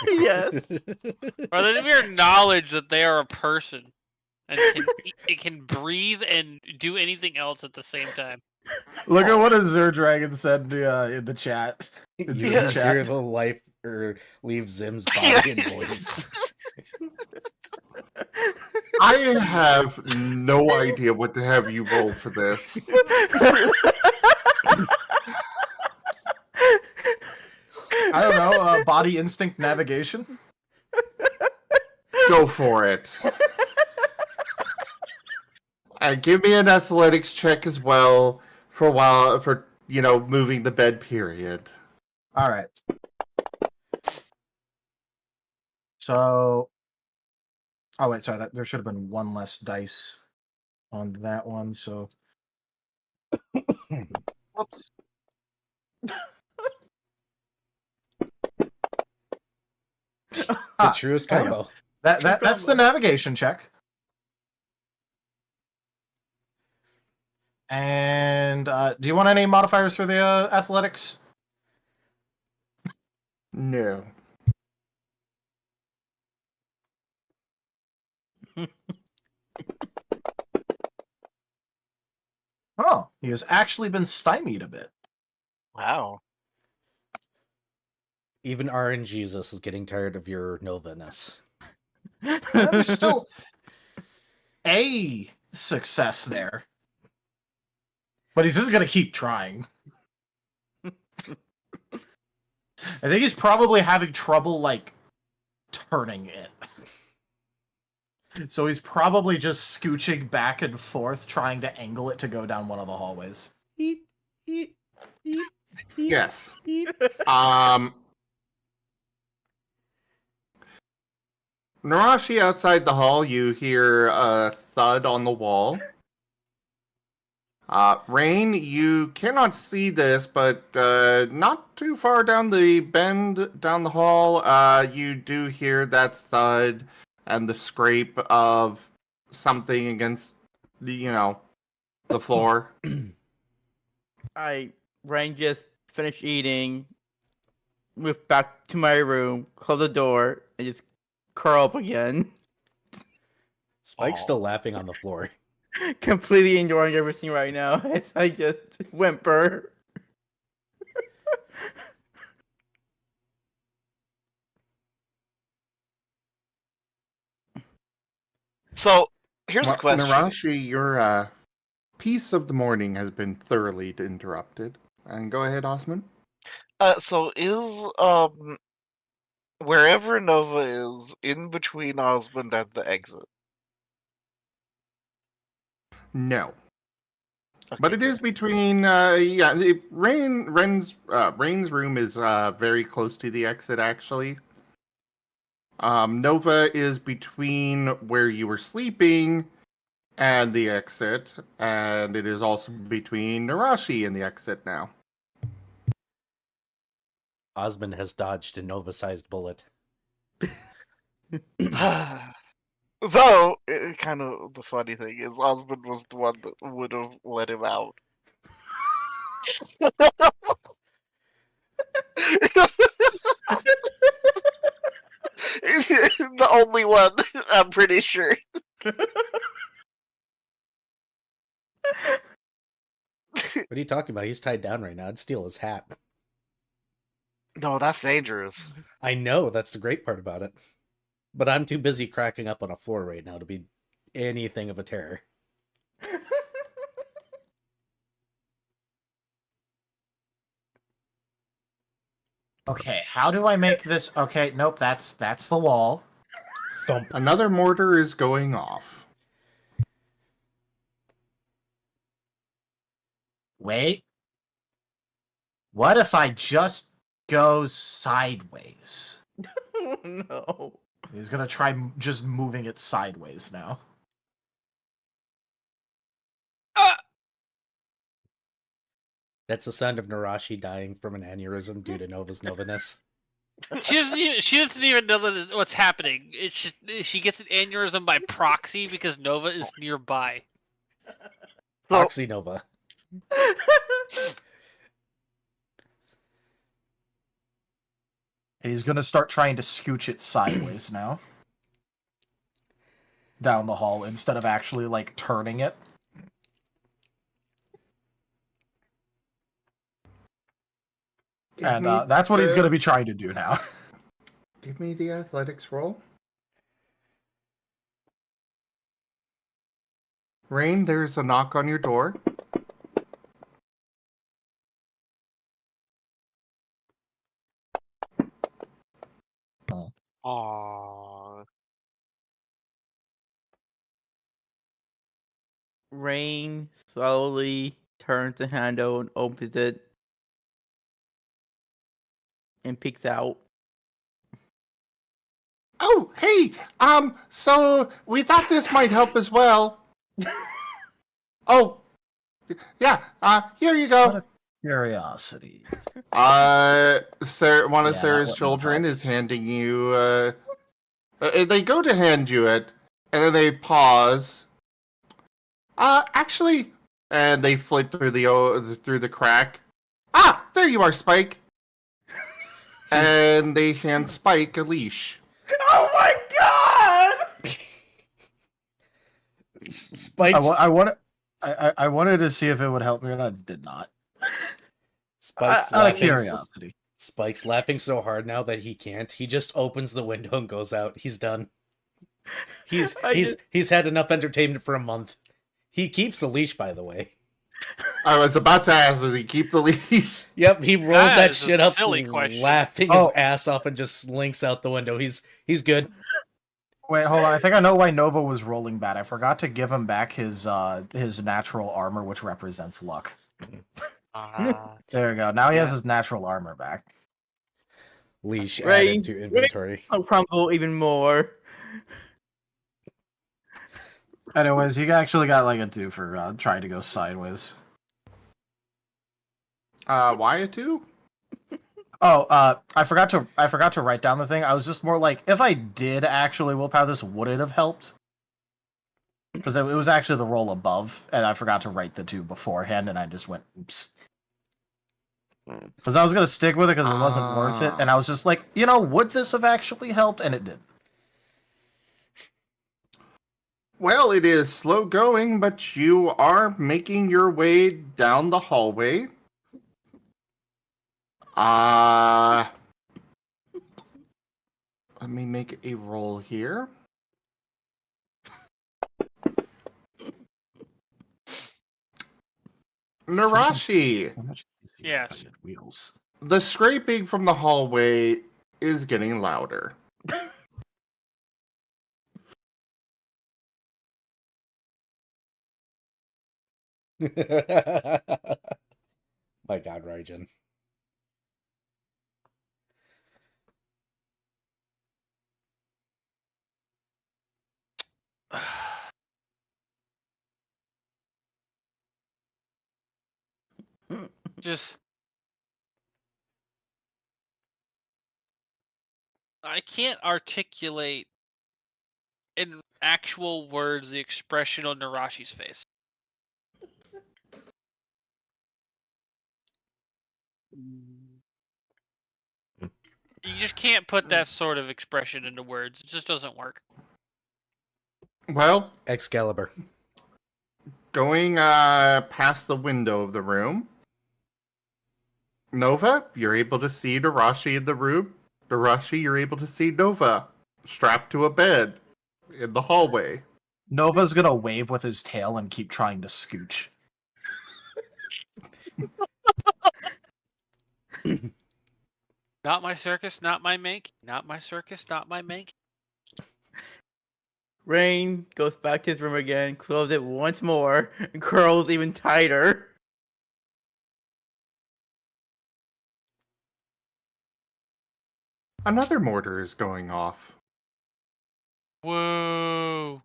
Speaker 2: Yes.
Speaker 9: Or the mere knowledge that they are a person and it can breathe and do anything else at the same time.
Speaker 5: Look at what Azure Dragon said in the chat. It's in the
Speaker 1: You
Speaker 5: chat.
Speaker 1: hear the life or leave Zim's body and voice.
Speaker 4: I have no idea what to have you roll for this.
Speaker 5: I don't know, body instinct navigation?
Speaker 4: Go for it. Give me an athletics check as well for moving the bed period.
Speaker 5: All right. So, oh wait, sorry. There should have been one less dice on that one. So, whoops.
Speaker 1: The truest
Speaker 5: there you go.
Speaker 1: combo.
Speaker 5: That's the navigation check. And do you want any modifiers for the athletics?
Speaker 4: No.
Speaker 5: Oh, he has actually been stymied a bit.
Speaker 3: Wow.
Speaker 1: Even RNGesus is getting tired of your Nova-ness.
Speaker 5: There's still a success there. But he's just going to keep trying. I think he's probably having trouble, like, turning it. So he's probably just scooching back and forth, trying to angle it to go down one of the hallways.
Speaker 4: Yes. Narashi, outside the hall, you hear a thud on the wall. Rain, you cannot see this, but not too far down the bend down the hall, you do hear that thud and the scrape of something against the floor.
Speaker 2: Rain just finished eating, moved back to my room, close the door, and just curl up again.
Speaker 1: Spike's still laughing on the floor.
Speaker 2: Completely enjoying everything right now as I just whimper.
Speaker 3: So here's a question.
Speaker 4: Narashi, your piece of the morning has been thoroughly interrupted. And go ahead, Osman.
Speaker 3: So is wherever Nova is in between Osmond and the exit?
Speaker 4: No.
Speaker 3: Okay,
Speaker 4: But it is between Rain's room is very close to the exit actually. Nova is between where you were sleeping and the exit, and it is also between Narashi and the exit now.
Speaker 1: Osmond has dodged a Nova-sized bullet.
Speaker 3: Though, kind of the funny thing is, Osmond was the one that would have let him out. The only one, I'm pretty sure.
Speaker 1: What are you talking about? He's tied down right now. I'd steal his hat.
Speaker 3: No, that's dangerous.
Speaker 1: I know, that's the great part about it. But I'm too busy cracking up on a floor right now to be anything of a terror.
Speaker 5: Okay, how do I make this? Okay, nope, that's the wall.
Speaker 1: Thump.
Speaker 4: Another mortar is going off.
Speaker 5: Wait. What if I just go sideways?
Speaker 2: Oh, no.
Speaker 5: He's gonna try just moving it sideways now.
Speaker 1: That's the sound of Narashi dying from an aneurysm due to Nova's Nova-ness.
Speaker 9: She doesn't even know what's happening. It's just, she gets an aneurysm by proxy because Nova is nearby.
Speaker 1: Proxy Nova.
Speaker 5: And he's gonna start trying to scooch it sideways now. Down the hall instead of actually, like, turning it. And that's what he's going to be trying to do now.
Speaker 4: Give me the athletics roll. Rain, there's a knock on your door.
Speaker 3: Aww.
Speaker 2: Rain slowly turns the handle and opens it and peeks out.
Speaker 4: Oh, hey, so we thought this might help as well. Oh, yeah, here you
Speaker 5: What
Speaker 4: go.
Speaker 5: a curiosity.
Speaker 4: Sarah, one of
Speaker 5: Yeah, that
Speaker 4: Sarah's
Speaker 5: wouldn't
Speaker 4: children
Speaker 5: help.
Speaker 4: is handing you, they go to hand you it, and then they pause. Actually, and they flit through the crack. Ah, there you are, Spike. And they hand Spike a leash.
Speaker 2: Oh my god!
Speaker 1: Spike.
Speaker 5: I wanted to see if it would help me, and I did not.
Speaker 1: Spike's
Speaker 5: Out of
Speaker 1: laughing.
Speaker 5: curiosity.
Speaker 1: Spike's laughing so hard now that he can't. He just opens the window and goes out. He's done. He's had enough entertainment for a month. He keeps the leash, by the way.
Speaker 4: I was about to ask, does he keep the leash?
Speaker 1: Yep, he rolls
Speaker 9: That
Speaker 1: that
Speaker 9: is a
Speaker 1: shit up,
Speaker 9: silly question.
Speaker 1: laughing his ass off, and just slinks out the window. He's good.
Speaker 5: Wait, hold on. I think I know why Nova was rolling bad. I forgot to give him back his natural armor, which represents luck. There we go. Now he has his natural armor back.
Speaker 1: Leash
Speaker 2: Rain,
Speaker 1: added to inventory.
Speaker 2: I'll crumble even more.
Speaker 5: Anyways, he actually got like a 2 for trying to go sideways.
Speaker 4: Why a 2?
Speaker 5: Oh, I forgot to write down the thing. I was just more like, if I did actually willpower this, would it have helped? Because it was actually the roll above, and I forgot to write the 2 beforehand, and I just went, oops. Because I was gonna stick with it because it wasn't worth it, and I was just like, would this have actually helped? And it did.
Speaker 4: Well, it is slow going, but you are making your way down the hallway. Let me make a roll here. Narashi,
Speaker 9: Yes.
Speaker 5: Wheels.
Speaker 4: the scraping from the hallway is getting louder.
Speaker 1: My God, Raijin.
Speaker 9: Just I can't articulate in actual words the expression on Narashi's face. You just can't put that sort of expression into words. It just doesn't work.
Speaker 4: Well,
Speaker 1: Excalibur.
Speaker 4: going past the window of the room, Nova, you're able to see Narashi in the room. Narashi, you're able to see Nova strapped to a bed in the hallway.
Speaker 5: Nova's gonna wave with his tail and keep trying to scooch.
Speaker 9: Not my circus, not my make. Not my circus, not my make.
Speaker 2: Rain goes back to his room again, closes it once more, and curls even tighter.
Speaker 4: Another mortar is going off.
Speaker 9: Whoa.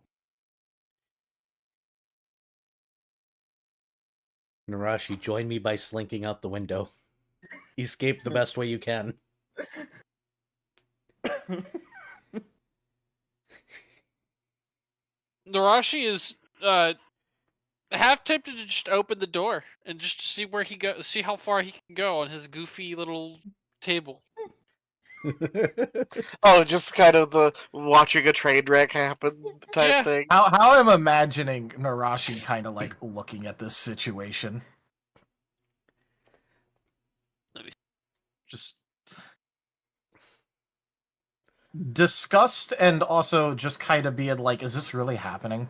Speaker 1: Narashi, join me by slinking out the window. Escape the best way you can.
Speaker 9: Narashi is half tempted to just open the door and just to see where he go, see how far he can go on his goofy little table.
Speaker 3: Oh, just kind of the watching a train wreck happen type thing.
Speaker 5: How I'm imagining Narashi kind of like looking at this situation. just disgust and also just kind of being like, is this really happening?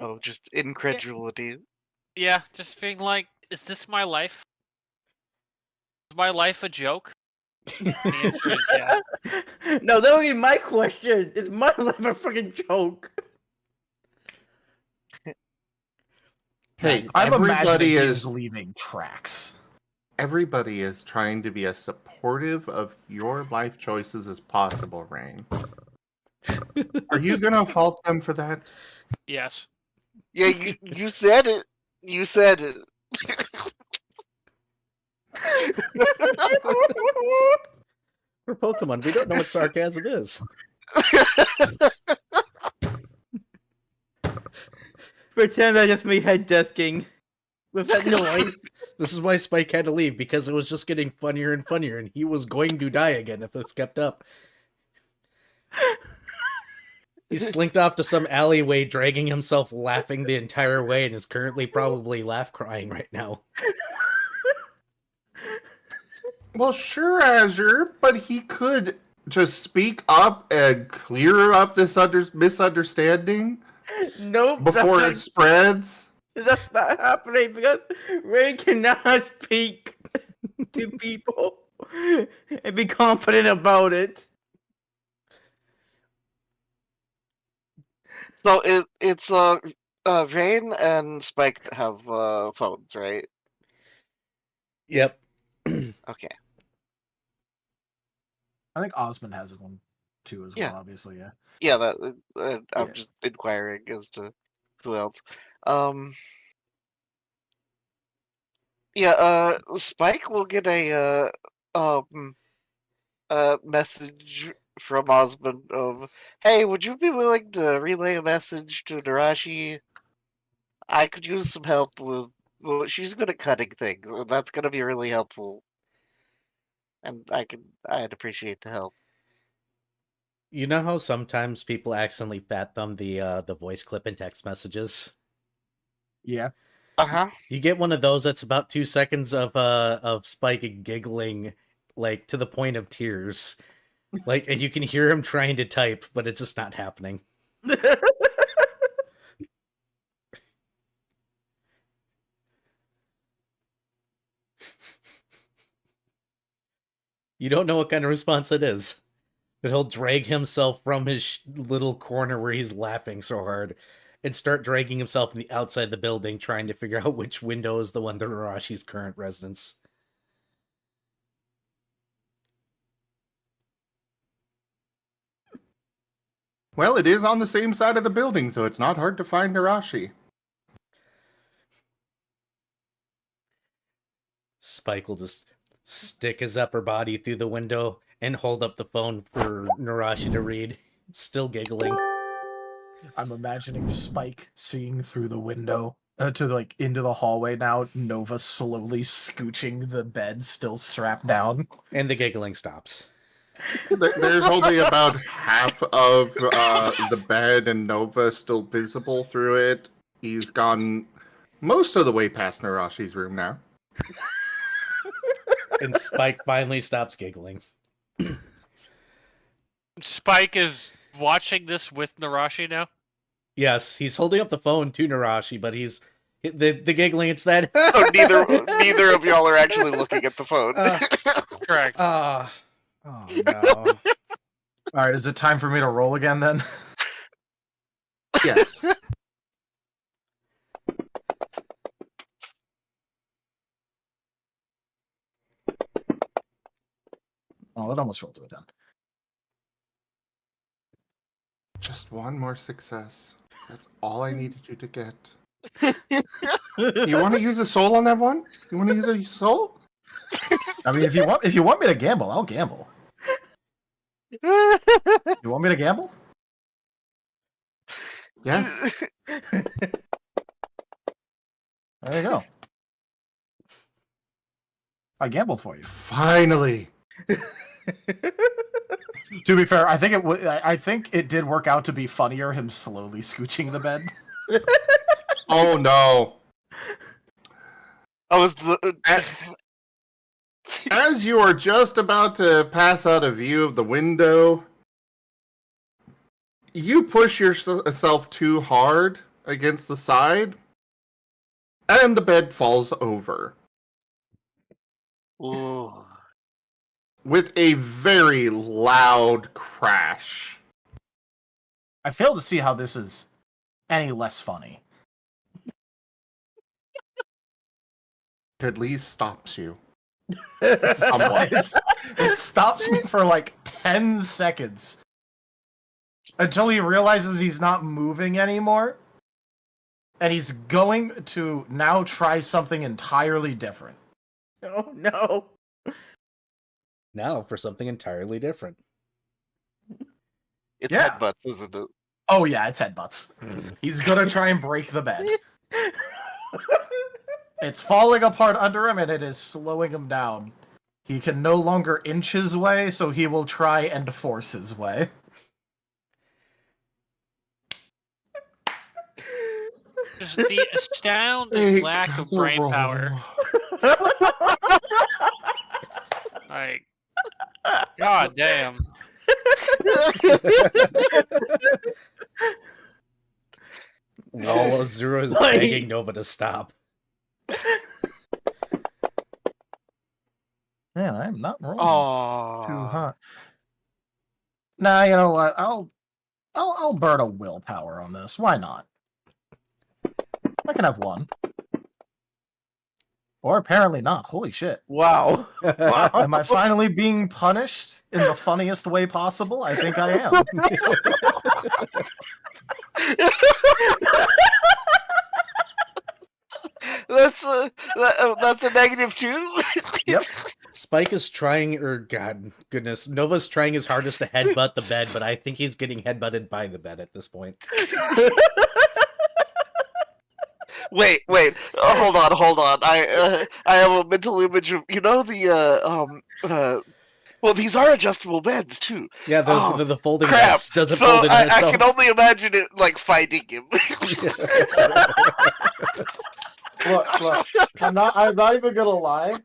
Speaker 3: Oh, just incredulity.
Speaker 9: Yeah, just being like, is this my life? Is my life a joke? The answer is yeah.
Speaker 2: No, that would be my question. Is my life a freaking joke?
Speaker 4: Hey,
Speaker 5: I'm imagining
Speaker 4: everybody
Speaker 5: he
Speaker 4: is
Speaker 5: is leaving tracks.
Speaker 4: everybody is trying to be as supportive of your life choices as possible, Rain. Are you gonna fault them for that?
Speaker 9: Yes.
Speaker 3: Yeah, you said it. You said it.
Speaker 1: We're Pokemon. We don't know what sarcasm is.
Speaker 2: Pretend I just me head desking with that noise.
Speaker 1: This is why Spike had to leave, because it was just getting funnier and funnier, and he was going to die again if this kept up. He slinked off to some alleyway, dragging himself, laughing the entire way, and is currently probably laugh-crying right now.
Speaker 4: Well, sure, Azure, but he could just speak up and clear up this misunderstanding
Speaker 2: Nope.
Speaker 4: before it spreads.
Speaker 2: That's not happening because Ray cannot speak to people and be confident about it.
Speaker 3: So it's Rain and Spike have phones, right?
Speaker 1: Yep.
Speaker 3: Okay.
Speaker 5: I think Osmond has one too as well,
Speaker 3: Yeah.
Speaker 5: obviously, yeah.
Speaker 3: Yeah, that I'm
Speaker 5: Yeah.
Speaker 3: just inquiring as to who else. Yeah, Spike will get a message from Osmond of, hey, would you be willing to relay a message to Narashi? I could use some help with, well, she's good at cutting things, and that's gonna be really helpful. And I'd appreciate the help.
Speaker 1: You know how sometimes people accidentally fat thumb the voice clip in text messages?
Speaker 5: Yeah.
Speaker 3: Uh-huh.
Speaker 1: You get one of those that's about 2 seconds of Spike giggling, like, to the point of tears. Like, and you can hear him trying to type, but it's just not happening. You don't know what kind of response it is. But he'll drag himself from his little corner where he's laughing so hard and start dragging himself in the outside of the building, trying to figure out which window is the one to Narashi's current residence.
Speaker 4: Well, it is on the same side of the building, so it's not hard to find Narashi.
Speaker 1: Spike will just stick his upper body through the window and hold up the phone for Narashi to read, still giggling.
Speaker 5: I'm imagining Spike seeing through the window to like into the hallway now. Nova slowly scooching the bed, still strapped down,
Speaker 1: and the giggling stops.
Speaker 4: There's only about half of the bed and Nova still visible through it. He's gone most of the way past Narashi's room now.
Speaker 1: And Spike finally stops giggling.
Speaker 9: Spike is watching this with Narashi now?
Speaker 1: Yes, he's holding up the phone to Narashi, but he's the giggling. It's that.
Speaker 3: Oh, neither of y'all are actually looking at the phone.
Speaker 9: Correct.
Speaker 1: Oh no!
Speaker 5: All right, is it time for me to roll again then?
Speaker 4: Yes.
Speaker 5: Oh, it almost rolled to a 10.
Speaker 4: Just one more success. That's all I needed you to get. You want to use a soul on that one? You want to use a soul?
Speaker 5: I mean, if you want me to gamble, I'll gamble. You want me to gamble?
Speaker 4: Yes.
Speaker 5: There you go. I gambled for you.
Speaker 4: Finally.
Speaker 5: To be fair, I think it did work out to be funnier, him slowly scooching the bed.
Speaker 4: Oh no.
Speaker 3: I was the
Speaker 4: As you are just about to pass out of view of the window, you push yourself too hard against the side, and the bed falls over.
Speaker 9: Ooh.
Speaker 4: With a very loud crash.
Speaker 5: I fail to see how this is any less funny.
Speaker 4: At least stops you.
Speaker 5: It stops me for like 10 seconds. Until he realizes he's not moving anymore. And he's going to now try something entirely different.
Speaker 2: Oh no.
Speaker 1: Now for something entirely different.
Speaker 3: It's
Speaker 5: Yeah.
Speaker 3: headbutts, isn't it?
Speaker 5: Oh yeah, it's headbutts. He's gonna try and break the bed. It's falling apart under him and it is slowing him down. He can no longer inch his way, so he will try and force his way.
Speaker 9: Just the astounding lack of brain power. Like, god damn.
Speaker 1: While Azura is begging Nova to stop.
Speaker 5: Man, I'm not rolling
Speaker 9: Oh.
Speaker 5: too hot. Nah, you know what? I'll burn a willpower on this. Why not? I can have one. Or apparently not. Holy shit.
Speaker 2: Wow. Wow.
Speaker 5: Am I finally being punished in the funniest way possible? I think I am.
Speaker 3: That's a -2.
Speaker 5: Yep.
Speaker 1: Spike is trying, goodness, Nova's trying his hardest to headbutt the bed, but I think he's getting headbutted by the bed at this point.
Speaker 3: Wait. Hold on. I have a mental image of the well, these are adjustable beds too.
Speaker 1: Yeah, the folding
Speaker 3: Crap.
Speaker 1: beds doesn't
Speaker 3: So
Speaker 1: fold in
Speaker 3: I
Speaker 1: itself.
Speaker 3: can only imagine it like fighting him.
Speaker 5: Look. I'm not even gonna lie.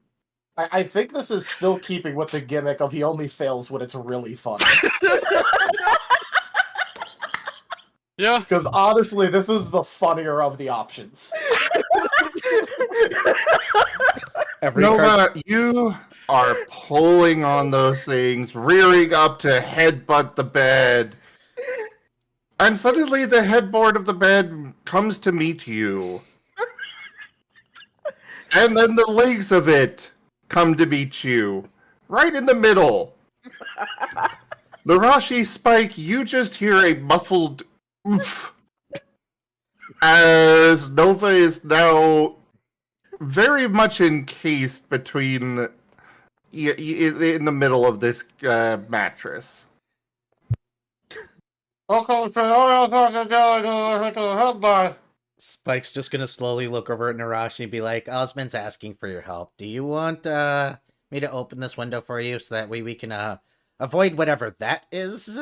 Speaker 5: I think this is still keeping with the gimmick of he only fails when it's really funny.
Speaker 9: Yeah.
Speaker 5: Because honestly, this is the funnier of the options.
Speaker 4: Nova, you are pulling on those things, rearing up to headbutt the bed. And suddenly the headboard of the bed comes to meet you. And then the legs of it come to meet you. Right in the middle. Narashi, Spike, you just hear a muffled oof. As Nova is now very much encased between in the middle of this mattress.
Speaker 1: Spike's just gonna slowly look over at Narashi and be like, Osmond's asking for your help. Do you want me to open this window for you so that way we can avoid whatever that is?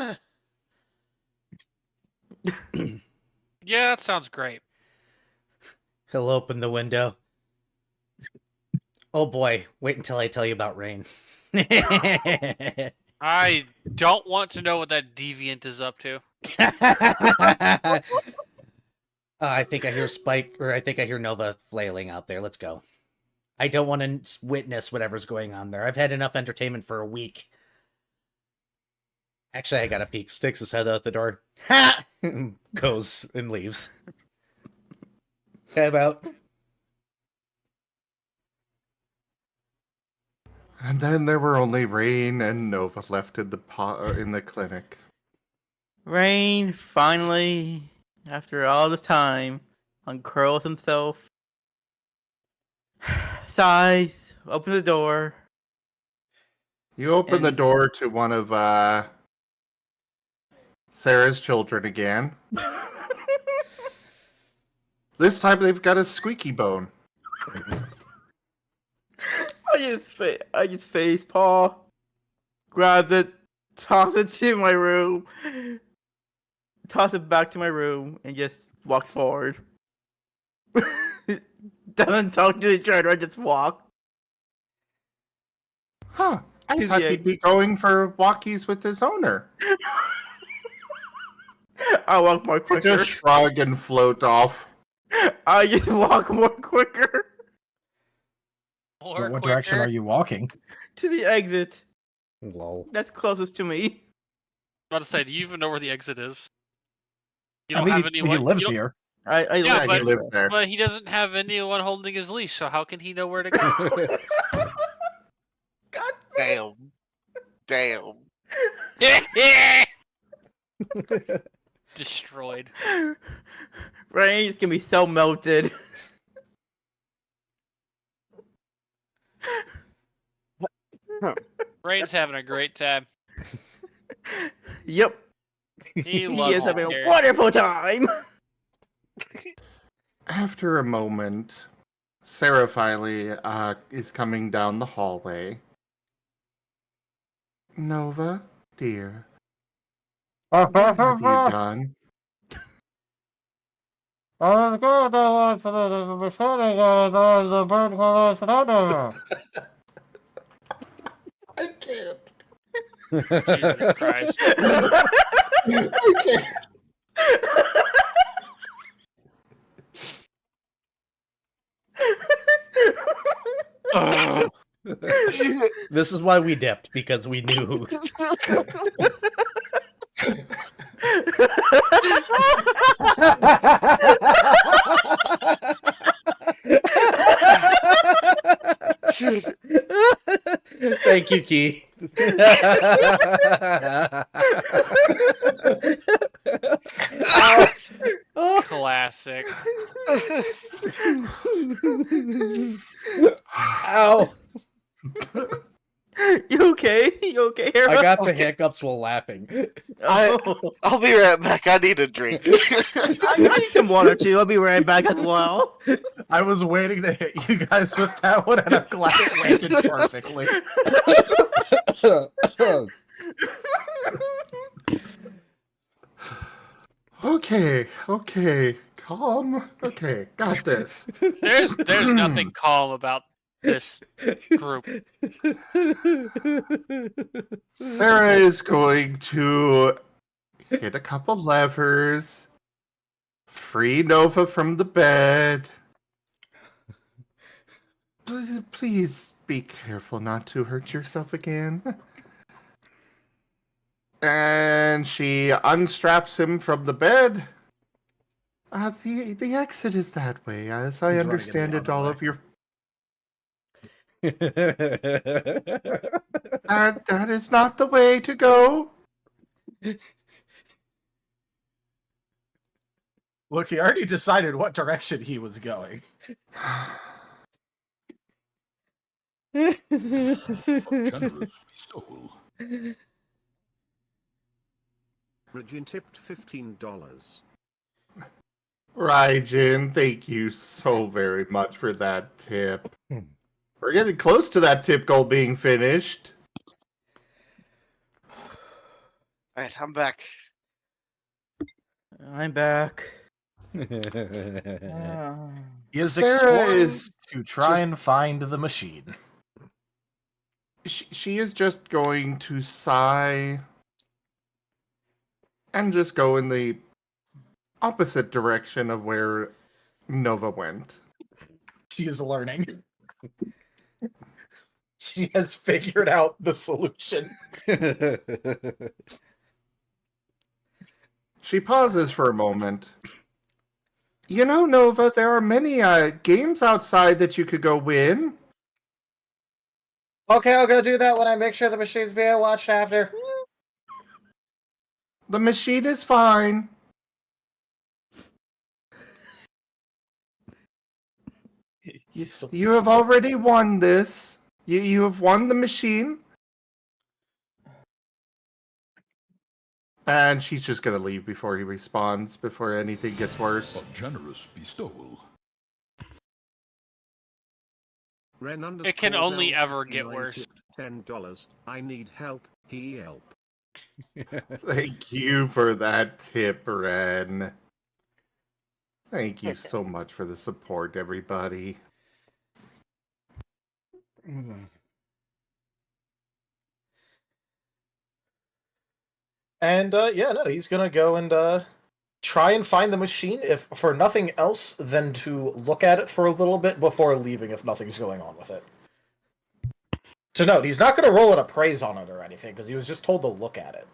Speaker 9: Yeah, that sounds great.
Speaker 1: He'll open the window. Oh boy, wait until I tell you about Rain.
Speaker 9: I don't want to know what that deviant is up to.
Speaker 1: I think I hear Spike, or I think I hear Nova flailing out there. Let's go. I don't want to witness whatever's going on there. I've had enough entertainment for a week. Actually, I gotta peek. Sticks his head out the door. Ha! Goes and leaves. Head out.
Speaker 4: And then there were only Rain and Nova left in the clinic.
Speaker 2: Rain finally, after all this time, uncurls himself, sighs, opens the door.
Speaker 4: You open the door to one of Sarah's children again. This time they've got a squeaky bone.
Speaker 2: I just face Paul, grabs it, toss it to my room, toss it back to my room, and just walks forward. Doesn't talk to each other, I just walk.
Speaker 4: Huh. I
Speaker 2: He's
Speaker 4: thought
Speaker 2: the
Speaker 4: he'd be going for walkies with his owner.
Speaker 2: I walk more
Speaker 4: Or
Speaker 2: quicker.
Speaker 4: just shrug and float off.
Speaker 2: I just walk more quicker
Speaker 9: Or
Speaker 5: What direction
Speaker 9: quicker.
Speaker 5: are you walking?
Speaker 2: to the exit.
Speaker 1: Lol.
Speaker 2: That's closest to me.
Speaker 9: I'm about to say, do you even know where the exit is? You
Speaker 5: I
Speaker 9: don't
Speaker 5: mean,
Speaker 9: have
Speaker 5: he
Speaker 9: anyone.
Speaker 5: lives
Speaker 9: you don't-
Speaker 5: here.
Speaker 2: I
Speaker 9: Yeah,
Speaker 2: live
Speaker 4: He
Speaker 9: but-
Speaker 4: lives there.
Speaker 9: But he doesn't have anyone holding his leash, so how can he know where to go?
Speaker 3: Damn. Damn.
Speaker 9: Destroyed.
Speaker 2: Brain's gonna be so melted.
Speaker 9: Rain's having a great time.
Speaker 2: Yep.
Speaker 9: He
Speaker 2: He
Speaker 9: loves
Speaker 2: is
Speaker 9: your
Speaker 2: having a
Speaker 9: character.
Speaker 2: wonderful time.
Speaker 4: After a moment, Sarah finally is coming down the hallway. Nova, dear, what have you done? I can't.
Speaker 9: Jesus Christ.
Speaker 4: I can't.
Speaker 9: Ugh.
Speaker 1: This is why we dipped, because we knew. Thank you, Key. Ow.
Speaker 9: Classic.
Speaker 1: Ow.
Speaker 2: You okay? You okay, Hera?
Speaker 1: I got the
Speaker 3: Okay.
Speaker 1: hiccups while laughing.
Speaker 3: I'll be right back. I need a drink.
Speaker 2: I need some water too. I'll be right back as well.
Speaker 5: I was waiting to hit you guys with that one, and I'm glad it landed perfectly.
Speaker 4: Okay, calm. Okay, got this.
Speaker 9: There's nothing calm about this group.
Speaker 4: Sarah is going to hit a couple levers, free Nova from the bed. Please be careful not to hurt yourself again. And she unstraps him from the bed. The exit is that way, as I
Speaker 5: He's running in the
Speaker 4: understand it.
Speaker 5: other
Speaker 4: All
Speaker 5: way.
Speaker 4: of your that is not the way to go.
Speaker 5: Look, he already decided what direction he was going.
Speaker 6: Generous soul.
Speaker 7: Regin tipped $15.
Speaker 4: Raijin, thank you so very much for that tip. We're getting close to that tip goal being finished.
Speaker 3: Alright, I'm back.
Speaker 2: I'm back.
Speaker 5: He is
Speaker 4: Sarah
Speaker 5: exploring
Speaker 4: is
Speaker 5: to try and find the machine.
Speaker 4: She is just going to sigh and just go in the opposite direction of where Nova went.
Speaker 5: She is learning. She has figured out the solution.
Speaker 4: She pauses for a moment. You know, Nova, there are many games outside that you could go win.
Speaker 5: Okay, I'll go do that when I make sure the machine's being watched after.
Speaker 4: The machine is fine. You have already won this. You have won the machine. And she's just gonna leave before he responds, before anything gets worse.
Speaker 6: A generous bestowal.
Speaker 9: It can only ever get worse.
Speaker 7: $10. I need help. He help.
Speaker 4: Thank you for that tip, Ren. Thank you so much for the support, everybody.
Speaker 5: And he's gonna go and try and find the machine, if for nothing else than to look at it for a little bit before leaving if nothing's going on with it. To note, he's not gonna roll an appraise on it or anything, because he was just told to look at it.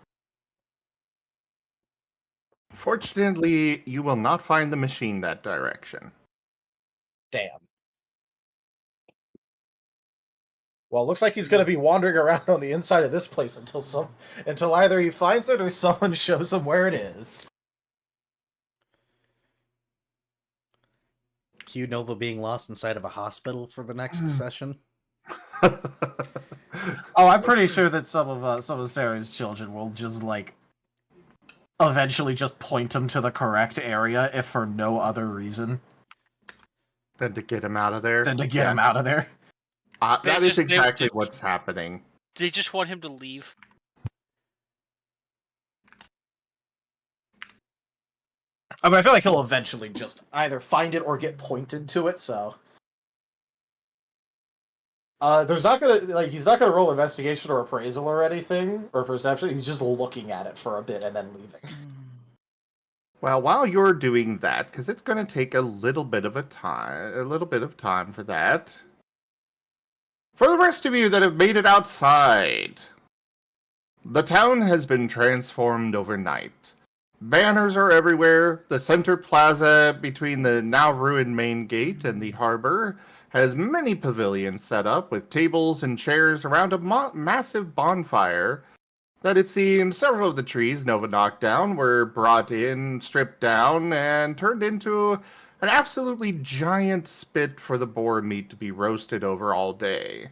Speaker 4: Fortunately, you will not find the machine that direction.
Speaker 5: Damn. Well, it looks like he's going to be wandering around on the inside of this place until either he finds it or someone shows him where it is.
Speaker 1: Cue Nova being lost inside of a hospital for the next session.
Speaker 5: Oh, I'm pretty sure that some of Sarah's children will just eventually just point him to the correct area, if for no other reason
Speaker 4: than to get him out of there. That is exactly what's happening.
Speaker 9: They just want him to leave.
Speaker 5: I mean, I feel like he'll eventually just either find it or get pointed to it, so... he's not gonna roll investigation or appraisal or anything, or perception, he's just looking at it for a bit and then leaving.
Speaker 4: Well, while you're doing that, because it's going to take a little bit of time for that. For the rest of you that have made it outside, the town has been transformed overnight. Banners are everywhere. The center plaza between the now ruined main gate and the harbor has many pavilions set up with tables and chairs around a massive bonfire that it seems several of the trees Nova knocked down were brought in, stripped down, and turned into an absolutely giant spit for the boar meat to be roasted over all day.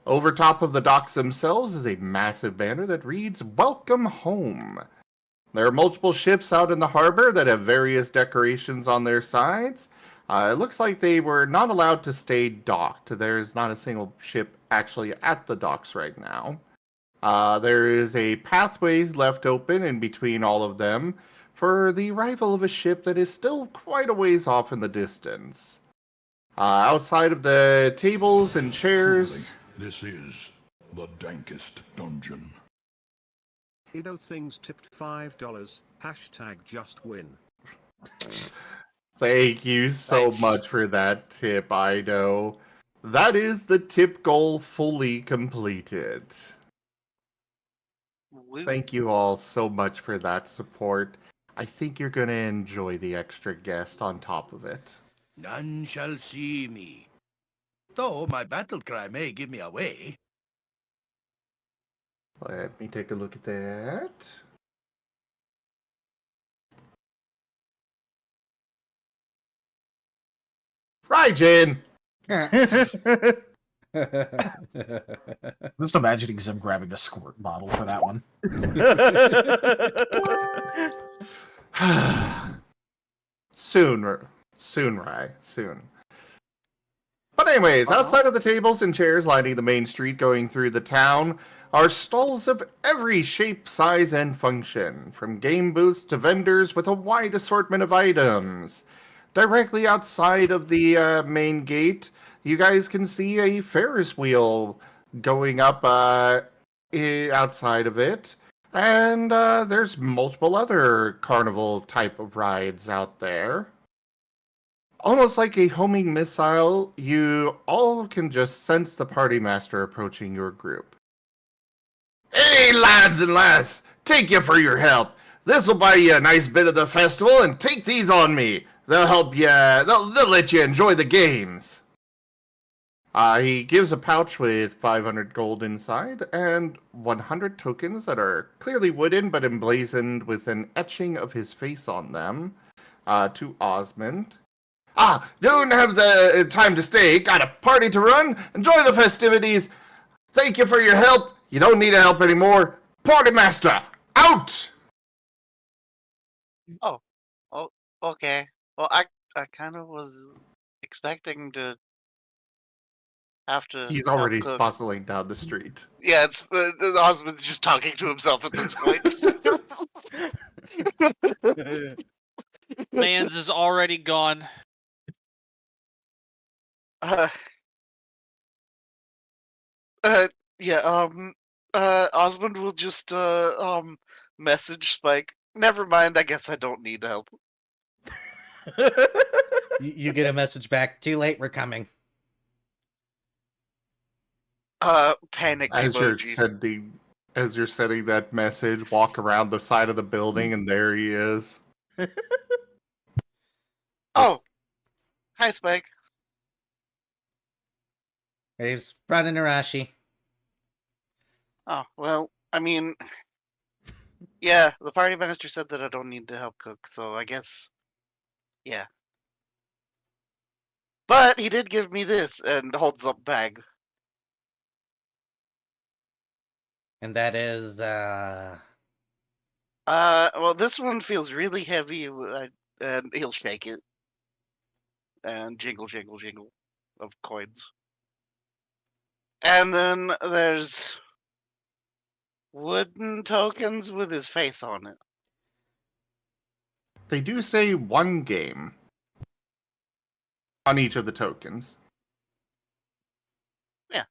Speaker 4: Over top of the docks themselves is a massive banner that reads, "Welcome Home." There are multiple ships out in the harbor that have various decorations on their sides. It looks like they were not allowed to stay docked. There's not a single ship actually at the docks right now. There is a pathway left open in between all of them for the arrival of a ship that is still quite a ways off in the distance. Outside of the tables and chairs...
Speaker 6: This is the dankest dungeon.
Speaker 7: Things tipped $5. #JustWin.
Speaker 4: Thank you so much for that tip, Ido. That is the tip goal fully completed. Thank you all so much for that support. I think you're going to enjoy the extra guest on top of it.
Speaker 8: None shall see me. Though my battle cry may give me away.
Speaker 4: Let me take a look at that. Raijin!
Speaker 5: Just imagining Zim grabbing a squirt bottle for that one.
Speaker 4: Soon, Rai. Soon. But anyways, outside of the tables and chairs lining the main street going through the town are stalls of every shape, size, and function, from game booths to vendors with a wide assortment of items. Directly outside of the main gate, you guys can see a Ferris wheel going up outside of it. And there's multiple other carnival type of rides out there. Almost like a homing missile, you all can just sense the party master approaching your group. Hey, lads and lass, take you for your help. This'll buy you a nice bit of the festival, and take these on me. They'll help you, they'll let you enjoy the games. He gives a pouch with 500 gold inside, and 100 tokens that are clearly wooden, but emblazoned with an etching of his face on them, to Osmond. Don't have the time to stay. Got a party to run. Enjoy the festivities. Thank you for your help. You don't need help anymore. Party master, out!
Speaker 3: Oh, okay. Well, I kind of was expecting to have to...
Speaker 4: He's already bustling down the street.
Speaker 3: Yeah, it's the husband's just talking to himself at this point.
Speaker 9: Mans is already gone.
Speaker 3: Yeah, Osmond will just message Spike. Never mind. I guess I don't need help.
Speaker 1: You get a message back. Too late. We're coming.
Speaker 3: Panic
Speaker 4: As
Speaker 3: emoji.
Speaker 4: you're sending that message, walk around the side of the building, and there he is.
Speaker 3: Oh, hi, Spike.
Speaker 1: He's brought in Arashi.
Speaker 3: Oh, well, I mean, yeah, the party master said that I don't need to help cook, so I guess, yeah. But he did give me this and holds up bag.
Speaker 1: And that is,
Speaker 3: Well, this one feels really heavy, and he'll shake it. And jingle, jingle, jingle of coins. And then there's wooden tokens with his face on it.
Speaker 4: They do say 1 game on each of the tokens.
Speaker 3: Yeah.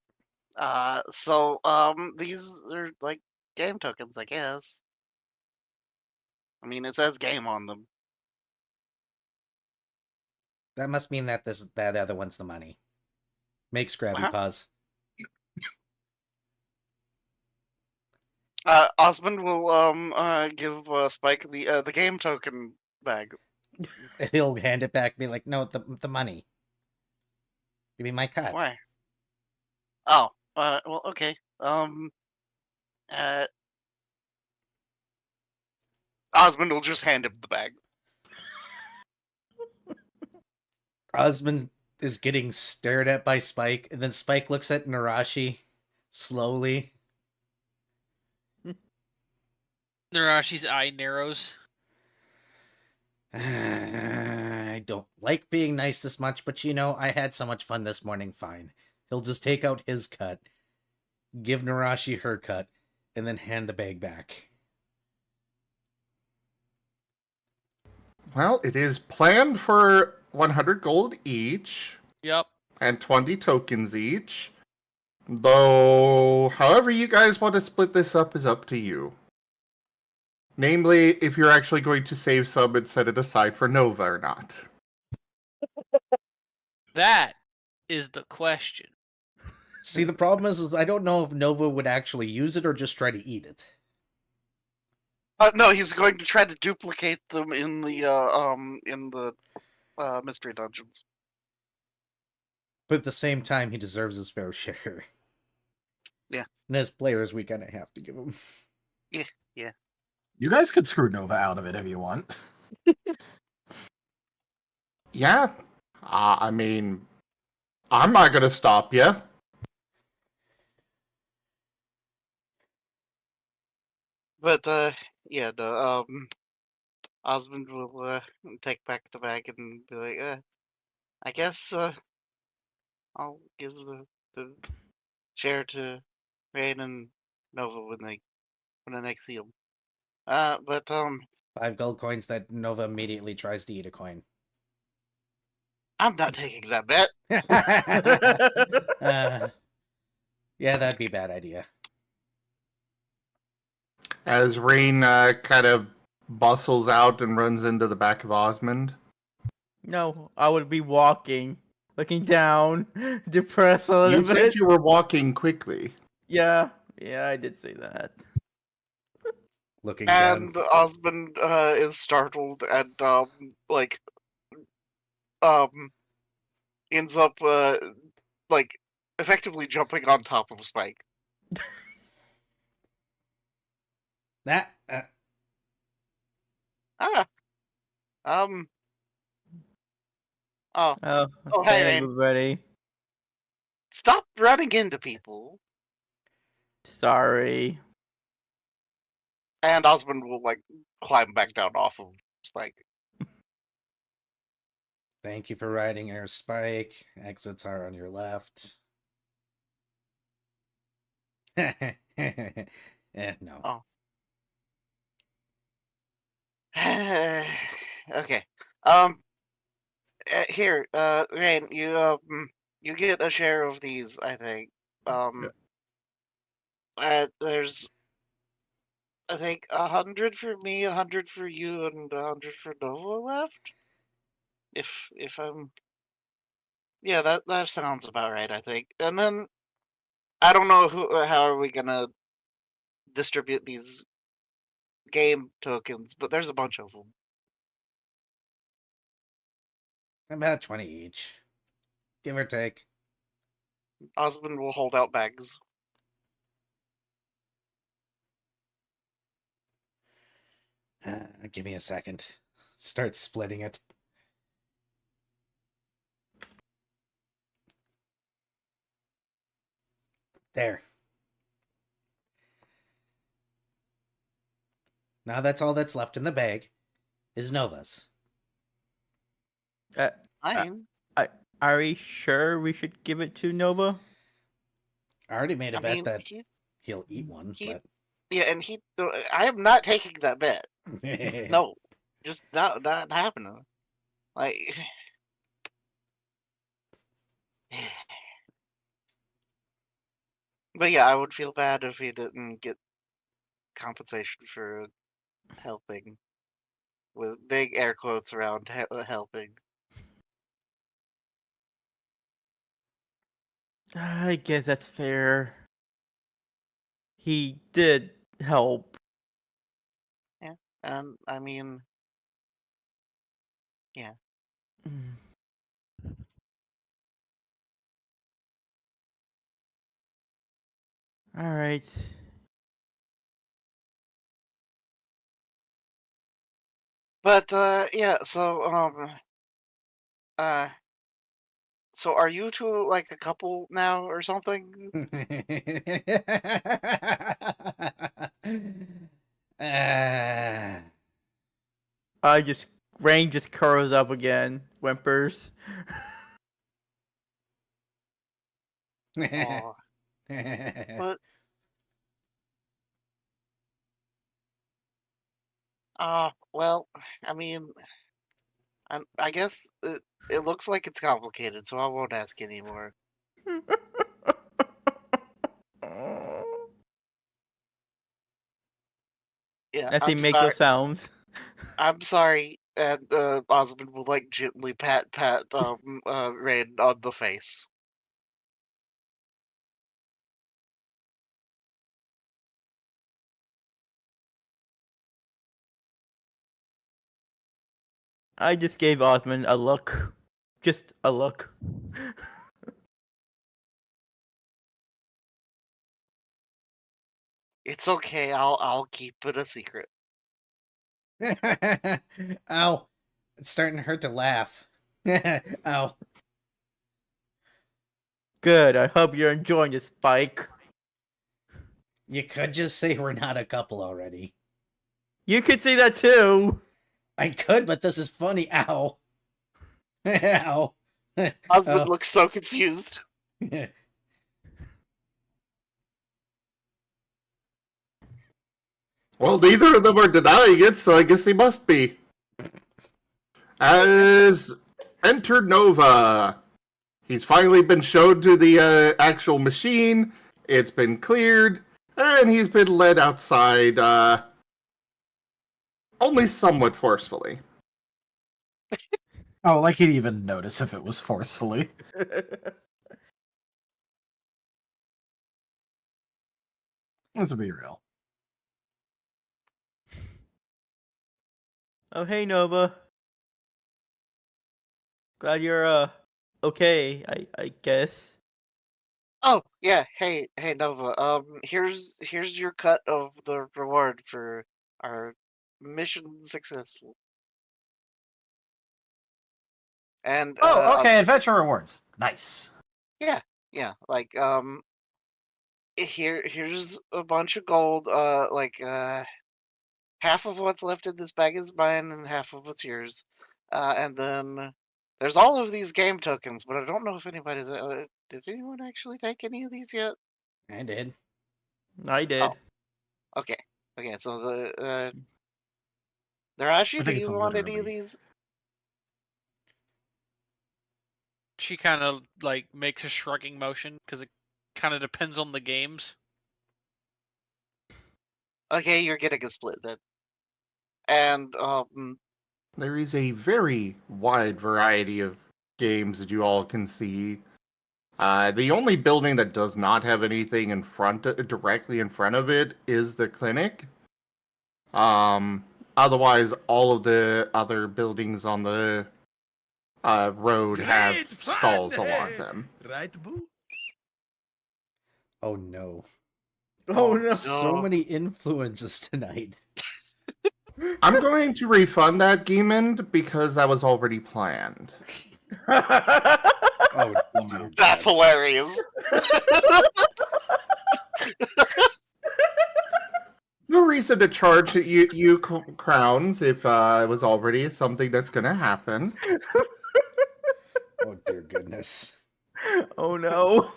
Speaker 3: These are like game tokens, I guess. I mean, it says game on them.
Speaker 1: that must mean that that other one's the money. Make Scrabby
Speaker 3: Uh-huh.
Speaker 1: pause.
Speaker 3: Osmond will give Spike the game token bag.
Speaker 1: He'll hand it back. Be like, no, the money. Give me my cut.
Speaker 3: Why? Oh, well, okay. Osmond will just hand him the bag.
Speaker 1: Osmond is getting stared at by Spike, and then Spike looks at Narashi slowly.
Speaker 9: Narashi's eye narrows.
Speaker 1: I don't like being nice this much, but I had so much fun this morning. Fine. He'll just take out his cut, give Narashi her cut, and then hand the bag back.
Speaker 4: Well, it is planned for 100 gold each.
Speaker 9: Yep.
Speaker 4: And 20 tokens each. Though, however you guys want to split this up is up to you. Namely, if you're actually going to save some and set it aside for Nova or not.
Speaker 9: That is the question.
Speaker 1: See, the problem is I don't know if Nova would actually use it or just try to eat it.
Speaker 3: No, he's going to try to duplicate them in the mystery dungeons.
Speaker 1: But at the same time, he deserves his fair share.
Speaker 3: Yeah.
Speaker 1: And as players, we kind of have to give him.
Speaker 3: Yeah.
Speaker 5: You guys could screw Nova out of it if you want.
Speaker 4: Yeah. I mean, I'm not going to stop you.
Speaker 3: But, yeah, Osmond will take back the bag and be like, I guess I'll give the share to Rain and Nova when I next see them. But
Speaker 1: 5 gold coins that Nova immediately tries to eat a coin.
Speaker 3: I'm not taking that bet.
Speaker 1: Yeah, that'd be a bad idea.
Speaker 4: As Rain kind of bustles out and runs into the back of Osmond.
Speaker 2: No, I would be walking, looking down, depressed a little
Speaker 4: You
Speaker 2: bit.
Speaker 4: said you were walking quickly.
Speaker 2: Yeah, I did say that.
Speaker 1: Looking down.
Speaker 3: And Osmond is startled and ends up effectively jumping on top of Spike.
Speaker 1: That.
Speaker 3: Oh,
Speaker 2: Oh,
Speaker 3: hey,
Speaker 2: hey,
Speaker 3: Rain.
Speaker 2: everybody.
Speaker 3: Stop running into people.
Speaker 2: Sorry.
Speaker 3: And Osmond will climb back down off of Spike.
Speaker 1: Thank you for riding Air Spike. Exits are on your left. No.
Speaker 3: Oh. Okay. Here, Rain, you get a share of these, I think. There's, I think, 100 for me, 100 for you, and 100 for Nova left. If I'm, yeah, that sounds about right, I think. And then I don't know how are we gonna distribute these game tokens, but there's a bunch of them.
Speaker 1: About 20 each, give or take.
Speaker 3: Osmond will hold out bags.
Speaker 1: Give me a second. Start splitting it. There. Now that's all that's left in the bag is Nova's.
Speaker 3: Fine.
Speaker 2: Are we sure we should give it to Nova?
Speaker 1: I already made a
Speaker 3: I
Speaker 1: bet
Speaker 3: mean,
Speaker 1: that he'll eat one, but
Speaker 3: yeah, and I am not taking that bet. No, just not happening. Like, but yeah, I would feel bad if he didn't get compensation for helping, with big air quotes around helping.
Speaker 2: I guess that's fair. He did help.
Speaker 3: Yeah, I mean, yeah.
Speaker 2: All right.
Speaker 3: But yeah. So are you two like a couple now or something?
Speaker 2: Rain just curls up again, whimpers.
Speaker 3: Aw. But well, I mean, I guess it looks like it's complicated, so I won't ask anymore. Yeah,
Speaker 2: As he
Speaker 3: I'm
Speaker 2: makes
Speaker 3: sorry.
Speaker 2: those sounds.
Speaker 3: I'm sorry, and Osmond will like gently pat Rain on the face.
Speaker 2: I just gave Osmond a look. Just a look.
Speaker 3: It's okay. I'll keep it a secret.
Speaker 1: Ow. It's starting to hurt to laugh. Ow.
Speaker 2: Good. I hope you're enjoying this, Spike.
Speaker 1: You could just say we're not a couple already.
Speaker 2: You could say that too.
Speaker 1: I could, but this is funny. Ow. Ow.
Speaker 3: Osmond looks so confused.
Speaker 4: Well, neither of them are denying it, so I guess they must be. As entered Nova. He's finally been showed to the actual machine. It's been cleared, and he's been led outside only somewhat forcefully.
Speaker 5: Oh, like he'd even notice if it was forcefully. Let's be real.
Speaker 2: Oh, hey, Nova. Glad you're, okay, I guess.
Speaker 3: Oh, yeah. Hey, Nova. Here's your cut of the reward for our mission successful. And
Speaker 5: Oh, okay, adventure rewards. Nice.
Speaker 3: Yeah. Like here's a bunch of gold. Half of what's left in this bag is mine, and half of what's yours. And then there's all of these game tokens, but I don't know if anybody's. Did anyone actually take any of these yet?
Speaker 1: I did.
Speaker 2: I did.
Speaker 3: Oh. Okay. So the Darashi, do you want any of these?
Speaker 9: She kind of like makes a shrugging motion because it kind of depends on the games.
Speaker 3: Okay, you're getting a split then. And
Speaker 4: There is a very wide variety of games that you all can see. The only building that does not have anything in front, directly in front of it, is the clinic. Otherwise, all of the other buildings on the road have
Speaker 8: Great fun,
Speaker 4: stalls along
Speaker 8: eh?
Speaker 4: them.
Speaker 8: Right, Boo?
Speaker 1: Oh no.
Speaker 2: Oh no.
Speaker 1: So many influences tonight.
Speaker 4: I'm going to refund that Geemond because that was already planned.
Speaker 1: Oh, dear
Speaker 3: that's
Speaker 1: God.
Speaker 3: hilarious.
Speaker 4: No reason to charge you crowns if it was already something that's going to happen.
Speaker 1: Oh dear goodness.
Speaker 2: Oh no.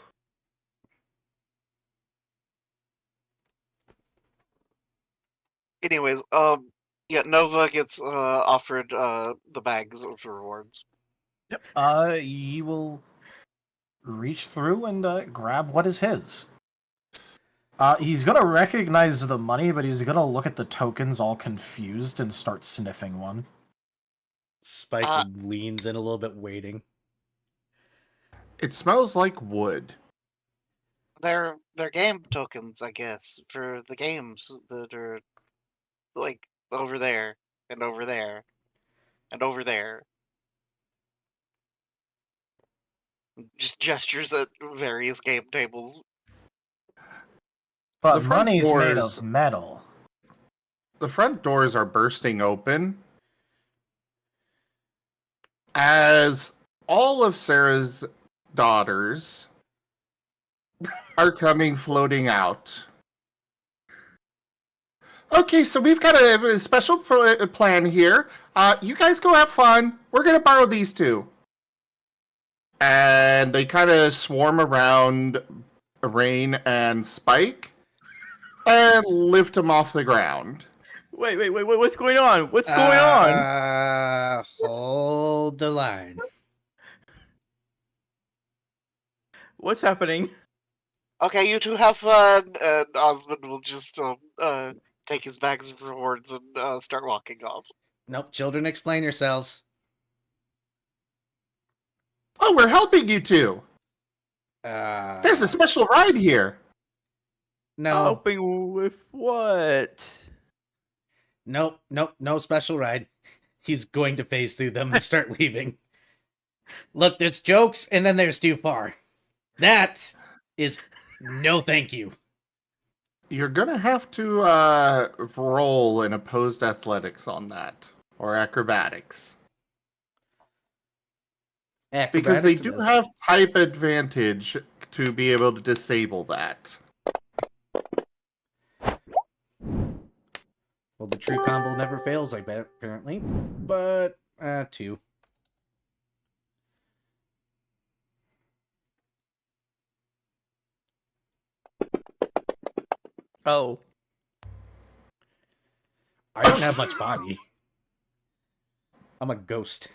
Speaker 3: Anyways, yeah, Nova gets offered the bags of rewards.
Speaker 5: Yep. You will reach through and grab what is his. He's gonna recognize the money, but he's gonna look at the tokens all confused and start sniffing one.
Speaker 1: Spike leans in a little bit, waiting.
Speaker 4: It smells like wood.
Speaker 3: They're game tokens, I guess, for the games that are like over there and over there and over there. Just gestures at various game tables.
Speaker 5: But
Speaker 4: The front
Speaker 5: money's made
Speaker 4: doors-
Speaker 5: of metal.
Speaker 4: The front doors are bursting open as all of Sarah's daughters are coming floating out. Okay, so we've got a special plan here. You guys go have fun. We're going to borrow these two. And they kind of swarm around Rain and Spike and lift them off the ground.
Speaker 2: Wait, what's going on? What's going on?
Speaker 1: Hold the line.
Speaker 2: What's happening?
Speaker 3: Okay, you two have fun, and Osmond will just take his bags of rewards and start walking off.
Speaker 1: Nope, children, explain yourselves.
Speaker 4: Oh, we're helping you two. There's a special ride here.
Speaker 1: No.
Speaker 2: Helping with what?
Speaker 1: Nope, no special ride. He's going to phase through them and start leaving. Look, there's jokes, and then there's too far. That is no thank you.
Speaker 4: You're gonna have to roll in opposed athletics on that, or acrobatics. Because they
Speaker 1: Acrobatics
Speaker 4: do
Speaker 1: it is.
Speaker 4: have type advantage to be able to disable that.
Speaker 1: Well, the true combo never fails, I bet, apparently. But, 2.
Speaker 2: Oh.
Speaker 1: I don't have much body. I'm a ghost.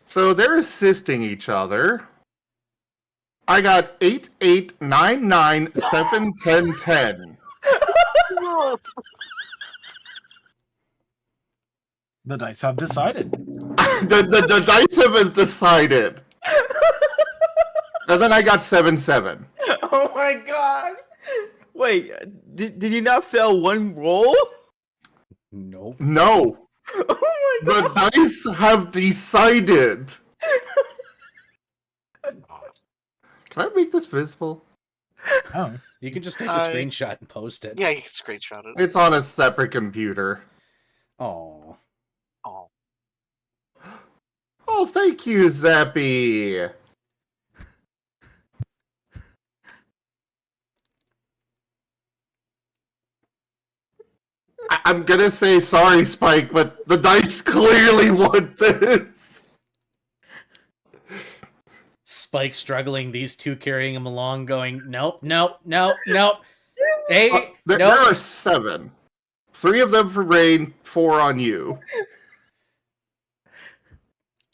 Speaker 4: So they're assisting each other. I got 8, 8, 9, 9, 7, 10, 10.
Speaker 5: The dice have decided.
Speaker 4: the dice have decided. And then I got 7, 7.
Speaker 2: Oh my god! Wait, did you not fail one roll?
Speaker 1: Nope.
Speaker 4: No.
Speaker 2: Oh my god!
Speaker 4: The dice have decided. Can I make this visible?
Speaker 5: Oh.
Speaker 1: You can just take a screenshot and post it.
Speaker 3: Yeah, you can screenshot it.
Speaker 4: It's on a separate computer.
Speaker 1: Oh.
Speaker 3: Oh.
Speaker 4: Oh, thank you, Zappy. I'm gonna say sorry, Spike, but the dice clearly want this.
Speaker 1: Spike struggling, these two carrying him along, going, nope. Hey,
Speaker 4: There
Speaker 1: nope.
Speaker 4: are 7. 3 of them for Rain, 4 on you.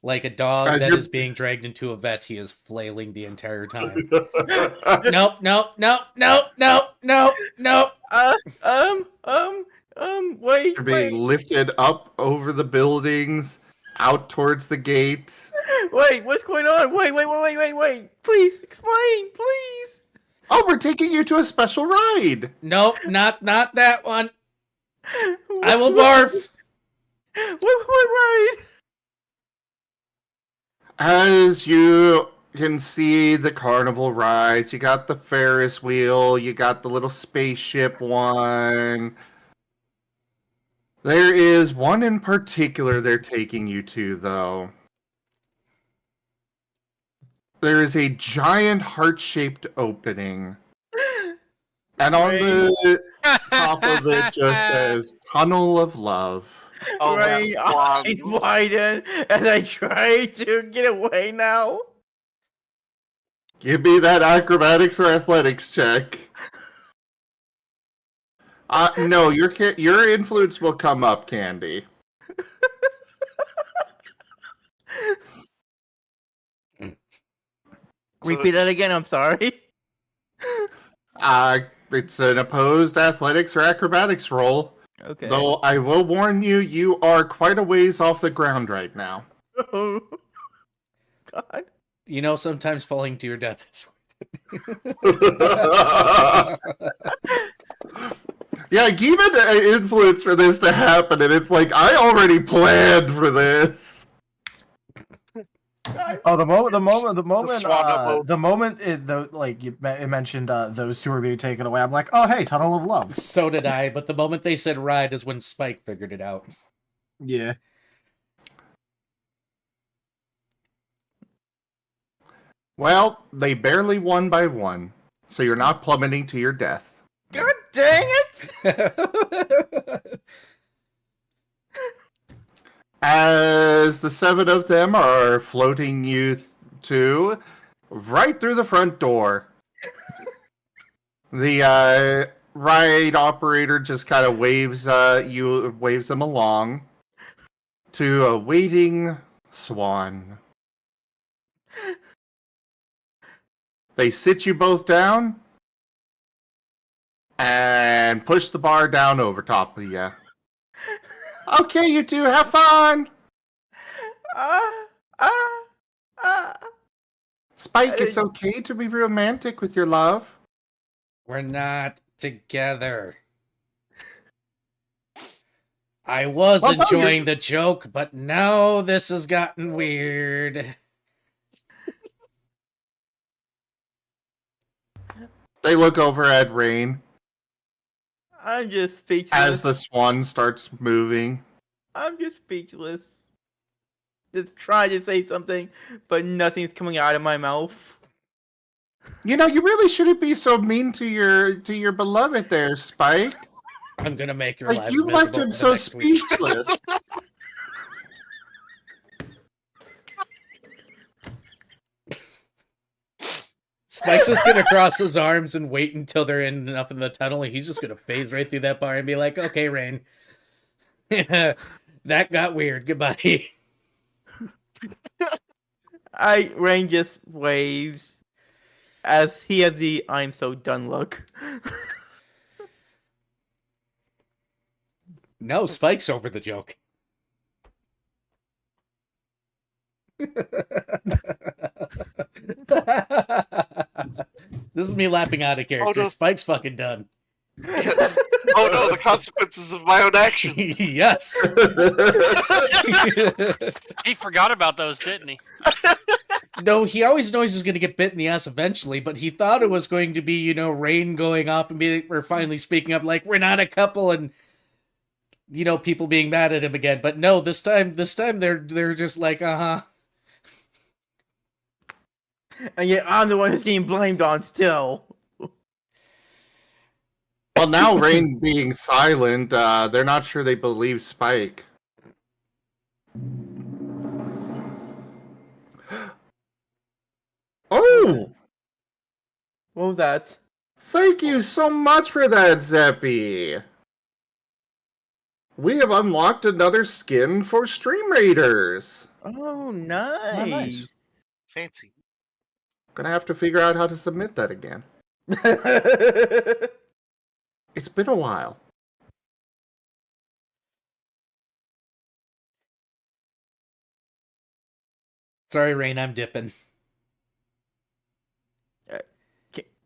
Speaker 1: Like a dog
Speaker 4: Guys,
Speaker 1: that
Speaker 4: you're-
Speaker 1: is being dragged into a vet, he is flailing the entire time. Nope.
Speaker 2: Wait,
Speaker 4: You're being lifted up over the buildings, out towards the gate.
Speaker 2: wait, what's going on? Wait. Please, explain, please.
Speaker 4: Oh, we're taking you to a special ride.
Speaker 1: Nope, not that one. I will barf.
Speaker 2: What ride?
Speaker 4: As you can see the carnival rides, you got the Ferris wheel, you got the little spaceship one. There is one in particular they're taking you to, though. There is a giant heart-shaped opening. And on the top of it just says Tunnel of Love.
Speaker 3: Oh my
Speaker 2: Right,
Speaker 3: God.
Speaker 2: eyes widen as I try to get away now.
Speaker 4: Give me that acrobatics or athletics check. No, your influence will come up, Candy.
Speaker 2: Repeat that again, I'm sorry.
Speaker 4: It's an opposed athletics or acrobatics roll.
Speaker 2: Okay.
Speaker 4: Though I will warn you, you are quite a ways off the ground right now.
Speaker 2: Oh, God.
Speaker 1: You know, sometimes falling to your death is
Speaker 4: Yeah, give it an influence for this to happen, and it's like, I already planned for this.
Speaker 5: Oh, the moment you mentioned those two were being taken away, I'm like, oh hey, Tunnel of Love.
Speaker 1: So did I, but the moment they said ride is when Spike figured it out.
Speaker 5: Yeah.
Speaker 4: Well, they barely won by one, so you're not plummeting to your death.
Speaker 2: God dang it!
Speaker 4: As the seven of them are floating you to right through the front door. The ride operator just kind of waves them along to a waiting swan. They sit you both down and push the bar down over top of you. Okay, you two, have fun! Spike, it's okay to be romantic with your love.
Speaker 1: We're not together. I was
Speaker 4: Well, no,
Speaker 1: enjoying the joke, but now this has gotten weird.
Speaker 4: They look over at Rain
Speaker 2: I'm just speechless.
Speaker 4: as the swan starts moving.
Speaker 2: I'm just speechless. Just trying to say something, but nothing's coming out of my mouth.
Speaker 4: You know, you really shouldn't be so mean to your beloved there, Spike.
Speaker 1: I'm gonna make your
Speaker 4: Like,
Speaker 1: lives
Speaker 4: you left
Speaker 1: miserable
Speaker 4: him
Speaker 1: for the
Speaker 4: so
Speaker 1: next week.
Speaker 4: speechless.
Speaker 1: Spike's just gonna cross his arms and wait until they're enough in the tunnel, and he's just gonna phase right through that bar and be like, "Okay, Rain, that got weird. Goodbye."
Speaker 2: Rain just waves as he has the "I'm so done" look.
Speaker 1: No, Spike's over the joke. This is me laughing out of character.
Speaker 3: Oh, no.
Speaker 1: Spike's fucking done.
Speaker 3: Oh no, the consequences of my own actions.
Speaker 1: Yes.
Speaker 9: He forgot about those, didn't he?
Speaker 1: No, he always knows he's going to get bit in the ass eventually, but he thought it was going to be, you know, Rain going off and we're finally speaking up like, we're not a couple, and, you know, people being mad at him again. But no, this time they're just like, uh-huh.
Speaker 2: And yet I'm the one who's getting blamed on still.
Speaker 4: Well, now Rain being silent, they're not sure they believe Spike. Oh!
Speaker 2: What was that?
Speaker 4: Thank you so much for that, Zeppy! We have unlocked another skin for Stream Raiders!
Speaker 2: Oh, nice.
Speaker 3: Fancy.
Speaker 4: Gonna have to figure out how to submit that again. It's been a while.
Speaker 1: Sorry, Rain, I'm dipping.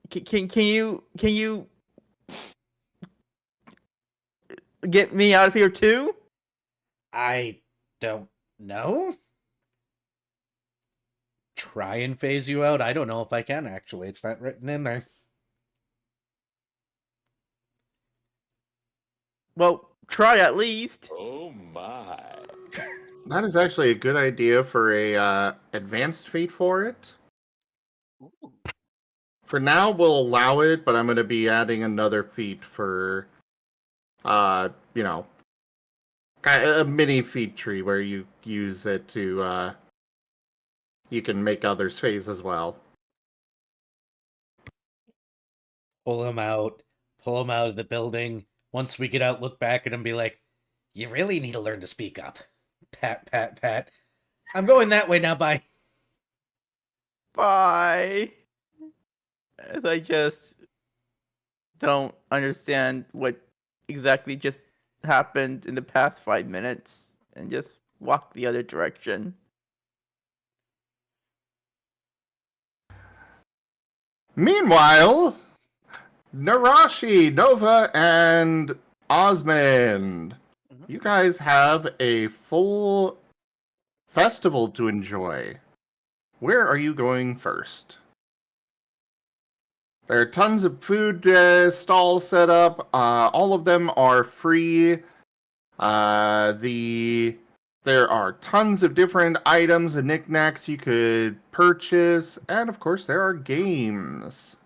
Speaker 2: Can you get me out of here too?
Speaker 1: I don't know. Try and phase you out? I don't know if I can, actually. It's not written in there.
Speaker 2: Well, try at least.
Speaker 6: Oh my.
Speaker 4: That is actually a good idea for a advanced feat for it. For now, we'll allow it, but I'm going to be adding another feat for, you know, a mini feat tree where you use it to, you can make others phase as well.
Speaker 1: Pull him out. Pull him out of the building. Once we get out, look back at him and be like, you really need to learn to speak up. Pat, pat, pat. I'm going that way now, bye.
Speaker 2: Bye. As I just don't understand what exactly just happened in the past 5 minutes and just walk the other direction.
Speaker 4: Meanwhile, Narashi, Nova, and Osmond, you guys have a full festival to enjoy. Where are you going first? There are tons of food stalls set up. All of them are free. There are tons of different items and knickknacks you could purchase, and of course, there are games.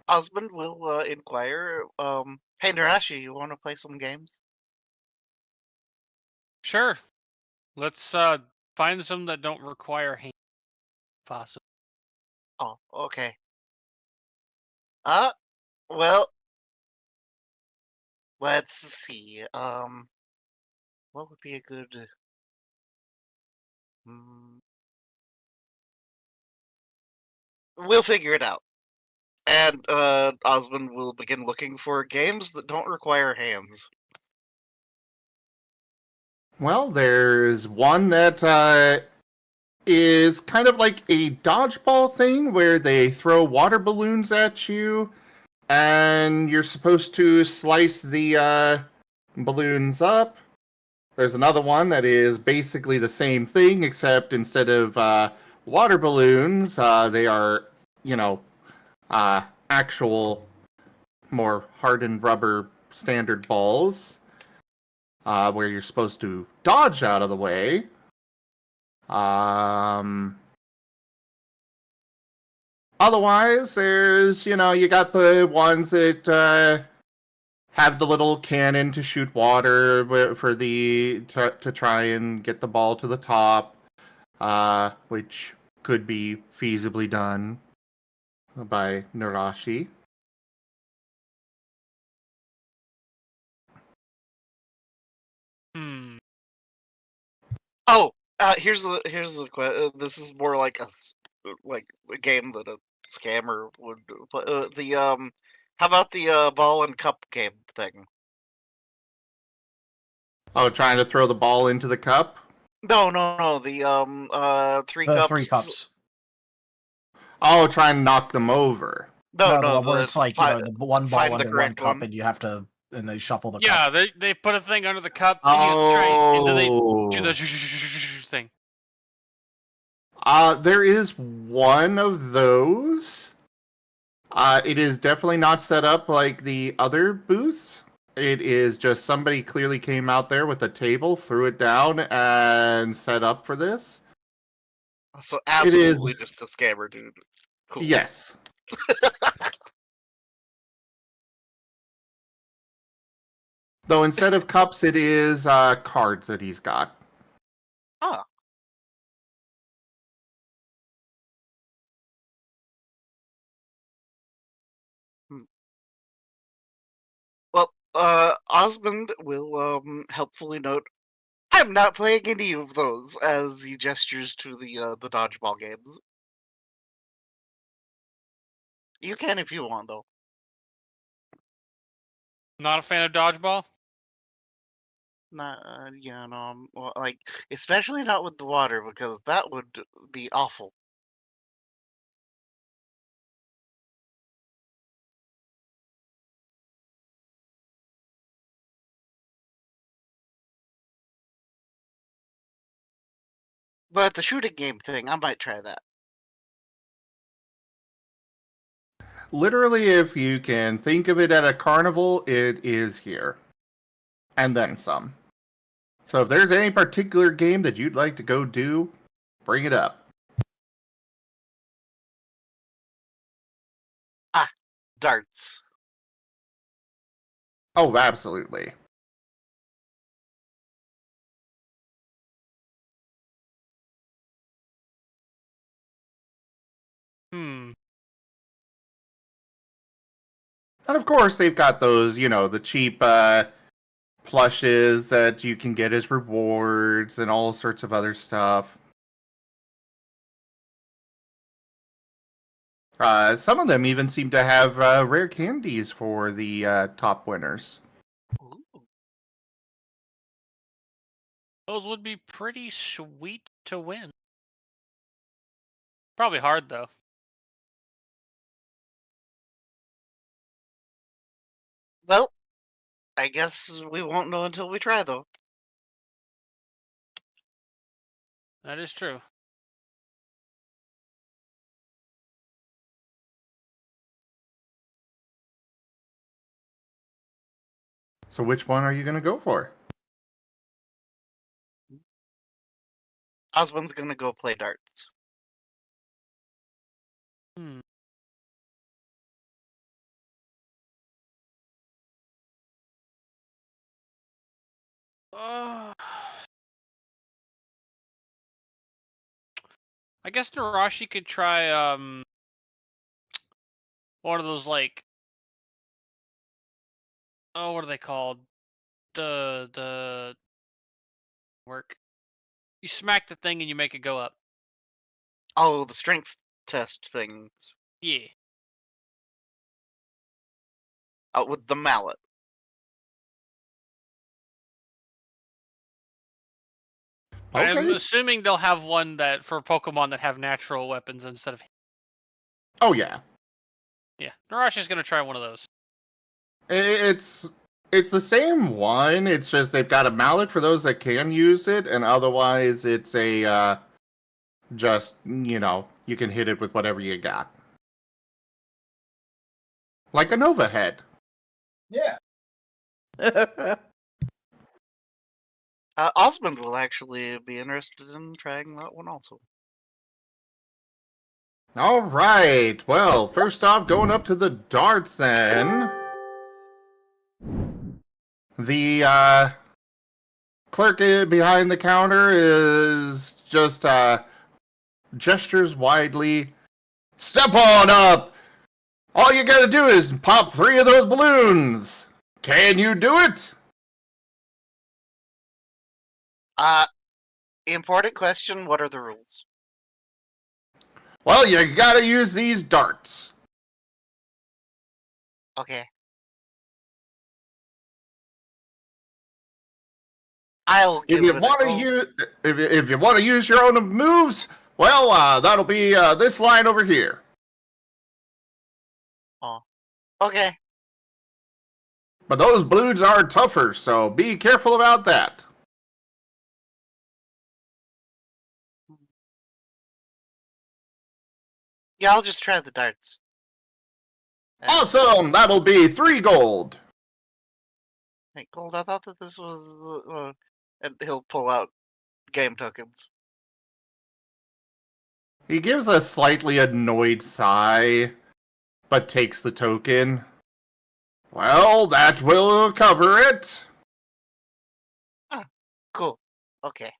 Speaker 3: Osmond will inquire. Hey Narashi, you want to play some games?
Speaker 9: Sure. Let's find some that don't require hand. Possible.
Speaker 3: Oh, okay. Well, let's see. What would be a good? We'll figure it out. And Osmond will begin looking for games that don't require hands.
Speaker 4: Well, there's one that is kind of like a dodgeball thing where they throw water balloons at you, and you're supposed to slice the balloons up. There's another one that is basically the same thing, except instead of water balloons, they are, you know, actual more hardened rubber standard balls, where you're supposed to dodge out of the way. Otherwise, there's, you got the ones that have the little cannon to shoot water for to try and get the ball to the top, which could be feasibly done by Narashi.
Speaker 3: Oh, here's the this is more like a game that a scammer would play. How about the ball and cup game thing?
Speaker 4: Oh, trying to throw the ball into the cup?
Speaker 3: No. The three cups.
Speaker 5: 3 cups.
Speaker 4: Oh, trying to knock them over.
Speaker 3: No,
Speaker 5: where it's like the one ball
Speaker 3: find the
Speaker 5: under one
Speaker 3: correct
Speaker 5: cup,
Speaker 3: one.
Speaker 5: and you have to, and they shuffle the cup.
Speaker 9: Yeah, they put a thing under the cup, and you try, and then they do the thing.
Speaker 4: There is one of those. It is definitely not set up like the other booths. It is just somebody clearly came out there with a table, threw it down, and set up for this.
Speaker 3: So absolutely just a scammer, dude. Cool.
Speaker 4: Yes. Though instead of cups, it is cards that he's got.
Speaker 3: Ah. Well, Osmond will helpfully note, I'm not playing any of those, as he gestures to the dodgeball games. You can if you want, though.
Speaker 9: Not a fan of dodgeball?
Speaker 3: Not, well, like, especially not with the water, because that would be awful. But the shooting game thing, I might try that.
Speaker 4: Literally, if you can think of it at a carnival, it is here. And then some. So if there's any particular game that you'd like to go do, bring it up.
Speaker 3: Darts.
Speaker 4: Oh, absolutely.
Speaker 9: Hmm.
Speaker 4: And of course, they've got those, the cheap plushes that you can get as rewards and all sorts of other stuff. Some of them even seem to have rare candies for the top winners.
Speaker 3: Ooh.
Speaker 9: Those would be pretty sweet to win. Probably hard, though.
Speaker 3: Well, I guess we won't know until we try, though.
Speaker 9: That is true.
Speaker 4: So which one are you going to go for?
Speaker 3: Osmond's gonna go play darts.
Speaker 9: Hmm. I guess Narashi could try one of those, like, oh, what are they called? The work. You smack the thing and you make it go up.
Speaker 3: Oh, the strength test things.
Speaker 9: Yeah.
Speaker 3: With the mallet.
Speaker 9: I'm
Speaker 4: Okay.
Speaker 9: assuming they'll have one that for Pokemon that have natural weapons instead of.
Speaker 4: Oh, yeah.
Speaker 9: Yeah, Narashi's gonna try one of those.
Speaker 4: It's the same one. It's just they've got a mallet for those that can use it, and otherwise it's a just you can hit it with whatever you got, like a Nova head.
Speaker 5: Yeah.
Speaker 3: Osmond will actually be interested in trying that one also.
Speaker 4: All right. Well, first off, going up to the darts then. The clerk behind the counter is just gestures widely. Step on up! All you gotta do is pop 3 of those balloons! Can you do it?
Speaker 3: Important question, what are the rules?
Speaker 4: Well, you gotta use these darts.
Speaker 3: Okay. I'll give
Speaker 4: If you
Speaker 3: it
Speaker 4: want
Speaker 3: a
Speaker 4: to
Speaker 3: go.
Speaker 4: use, if you want to use your own moves, well, that'll be this line over here.
Speaker 3: Oh. Okay.
Speaker 4: But those balloons are tougher, so be careful about that.
Speaker 3: Yeah, I'll just try the darts.
Speaker 4: Awesome! That'll be 3 gold.
Speaker 3: Hey, Gold, I thought that this was... and he'll pull out game tokens.
Speaker 4: He gives a slightly annoyed sigh, but takes the token. Well, that will cover it.
Speaker 3: Cool. Okay.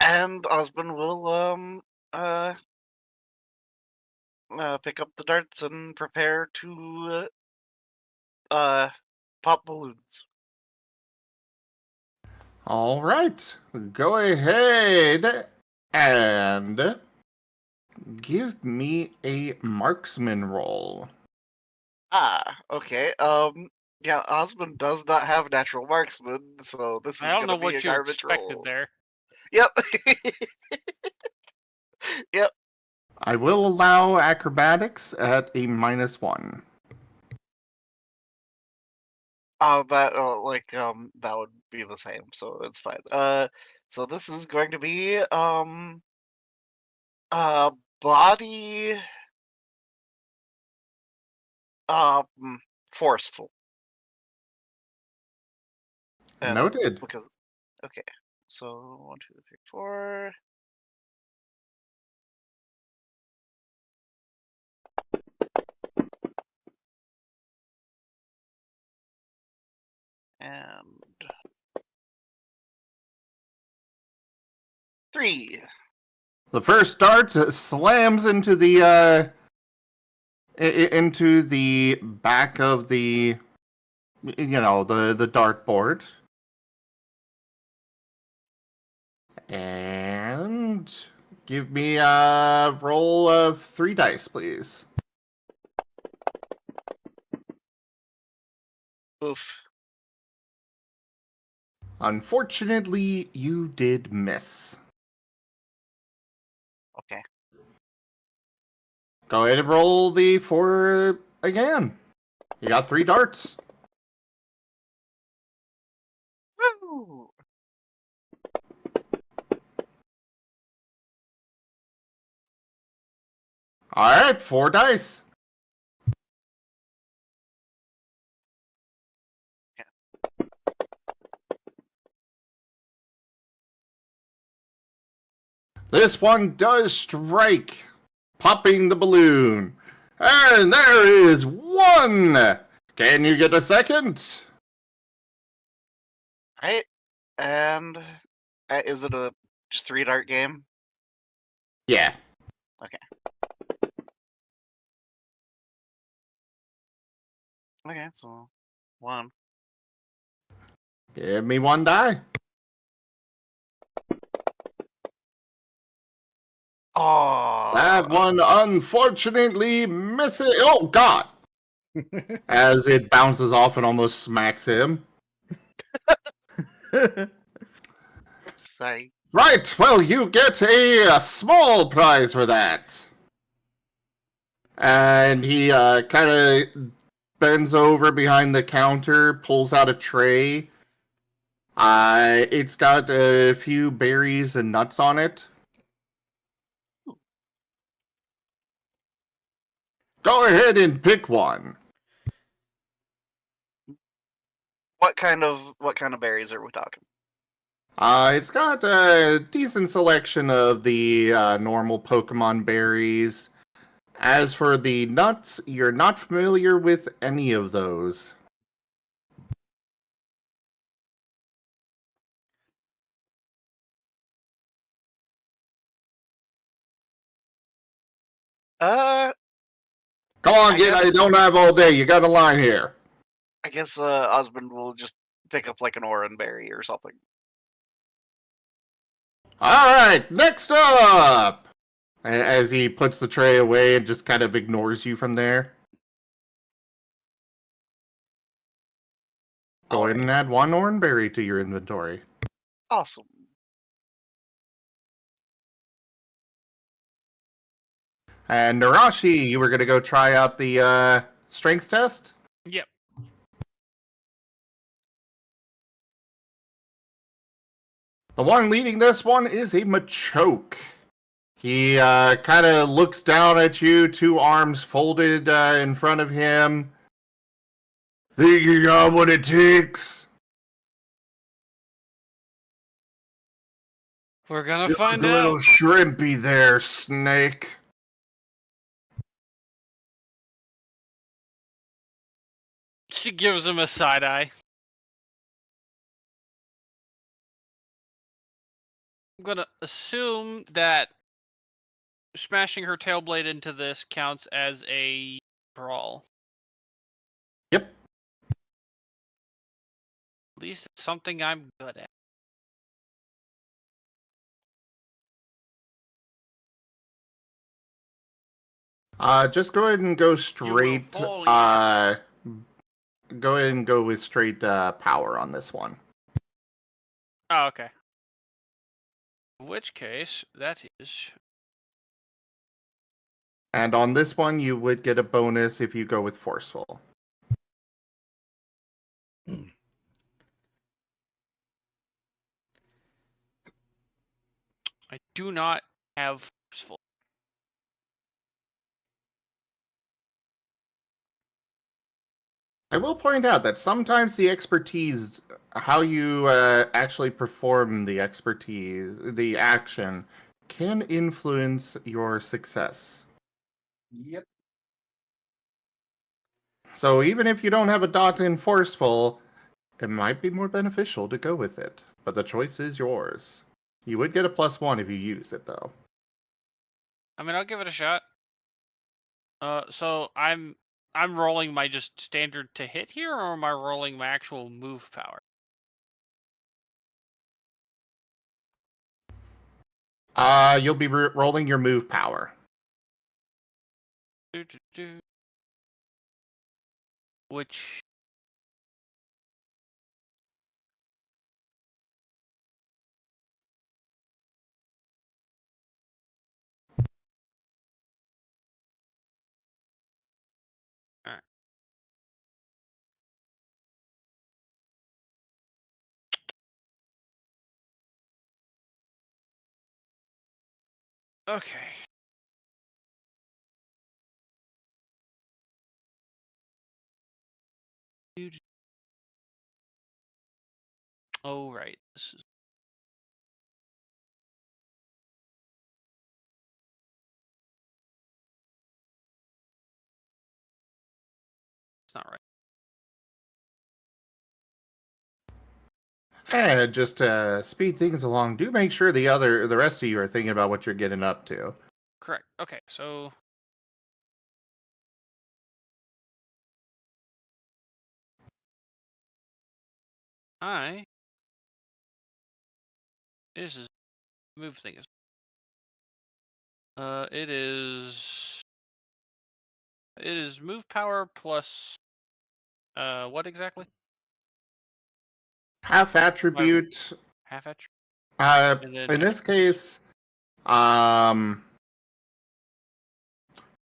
Speaker 3: And Osmond will, pick up the darts and prepare to, pop balloons.
Speaker 4: All right, go ahead And give me a marksman roll.
Speaker 3: Okay. Yeah, Osmond does not have natural marksman, so this is
Speaker 9: I don't know
Speaker 3: gonna be a
Speaker 9: what you
Speaker 3: garbage
Speaker 9: expected
Speaker 3: roll.
Speaker 9: there.
Speaker 3: Yep. Yep.
Speaker 4: I will allow acrobatics at a -1.
Speaker 3: That would be the same, so it's fine. So this is going to be body forceful. And
Speaker 4: Noted.
Speaker 3: Because okay, so 1, 2, 3, 4. And 3.
Speaker 4: The first dart slams into the into the back of the the dartboard. And give me a roll of 3 dice, please.
Speaker 3: Oof.
Speaker 4: Unfortunately, you did miss.
Speaker 3: Okay.
Speaker 4: Go ahead and roll the 4 again. You got 3 darts.
Speaker 3: Woo!
Speaker 4: All right, 4 dice. This one does strike, popping the balloon. And there is 1. Can you get a second?
Speaker 3: Right. And is it a just 3 dart game?
Speaker 4: Yeah.
Speaker 3: Okay. Okay, so 1.
Speaker 4: Give me 1 die.
Speaker 3: Oh.
Speaker 4: That one unfortunately misses. Oh, God. As it bounces off and almost smacks him.
Speaker 3: Sorry.
Speaker 4: Right, well, you get a small prize for that. And he kind of bends over behind the counter, pulls out a tray. It's got a few berries and nuts on it. Go ahead and pick one.
Speaker 3: What kind of berries are we talking?
Speaker 4: It's got a decent selection of the normal Pokemon berries. As for the nuts, you're not familiar with any of those. Come on, I don't have all day. You got a line here.
Speaker 3: I guess Osmond will just pick up like an orange berry or something.
Speaker 4: All right, next up! As he puts the tray away and just kind of ignores you from there. Go ahead and add 1 orange berry to your inventory.
Speaker 3: Awesome.
Speaker 4: And Narashi, you were going to go try out the strength test?
Speaker 9: Yep.
Speaker 4: The one leading this one is a Machoke. He kind of looks down at you, 2 arms folded in front of him. Think you got what it takes?
Speaker 9: We're gonna
Speaker 4: You
Speaker 9: find
Speaker 4: look a little
Speaker 9: out.
Speaker 4: shrimpy there, Snake.
Speaker 9: She gives him a side eye. I'm gonna assume that smashing her tail blade into this counts as a brawl.
Speaker 4: Yep.
Speaker 9: At least it's something I'm good at.
Speaker 4: Just go ahead and go straight.
Speaker 8: fall
Speaker 4: Go ahead and go with straight power on this one.
Speaker 9: Oh, okay. In which case, that is...
Speaker 4: And on this one, you would get a bonus if you go with forceful.
Speaker 9: I do not have forceful.
Speaker 4: I will point out that sometimes the expertise, how you actually perform the expertise, the action, can influence your success.
Speaker 5: Yep.
Speaker 4: So even if you don't have a dot in forceful, it might be more beneficial to go with it. But the choice is yours. You would get a +1 if you use it, though.
Speaker 9: I mean, I'll give it a shot. So I'm rolling my just standard to hit here, or am I rolling my actual move power?
Speaker 4: You'll be rolling your move power.
Speaker 9: Which... Alright. Okay. Oh, right. This is... It's not right.
Speaker 4: And just to speed things along, do make sure the rest of you are thinking about what you're getting up to.
Speaker 9: Correct. Okay, so... This is... Move thing is... It is... It is move power plus... what exactly?
Speaker 4: Half attribute.
Speaker 9: Half attribute?
Speaker 4: In this case, right,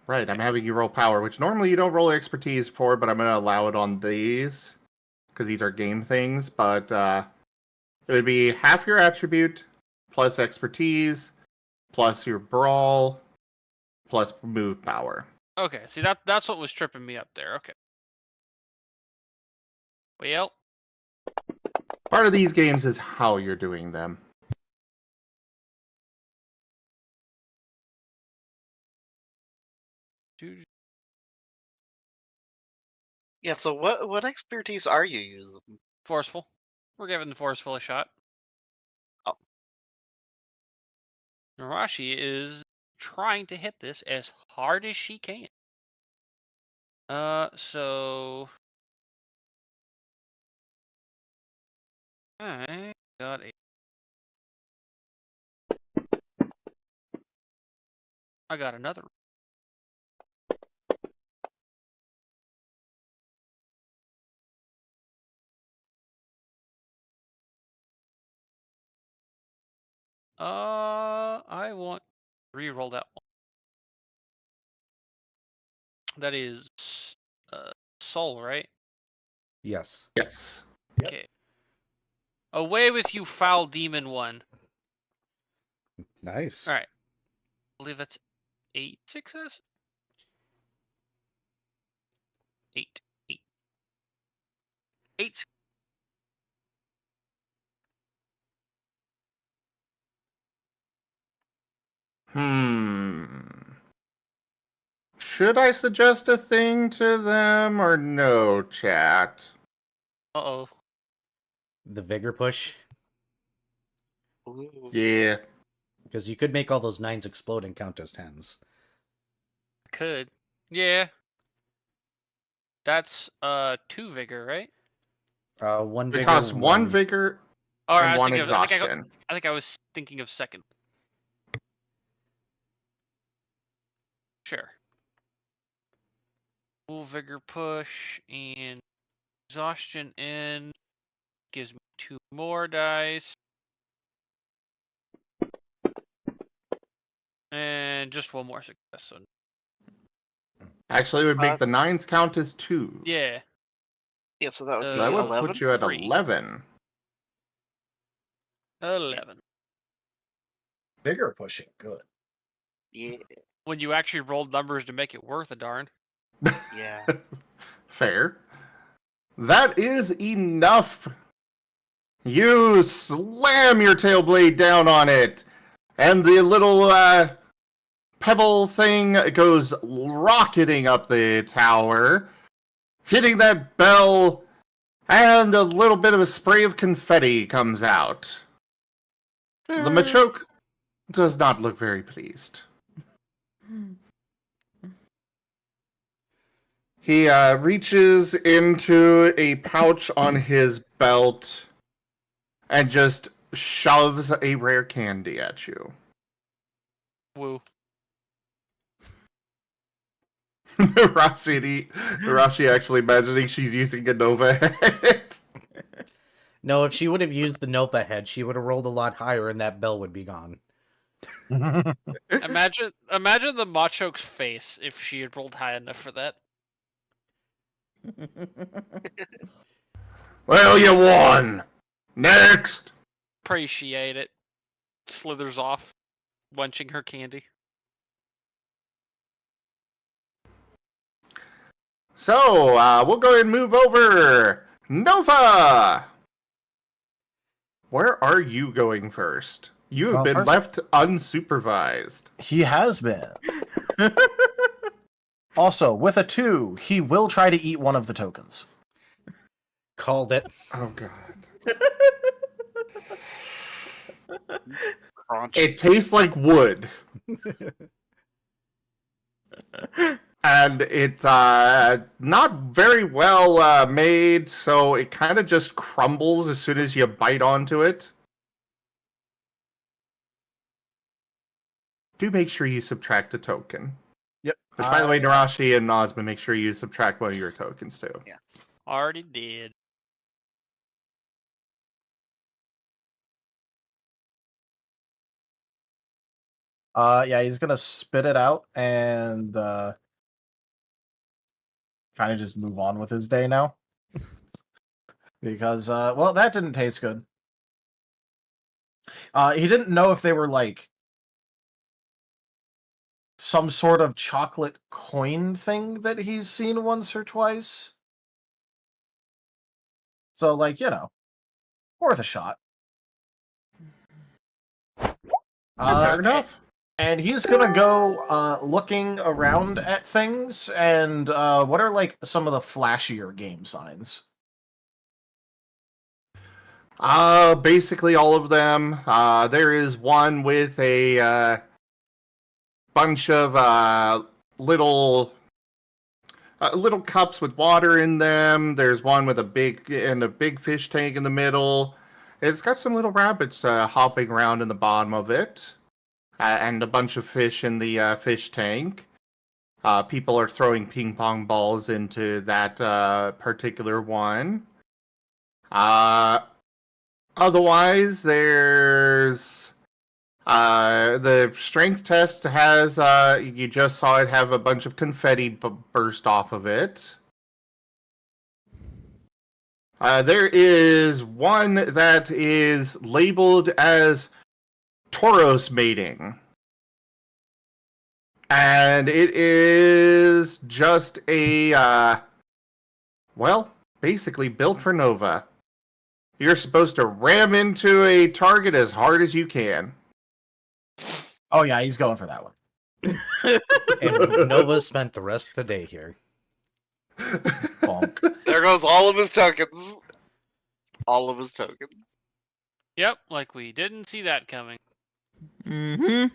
Speaker 4: I'm having you roll power, which normally you don't roll expertise for, but I'm going to allow it on these because these are game things. But it would be half your attribute plus expertise plus your brawl plus move power.
Speaker 9: Okay, see that's what was tripping me up there. Okay. Well,
Speaker 4: Part of these games is how you're doing them.
Speaker 9: dude,
Speaker 3: Yeah, so what expertise are you using?
Speaker 9: forceful. We're giving the forceful a shot.
Speaker 3: Oh.
Speaker 9: Narashi is trying to hit this as hard as she can. So I got a... I got another. I want to re-roll that one. That is soul, right?
Speaker 1: Yes.
Speaker 4: Yes.
Speaker 1: Yep.
Speaker 9: Okay. Away with you, foul demon one.
Speaker 1: Nice.
Speaker 9: All right. I believe that's 8 success. 8. 8.
Speaker 4: Should I suggest a thing to them or no, chat?
Speaker 9: Uh-oh.
Speaker 1: The vigor push.
Speaker 3: Ooh.
Speaker 4: Yeah.
Speaker 1: Because you could make all those 9s explode and count as 10s.
Speaker 9: Could. Yeah. That's 2 vigor, right?
Speaker 1: 1 vigor.
Speaker 4: It costs 1 vigor
Speaker 9: Or
Speaker 4: and 1 exhaustion.
Speaker 9: I think I was thinking of second. Sure. Full vigor push and exhaustion in. Gives me 2 more dice. And just 1 more success. So
Speaker 4: Actually, it would make the 9s count as 2.
Speaker 9: yeah.
Speaker 3: Yeah, so that would
Speaker 4: So
Speaker 3: be
Speaker 4: that would
Speaker 3: 11.
Speaker 4: put you at
Speaker 9: 3.
Speaker 4: 11.
Speaker 9: 11.
Speaker 5: Bigger pushing, good.
Speaker 3: Yeah.
Speaker 9: When you actually rolled numbers to make it worth a darn.
Speaker 3: Yeah.
Speaker 4: Fair. That is enough. You slam your tail blade down on it, and the little pebble thing goes rocketing up the tower, hitting that bell, and a little bit of a spray of confetti comes out. The Machoke does not look very pleased. He reaches into a pouch on his belt and just shoves a rare candy at you.
Speaker 9: Woo.
Speaker 4: Rashi actually imagining she's using a Nova head.
Speaker 1: No, if she would have used the Nova head, she would have rolled a lot higher and that bell would be gone.
Speaker 9: Imagine the Machoke's face if she had rolled high enough for that.
Speaker 4: Well, you won. Next.
Speaker 9: Appreciate it. Slithers off, wenching her candy.
Speaker 4: So, we'll go ahead and move over. Nova! Where are you going first? You have been left unsupervised.
Speaker 5: He has been. Also, with a 2, he will try to eat one of the tokens.
Speaker 1: Called it.
Speaker 4: Oh, God.
Speaker 3: Crunch.
Speaker 4: It tastes like wood. And it's not very well made, so it kind of just crumbles as soon as you bite onto it. Do make sure you subtract a token.
Speaker 5: Yep.
Speaker 4: Which, by the way, Narashi and Ozma, make sure you subtract one of your tokens, too.
Speaker 3: Yeah.
Speaker 9: Already did.
Speaker 5: Yeah, he's gonna spit it out and kind of just move on with his day now. Because, well, that didn't taste good. He didn't know if they were, like, some sort of chocolate coin thing that he's seen once or twice. So, like, you know, worth a shot.
Speaker 4: Fair enough.
Speaker 5: And he's gonna go looking around at things, and what are, like, some of the flashier game signs?
Speaker 4: Basically all of them. There is one with a bunch of little cups with water in them. There's one with a big fish tank in the middle. It's got some little rabbits hopping around in the bottom of it, and a bunch of fish in the fish tank. People are throwing ping pong balls into that particular one. Otherwise, there's the strength test has, you just saw it have a bunch of confetti burst off of it. There is one that is labeled as Tauros mating. And it is just a, well, basically built for Nova. You're supposed to ram into a target as hard as you can.
Speaker 5: Oh yeah, he's going for that one.
Speaker 1: And Nova spent the rest of the day here.
Speaker 5: Bonk.
Speaker 3: There goes all of his tokens. All of his tokens.
Speaker 9: Yep, like we didn't see that coming.
Speaker 2: Mm-hmm.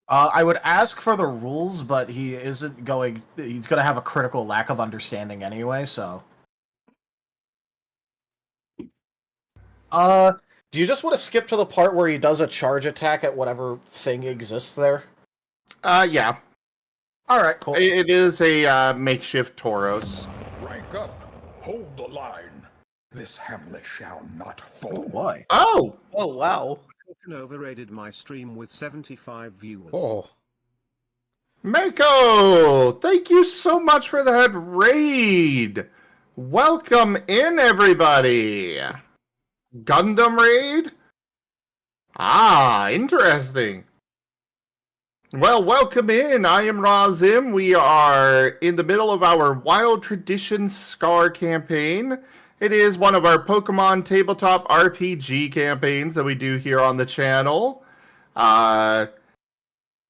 Speaker 5: I would ask for the rules, but he isn't going. He's going to have a critical lack of understanding anyway. So, Do you just want to skip to the part where he does a charge attack at whatever thing exists there?
Speaker 4: Yeah.
Speaker 5: Alright, cool.
Speaker 4: It is a makeshift Tauros.
Speaker 6: Rank up. Hold the line. This hamlet shall not fall.
Speaker 5: Why?
Speaker 4: Oh!
Speaker 2: Oh, wow.
Speaker 7: Token overrated my stream with 75 viewers.
Speaker 5: Oh.
Speaker 4: Mako! Thank you so much for that raid! Welcome in, everybody! Gundam raid? Ah, interesting. Well, welcome in. I am Razim. We are in the middle of our Wild Tradition Scar campaign. It is one of our Pokemon tabletop RPG campaigns that we do here on the channel.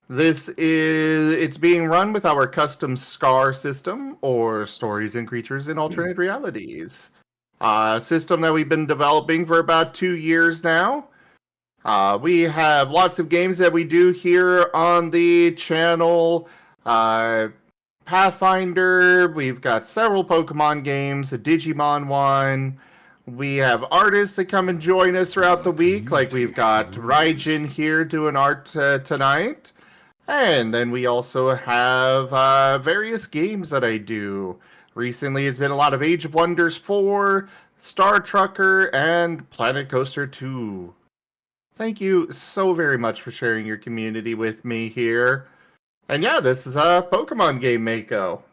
Speaker 4: It's being run with our custom Scar system, or Stories and Creatures in Alternate Realities. System that we've been developing for about 2 years now. We have lots of games that we do here on the channel. Pathfinder, we've got several Pokemon games, a Digimon one. We have artists that come and join us throughout the week, like we've got Raijin here doing art tonight. And then we also have various games that I do. Recently, it's been a lot of Age of Wonders 4, Star Trucker, and Planet Coaster 2. Thank you so very much for sharing your community with me here. And yeah, this is a Pokemon game, Mako.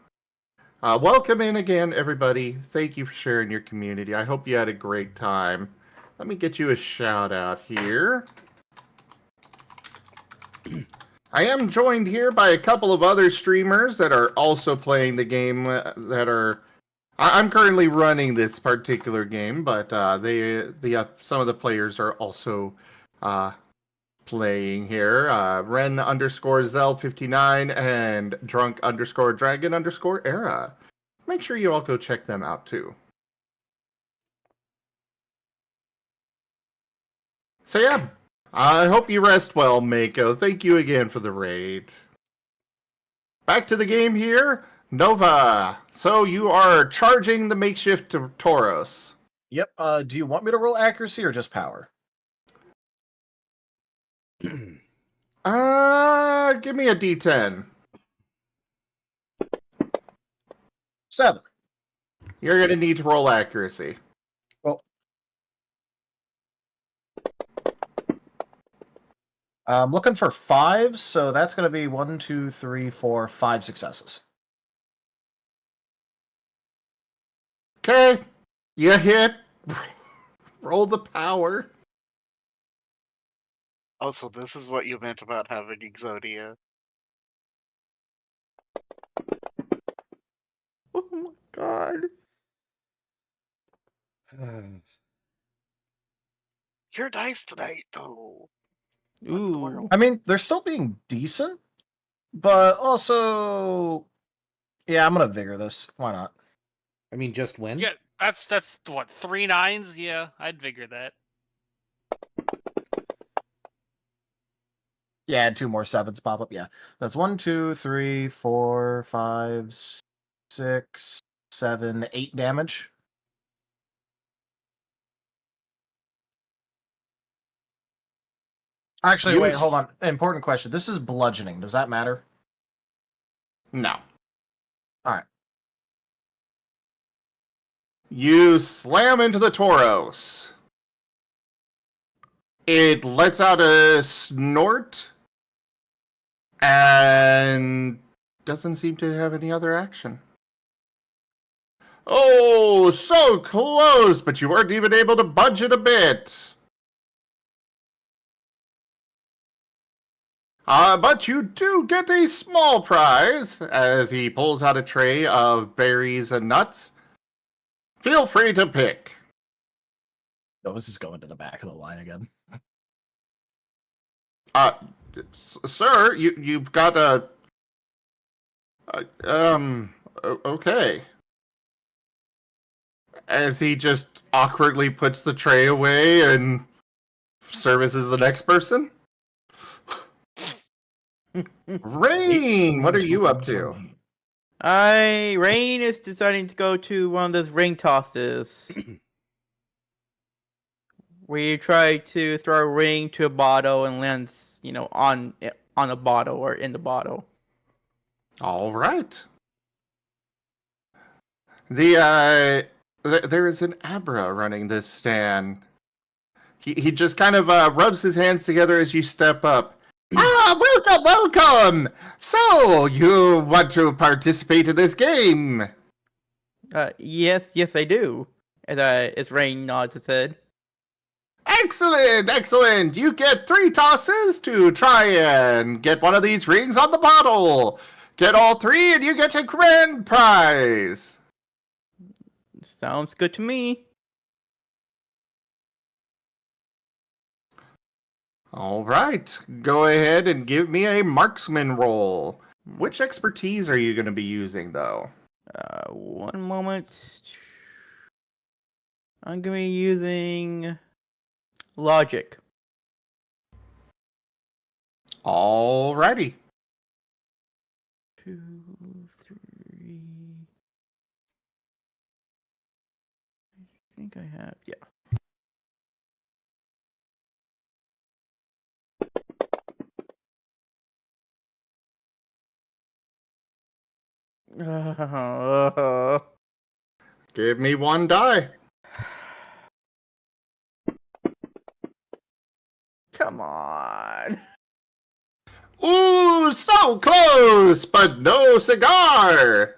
Speaker 4: Welcome in again, everybody. Thank you for sharing your community. I hope you had a great time. Let me get you a shout out here. I am joined here by a couple of other streamers that are also playing the game I'm currently running this particular game, but some of the players are also playing here. Ren_Zel59 and Drunk_Dragon_Era. Make sure you all go check them out too. So yeah, I hope you rest well, Mako. Thank you again for the raid. Back to the game here. Nova, so you are charging the makeshift Tauros.
Speaker 5: Yep, do you want me to roll accuracy or just power?
Speaker 4: Give me a D10.
Speaker 5: 7.
Speaker 4: You're going to need to roll accuracy.
Speaker 5: Well, I'm looking for 5, so that's going to be 1, 2, 3, 4, 5 successes.
Speaker 4: Okay, you hit. Roll the power.
Speaker 3: Oh, so this is what you meant about having Exodia.
Speaker 2: Oh my god.
Speaker 3: Your dice tonight, though.
Speaker 2: Ooh.
Speaker 5: I mean, they're still being decent, but also, yeah, I'm gonna vigor this. Why not?
Speaker 1: I mean, just win?
Speaker 9: Yeah, that's what, 3 9s? Yeah, I'd figure that.
Speaker 5: Yeah, and 2 more 7s pop up. Yeah, that's 1, 2, 3, 4, 5, 6, 7, 8 damage. Actually, wait, hold on. Important question. This is bludgeoning. Does that matter?
Speaker 4: No.
Speaker 5: All right.
Speaker 4: You slam into the Tauros. It lets out a snort and doesn't seem to have any other action. Oh, so close, but you weren't even able to budge it a bit. But you do get a small prize as he pulls out a tray of berries and nuts. Feel free to pick.
Speaker 5: No, this is going to the back of the line again.
Speaker 4: Sir, you've got a... okay. As he just awkwardly puts the tray away and services the next person. Rain, what are you up to?
Speaker 2: Rain is deciding to go to one of those ring tosses. where you try to throw a ring to a bottle and lands, on a bottle or in the bottle.
Speaker 4: All right. There is an Abra running this stand. He just kind of rubs his hands together as you step up. Welcome, welcome! So, you want to participate in this game?
Speaker 2: Yes, I do. As Rain nods his head.
Speaker 4: Excellent, excellent! You get 3 tosses to try and get one of these rings on the bottle. Get all 3 and you get a grand prize.
Speaker 2: Sounds good to me.
Speaker 4: All right, go ahead and give me a marksman roll. Which expertise are you going to be using, though?
Speaker 2: One moment. I'm going to be using logic.
Speaker 4: Alrighty.
Speaker 2: 2, 3. I think I have, yeah.
Speaker 4: Give me 1 die.
Speaker 2: Come on.
Speaker 4: Ooh, so close, but no cigar.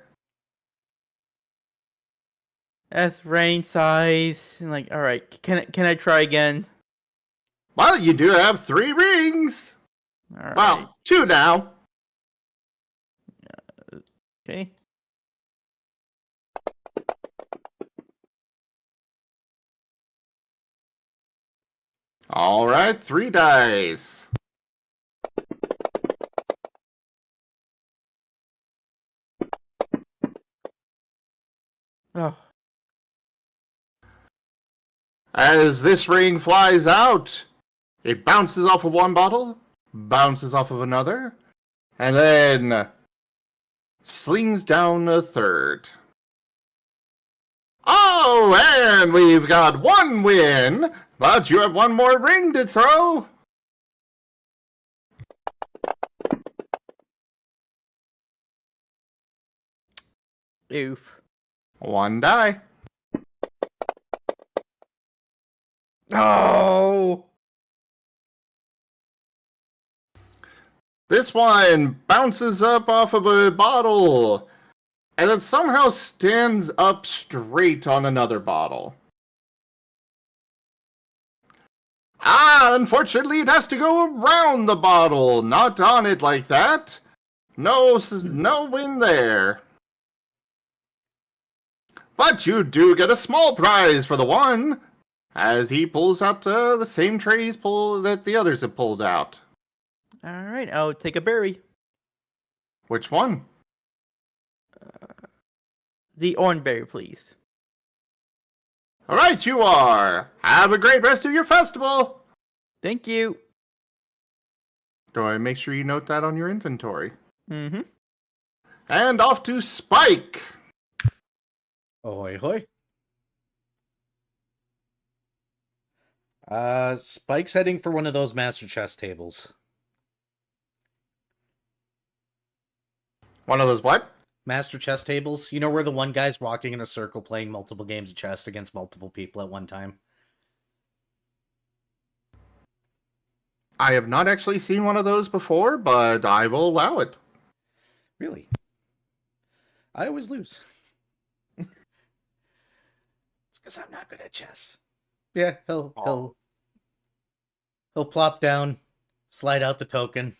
Speaker 2: That's Rain size. And all right, can I try again?
Speaker 4: Well, you do have 3 rings.
Speaker 2: All right.
Speaker 4: Well, 2 now.
Speaker 2: Okay.
Speaker 4: All right, 3 dice.
Speaker 2: Oh.
Speaker 4: As this ring flies out, it bounces off of 1 bottle, bounces off of another, and then slings down a 3rd. Oh, and we've got 1 win, but you have 1 more ring to throw.
Speaker 2: Oof.
Speaker 4: 1 die.
Speaker 2: Oh!
Speaker 4: This one bounces up off of a bottle, and then somehow stands up straight on another bottle. Unfortunately, it has to go around the bottle, not on it like that. No win there. But you do get a small prize for the one, as he pulls out the same trays that the others have pulled out.
Speaker 2: All right, I'll take a berry.
Speaker 4: Which one?
Speaker 2: The orange berry, please.
Speaker 4: All right, you are. Have a great rest of your festival.
Speaker 2: Thank you.
Speaker 4: Go ahead and make sure you note that on your inventory.
Speaker 2: Mm-hmm.
Speaker 4: And off to Spike.
Speaker 1: Ahoy, hoy. Spike's heading for one of those master chess tables.
Speaker 4: One of those what?
Speaker 1: Master chess tables. You know where the one guy's walking in a circle playing multiple games of chess against multiple people at one time?
Speaker 4: I have not actually seen one of those before, but I will allow it.
Speaker 1: Really? I always lose. It's because I'm not good at chess. Yeah, he'll plop down, slide out the token.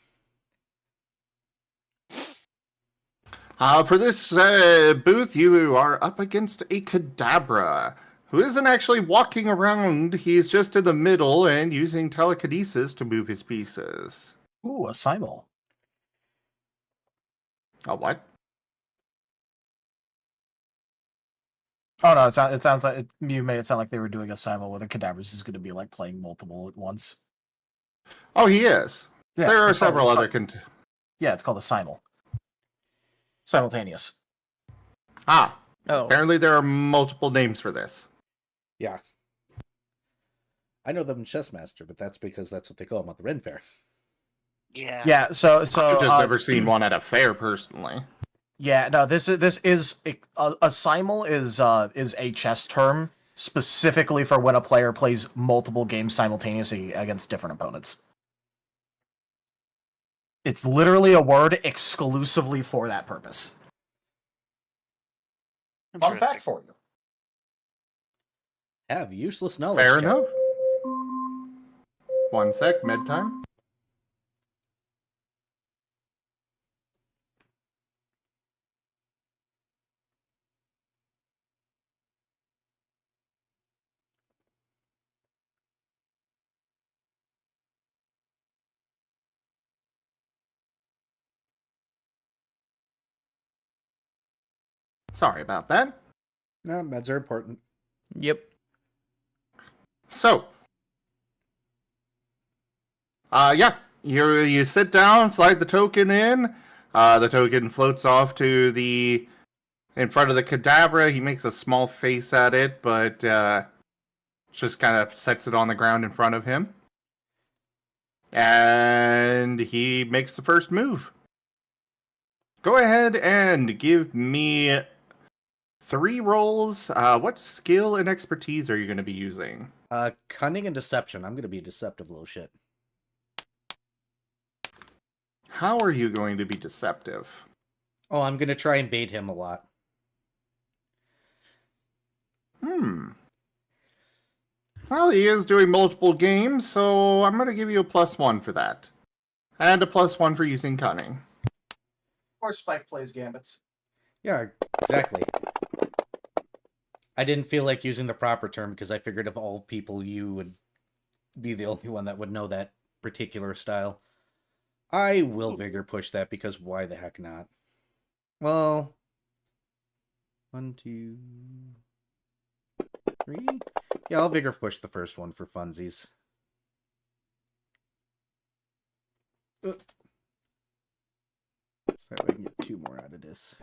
Speaker 4: For this booth, you are up against a Kadabra, who isn't actually walking around. He's just in the middle and using telekinesis to move his pieces.
Speaker 5: Ooh, a Simul.
Speaker 4: A what?
Speaker 5: Oh no, it sounds like you made it sound like they were doing a Simul where the Cadabras is going to be like playing multiple at once.
Speaker 4: Oh, he is.
Speaker 5: Yeah,
Speaker 4: there are
Speaker 5: it's called
Speaker 4: several
Speaker 5: a
Speaker 4: other.
Speaker 5: Yeah, it's called a Simul. Simultaneous.
Speaker 4: Ah.
Speaker 2: Oh.
Speaker 4: Apparently, there are multiple names for this.
Speaker 1: Yeah. I know them in Chessmaster, but that's because that's what they call them at the Ren Fair.
Speaker 3: Yeah.
Speaker 5: Yeah, so
Speaker 4: I've just never seen one at a fair personally.
Speaker 5: Yeah, no, this is a simul is a chess term specifically for when a player plays multiple games simultaneously against different opponents. It's literally a word exclusively for that purpose. Fun fact for you.
Speaker 1: Have useless knowledge.
Speaker 4: Fair
Speaker 1: check.
Speaker 4: enough. One sec, med time. Sorry about that.
Speaker 1: No, meds are important.
Speaker 2: Yep.
Speaker 4: So, yeah, you sit down, slide the token in. The token floats off to in front of the Kadabra. He makes a small face at it, but just kind of sets it on the ground in front of him. And he makes the first move. Go ahead and give me 3 rolls. What skill and expertise are you going to be using?
Speaker 1: Cunning and deception. I'm going to be a deceptive little shit.
Speaker 4: How are you going to be deceptive?
Speaker 1: Oh, I'm going to try and bait him a lot.
Speaker 4: Well, he is doing multiple games, so I'm going to give you a +1 for that. And a +1 for using cunning.
Speaker 5: Or Spike plays Gambits.
Speaker 1: Yeah, exactly. I didn't feel like using the proper term because I figured of all people, you would be the only one that would know that particular style. I will vigor push that because why the heck not? Well, 1, 2, 3. Yeah, I'll vigor push the first one for funsies. So that way I can get 2 more out of this.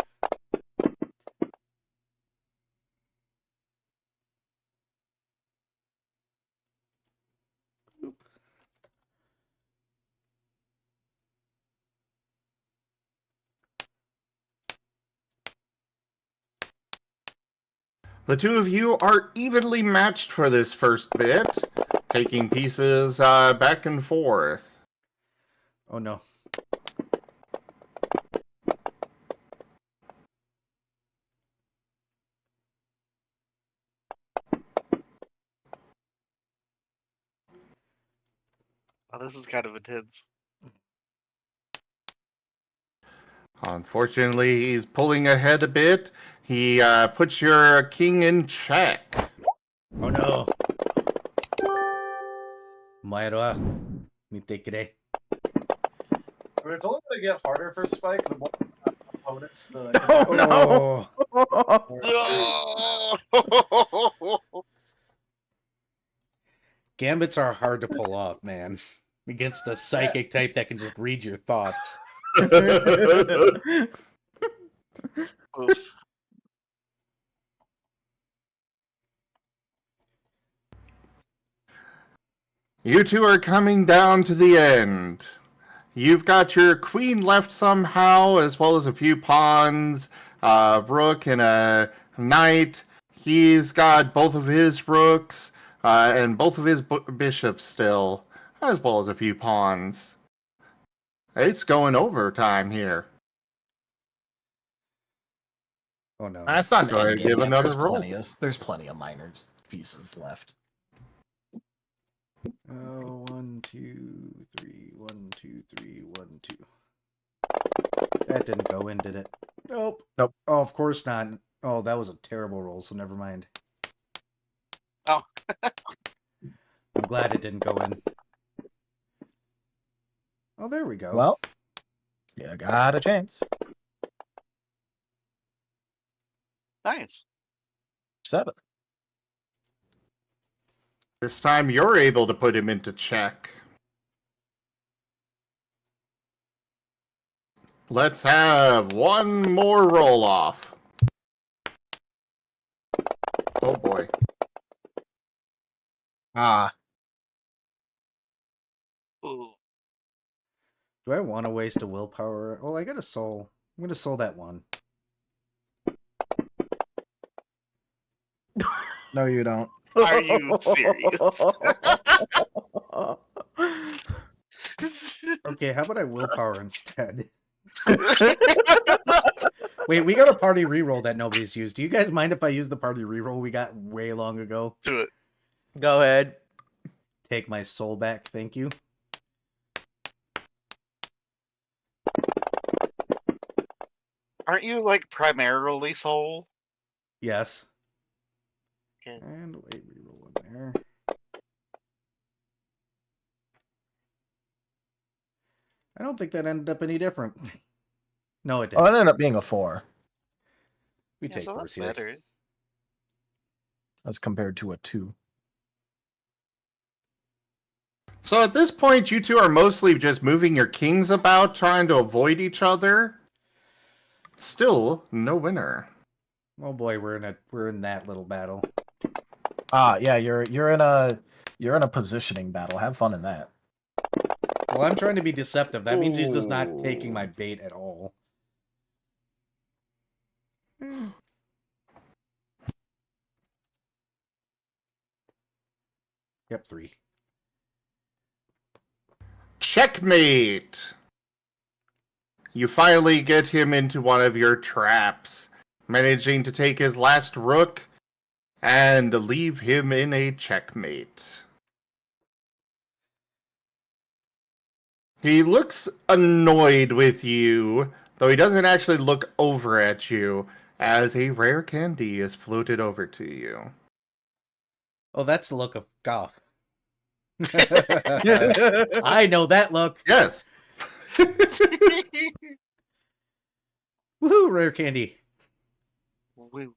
Speaker 4: The two of you are evenly matched for this first bit, taking pieces back and forth.
Speaker 1: Oh no.
Speaker 3: Oh, this is kind of intense.
Speaker 4: Unfortunately, he's pulling ahead a bit. He puts your king in check.
Speaker 1: Oh no. Mayra. Nitekre.
Speaker 5: I mean, it's only going to get harder for Spike the more opponents the.
Speaker 1: Oh. Gambits are hard to pull off, man. Against a psychic type that can just read your thoughts.
Speaker 4: You two are coming down to the end. You've got your queen left somehow, as well as a few pawns, rook and a knight. He's got both of his rooks and both of his bishops still, as well as a few pawns. It's going overtime here.
Speaker 1: Oh no.
Speaker 5: That's not
Speaker 4: Go ahead and give another roll.
Speaker 5: There's plenty of minor pieces left.
Speaker 1: Oh, 1, 2, 3, 1, 2, 3, 1, 2. That didn't go in, did it? Nope.
Speaker 5: Nope.
Speaker 1: Oh, of course not. Oh, that was a terrible roll, so never mind.
Speaker 3: Oh.
Speaker 1: I'm glad it didn't go in. Oh, there we go.
Speaker 5: Well, you got a chance.
Speaker 3: Nice.
Speaker 5: 7.
Speaker 4: This time you're able to put him into check. Let's have one more roll off. Oh boy.
Speaker 1: Do I want to waste a willpower? Well, I got a soul. I'm gonna soul that one.
Speaker 5: No, you don't.
Speaker 3: Are you serious?
Speaker 1: Okay, how about I willpower instead? Wait, we got a party reroll that nobody's used. Do you guys mind if I use the party reroll we got way long ago?
Speaker 3: Do it.
Speaker 2: Go ahead.
Speaker 1: Take my soul back, thank you.
Speaker 3: Aren't you like primarily soul?
Speaker 1: Yes.
Speaker 3: Okay.
Speaker 1: And wait, reroll in there. I don't think that ended up any different. No, it
Speaker 5: Oh,
Speaker 1: didn't.
Speaker 5: it ended up being a 4
Speaker 1: We
Speaker 3: Yeah,
Speaker 1: take
Speaker 3: so
Speaker 1: fours
Speaker 3: that's
Speaker 1: here.
Speaker 3: better.
Speaker 5: as compared to a 2.
Speaker 4: So at this point, you two are mostly just moving your kings about, trying to avoid each other. Still, no winner.
Speaker 1: Oh boy, we're in that little battle.
Speaker 5: Yeah, you're in a positioning battle. Have fun in that.
Speaker 1: Well, I'm trying to be deceptive. That means he's just not taking my bait at all. Yep, 3.
Speaker 4: Checkmate! You finally get him into one of your traps, managing to take his last rook and leave him in a checkmate. He looks annoyed with you, though he doesn't actually look over at you, as a rare candy is floated over to you.
Speaker 1: Oh, that's the look of Goth. I know that look.
Speaker 4: Yes.
Speaker 1: Woohoo, rare candy.
Speaker 3: Woo.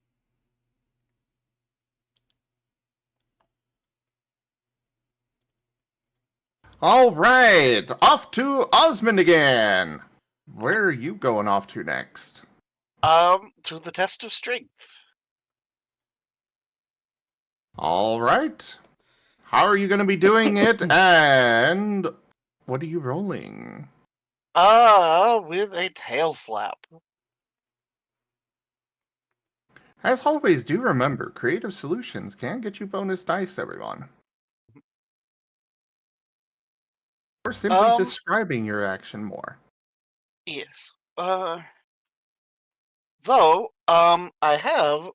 Speaker 4: All right, off to Osmond again. Where are you going off to next?
Speaker 3: To the test of strength.
Speaker 4: All right. How are you going to be doing it? And what are you rolling?
Speaker 3: With a tail slap.
Speaker 4: As always, do remember, creative solutions can get you bonus dice, everyone. Or simply describing your action more.
Speaker 3: Yes. Though, I have,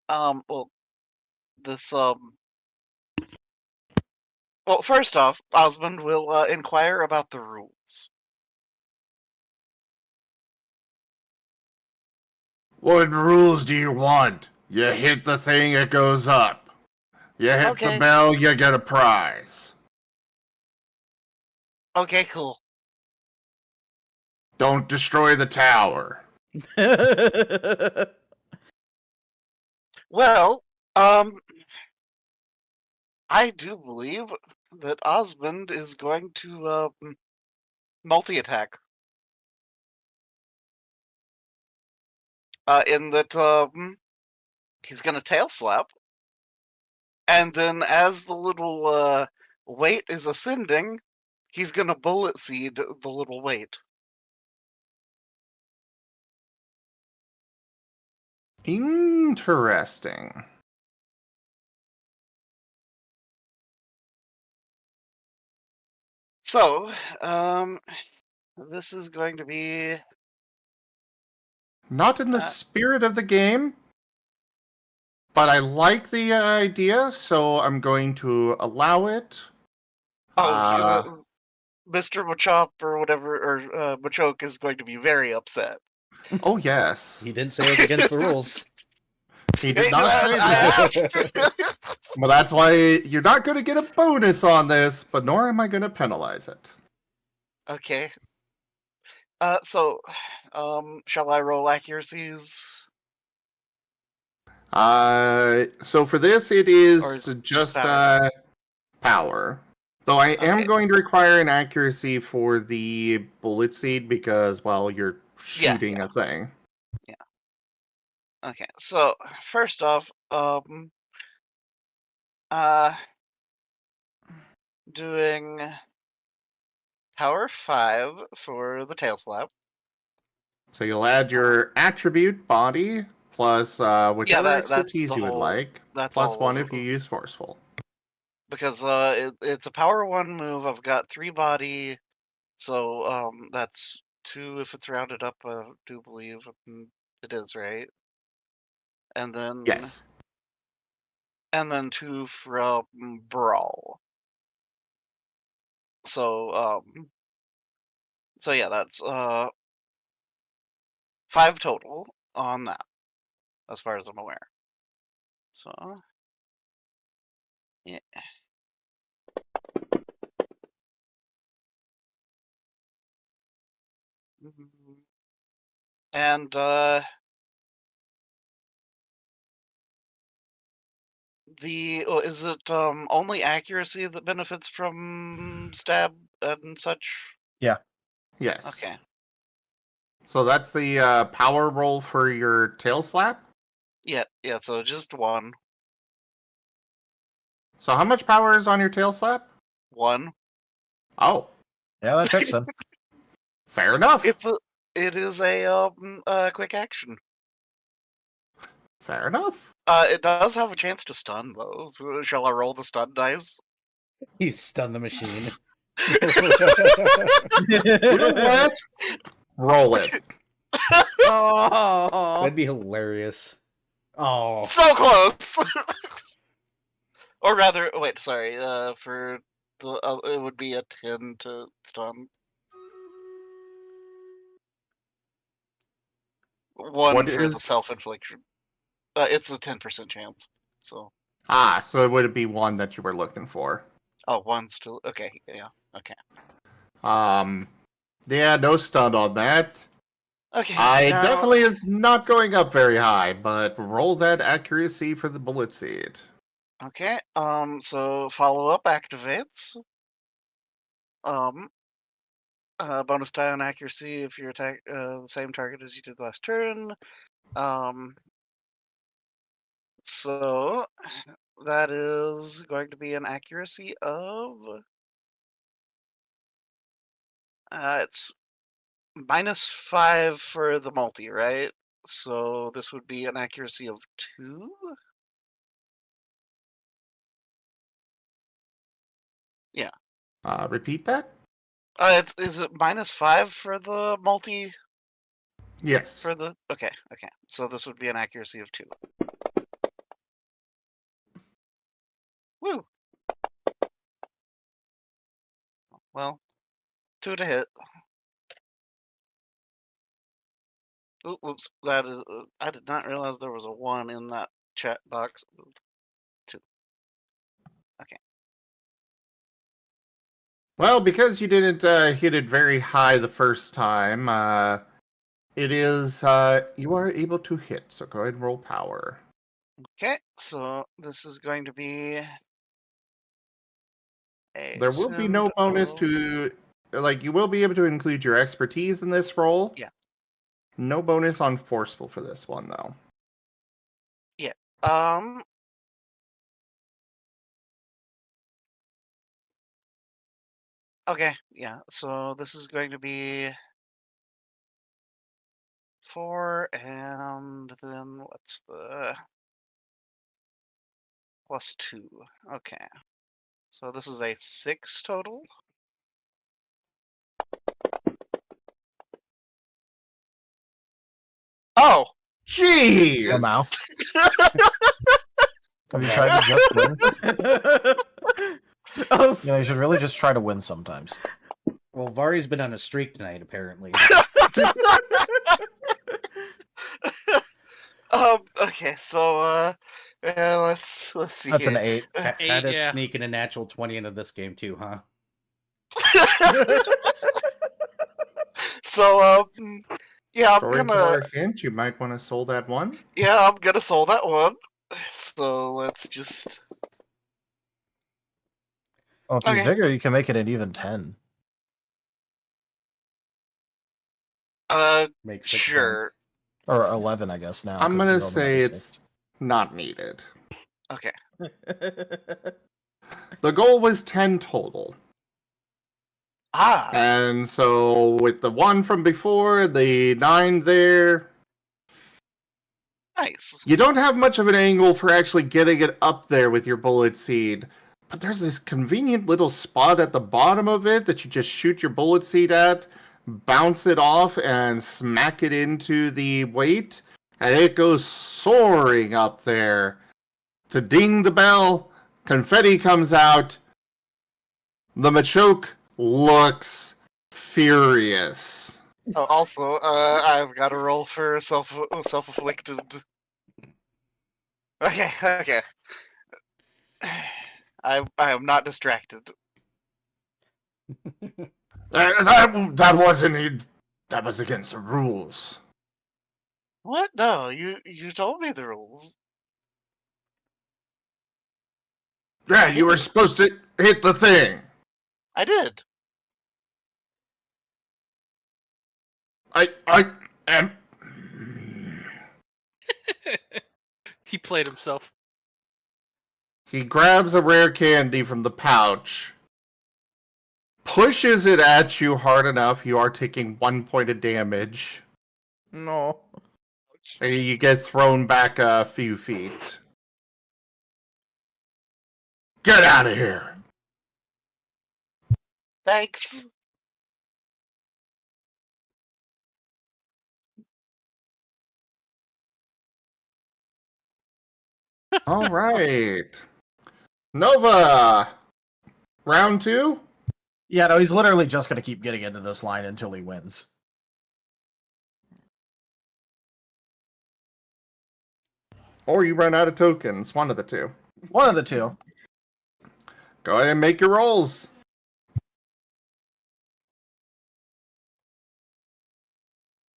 Speaker 3: well, this, well, first off, Osmond will, inquire about the rules.
Speaker 4: What rules do you want? You hit the thing, it goes up. You hit
Speaker 3: Okay.
Speaker 4: the bell, you get a prize.
Speaker 3: Okay, cool.
Speaker 4: Don't destroy the tower.
Speaker 3: Well, I do believe that Osmond is going to, multi-attack. In that, he's gonna tail slap. And then as the little, weight is ascending, he's gonna bullet seed the little weight.
Speaker 4: Interesting.
Speaker 3: So, this is going to be...
Speaker 4: Not in the spirit of the game, but I like the idea, so I'm going to allow it.
Speaker 3: Mr. Machop or whatever, or Machoke is going to be very upset.
Speaker 4: Oh, yes.
Speaker 1: He didn't say it was against the rules.
Speaker 4: He did not say that. Well, that's why you're not going to get a bonus on this, but nor am I going to penalize it.
Speaker 3: Okay. So, shall I roll accuracies?
Speaker 4: So for this, it is
Speaker 3: Or
Speaker 4: just
Speaker 3: power?
Speaker 4: power. Though I am
Speaker 3: Okay.
Speaker 4: going to require an accuracy for the bullet seed because, well, you're shooting a thing.
Speaker 3: Okay, so first off, doing power 5 for the tail slap.
Speaker 4: So you'll add your attribute body plus whichever
Speaker 3: that's
Speaker 4: expertise
Speaker 3: the
Speaker 4: you would
Speaker 3: whole-
Speaker 4: like,
Speaker 3: that's
Speaker 4: plus
Speaker 3: all
Speaker 4: 1
Speaker 3: of
Speaker 4: if you
Speaker 3: them.
Speaker 4: use forceful.
Speaker 3: Because it's a power 1 move. I've got 3 body, so that's 2 if it's rounded up. I do believe it is, right? And then
Speaker 4: Yes.
Speaker 3: and then 2 from brawl. So yeah, that's 5 total on that, as far as I'm aware. So yeah. And is it only accuracy that benefits from stab and such?
Speaker 5: Yeah.
Speaker 4: Yes.
Speaker 3: Okay.
Speaker 4: So that's the power roll for your tail slap.
Speaker 3: Yeah, so just 1.
Speaker 4: So how much power is on your tail slap?
Speaker 3: 1.
Speaker 4: Oh,
Speaker 5: Yeah, that checks then.
Speaker 4: fair enough.
Speaker 3: It is a quick action.
Speaker 4: Fair enough.
Speaker 3: It does have a chance to stun though. So shall I roll the stun dice?
Speaker 1: You stun the machine.
Speaker 4: You know what? Roll it.
Speaker 2: Oh,
Speaker 1: That'd be hilarious. Oh,
Speaker 3: So close. Or rather, wait, sorry. For the it would be a 10 to stun. 1
Speaker 4: What
Speaker 3: for the
Speaker 4: is-
Speaker 3: self-infliction. It's a 10% chance. So
Speaker 4: So it would be 1 that you were looking for.
Speaker 3: 1 still okay. Yeah, okay.
Speaker 4: Yeah, no stun on that.
Speaker 3: Okay.
Speaker 4: I
Speaker 3: now-
Speaker 4: definitely is not going up very high, but roll that accuracy for the bullet seed.
Speaker 3: Okay. So follow up activates. Bonus die on accuracy if you attack the same target as you did last turn. So that is going to be an accuracy of it's -5 for the multi, right? So this would be an accuracy of 2. Yeah.
Speaker 4: Repeat that?
Speaker 3: Is it -5 for the multi?
Speaker 4: Yes.
Speaker 3: For the okay. So this would be an accuracy of 2. Woo. Well, 2 to hit. Oops, that is. I did not realize there was a 1 in that chat box. 2. Okay.
Speaker 4: Well, because you didn't hit it very high the first time, it is you are able to hit. So go ahead and roll power.
Speaker 3: Okay, so this is going to be.
Speaker 4: There will be no bonus to, like, you will be able to include your expertise in this roll.
Speaker 3: Yeah.
Speaker 4: No bonus on forceful for this one, though.
Speaker 3: Yeah. Okay, yeah. So this is going to be 4, and then what's the +2? Okay. So this is a 6 total. Oh,
Speaker 4: Jeez!
Speaker 5: Well, now. Have you tried to just win?
Speaker 2: Oh,
Speaker 5: You know, you should really just try to win sometimes.
Speaker 1: well, Vari's been on a streak tonight, apparently.
Speaker 3: Okay, so let's see.
Speaker 5: That's an
Speaker 3: here.
Speaker 5: 8.
Speaker 1: Had us
Speaker 9: yeah.
Speaker 1: sneaking a natural 20 into this game too, huh?
Speaker 3: So yeah, I'm
Speaker 4: Throwing
Speaker 3: gonna
Speaker 4: for a hint, you might want to soul that one.
Speaker 3: sold that one. So let's just
Speaker 5: Well, if
Speaker 3: Okay.
Speaker 5: you're bigger, you can make it an even 10.
Speaker 1: Makes 6
Speaker 3: sure.
Speaker 5: Or 11, I guess, now.
Speaker 4: I'm
Speaker 5: 'cause
Speaker 4: gonna
Speaker 5: you rolled
Speaker 4: say
Speaker 5: another
Speaker 4: it's
Speaker 5: 6.
Speaker 4: not needed.
Speaker 3: Okay.
Speaker 4: The goal was 10 total.
Speaker 3: Ah,
Speaker 4: And so with the 1 from before, the 9 there,
Speaker 3: nice.
Speaker 4: you don't have much of an angle for actually getting it up there with your bullet seed. But there's this convenient little spot at the bottom of it that you just shoot your bullet seed at, bounce it off, and smack it into the weight, and it goes soaring up there. To ding the bell, confetti comes out. The Machoke looks furious.
Speaker 3: Oh, also, I've got to roll for self-afflicted. Okay. I am not distracted.
Speaker 4: That wasn't. That was against the rules.
Speaker 3: What? No, you told me the rules.
Speaker 4: Yeah, you were supposed to hit the thing.
Speaker 3: I did.
Speaker 4: I am.
Speaker 9: He played himself.
Speaker 4: He grabs a rare candy from the pouch, pushes it at you hard enough. You are taking 1 point of damage.
Speaker 2: No.
Speaker 4: And you get thrown back a few feet. Get out of here!
Speaker 3: Thanks.
Speaker 4: All right. Nova! Round 2?
Speaker 5: Yeah, no, he's literally just going to keep getting into this line until he wins.
Speaker 4: Or you run out of tokens. One of the two.
Speaker 5: One of the two.
Speaker 4: Go ahead and make your rolls.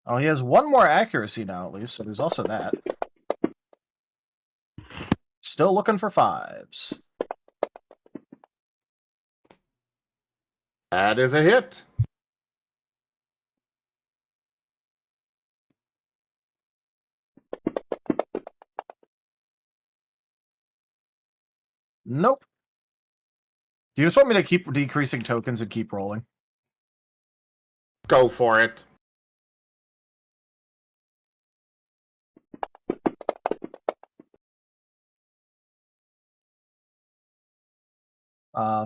Speaker 5: Oh, he has one more accuracy now, at least, so there's also that. Still looking for 5s.
Speaker 4: That is a hit.
Speaker 5: Nope. Do you just want me to keep decreasing tokens and keep rolling?
Speaker 4: Go for it.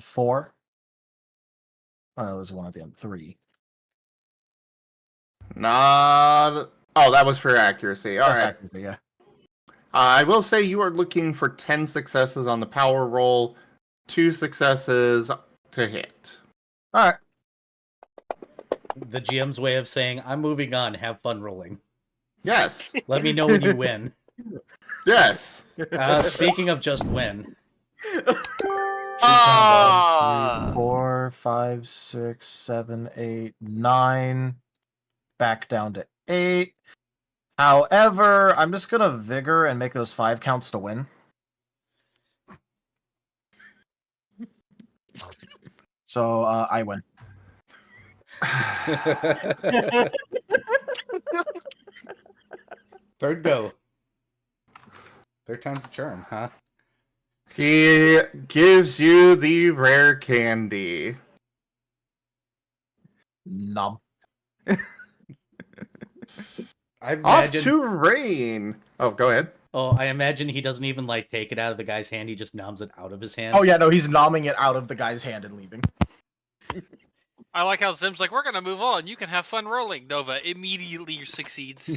Speaker 5: Four. Oh, no, there's one at the end. 3.
Speaker 4: Not. Oh, that was for accuracy. All
Speaker 5: That's
Speaker 4: right.
Speaker 5: accuracy, yeah.
Speaker 4: I will say you are looking for 10 successes on the power roll, 2 successes to hit.
Speaker 5: All right.
Speaker 1: The GM's way of saying, I'm moving on, have fun rolling.
Speaker 4: Yes.
Speaker 1: Let me know when you win.
Speaker 4: Yes.
Speaker 1: Speaking of just win.
Speaker 3: Ah!
Speaker 5: 4, 5, 6, 7, 8, 9. Back down to 8. However, I'm just gonna vigor and make those 5 counts to win. So I win.
Speaker 1: Third go. Third time's the charm, huh?
Speaker 4: He gives you the rare candy.
Speaker 5: Nom.
Speaker 1: I
Speaker 4: Off
Speaker 1: imagine.
Speaker 4: to Rain. Oh, go ahead.
Speaker 1: Oh, I imagine he doesn't even like take it out of the guy's hand. He just noms it out of his hand.
Speaker 5: Oh yeah, no, he's nomming it out of the guy's hand and leaving.
Speaker 9: I like how Zim's like, we're gonna move on. You can have fun rolling. Nova immediately succeeds.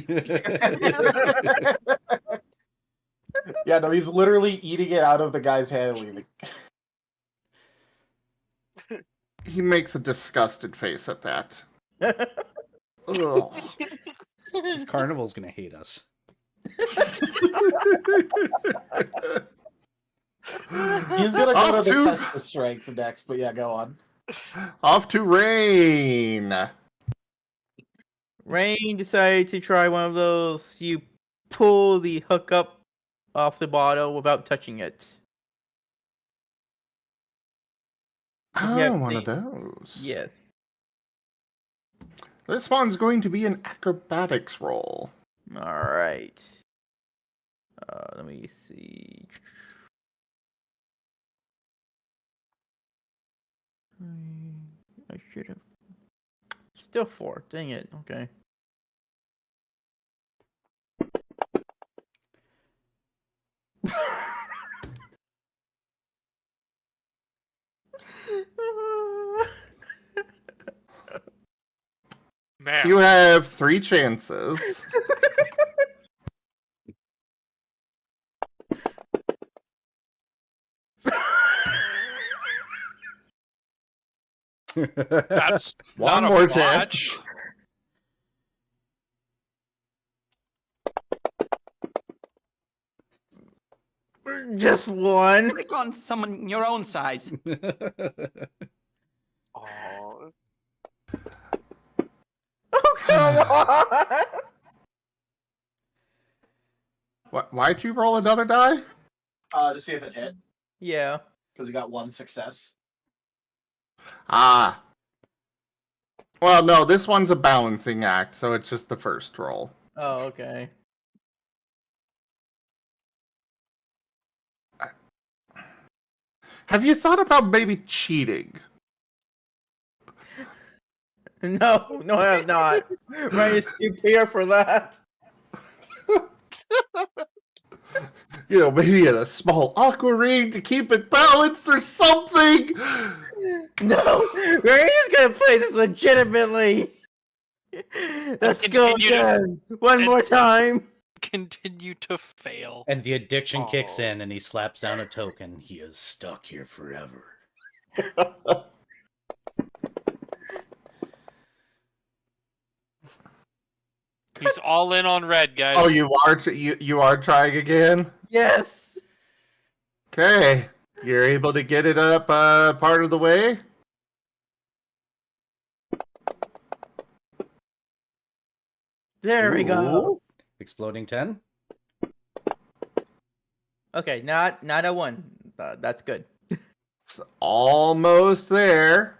Speaker 5: Yeah, no, he's literally eating it out of the guy's hand and leaving.
Speaker 4: He makes a disgusted face at that. Ugh.
Speaker 1: This carnival's gonna hate us.
Speaker 5: He's gonna go
Speaker 4: Off
Speaker 5: to the
Speaker 4: to-
Speaker 5: test the strength next, but yeah, go on.
Speaker 4: Off to Rain.
Speaker 2: Rain decided to try one of those. You pull the hook up off the bottle without touching it.
Speaker 4: Oh,
Speaker 2: Yeah,
Speaker 4: one of
Speaker 2: they-
Speaker 4: those.
Speaker 2: Yes.
Speaker 4: This one's going to be an acrobatics roll.
Speaker 2: All right. Let me see. I should have. Still 4. Dang it. Okay.
Speaker 9: Man.
Speaker 4: You have 3 chances.
Speaker 9: That's
Speaker 4: One
Speaker 9: not
Speaker 4: more
Speaker 9: a botch.
Speaker 4: chance.
Speaker 2: Just 1.
Speaker 11: Click on someone your own size.
Speaker 3: Oh,
Speaker 2: Oh, come on!
Speaker 4: Why'd you roll another die?
Speaker 5: To see if it hit,
Speaker 2: Yeah.
Speaker 5: because he got 1 success.
Speaker 4: Ah. Well, no, this one's a balancing act, so it's just the first roll.
Speaker 2: Oh, okay.
Speaker 4: Have you thought about maybe cheating?
Speaker 2: No, I have not. Ryan is too here for that.
Speaker 4: You know, maybe in a small aqua ring to keep it balanced or something.
Speaker 2: No, Ryan's gonna play this legitimately. Let's go
Speaker 9: Continue to-
Speaker 2: again. One more time.
Speaker 9: Continue to fail.
Speaker 1: And the addiction kicks
Speaker 3: Oh.
Speaker 1: in, and he slaps down a token. He is stuck here forever.
Speaker 9: He's all in on red, guys.
Speaker 4: Oh, you are trying again?
Speaker 2: Yes.
Speaker 4: Okay. You're able to get it up part of the way?
Speaker 2: There we go.
Speaker 1: Exploding 10.
Speaker 2: Okay, not a 1. That's good.
Speaker 4: It's almost there.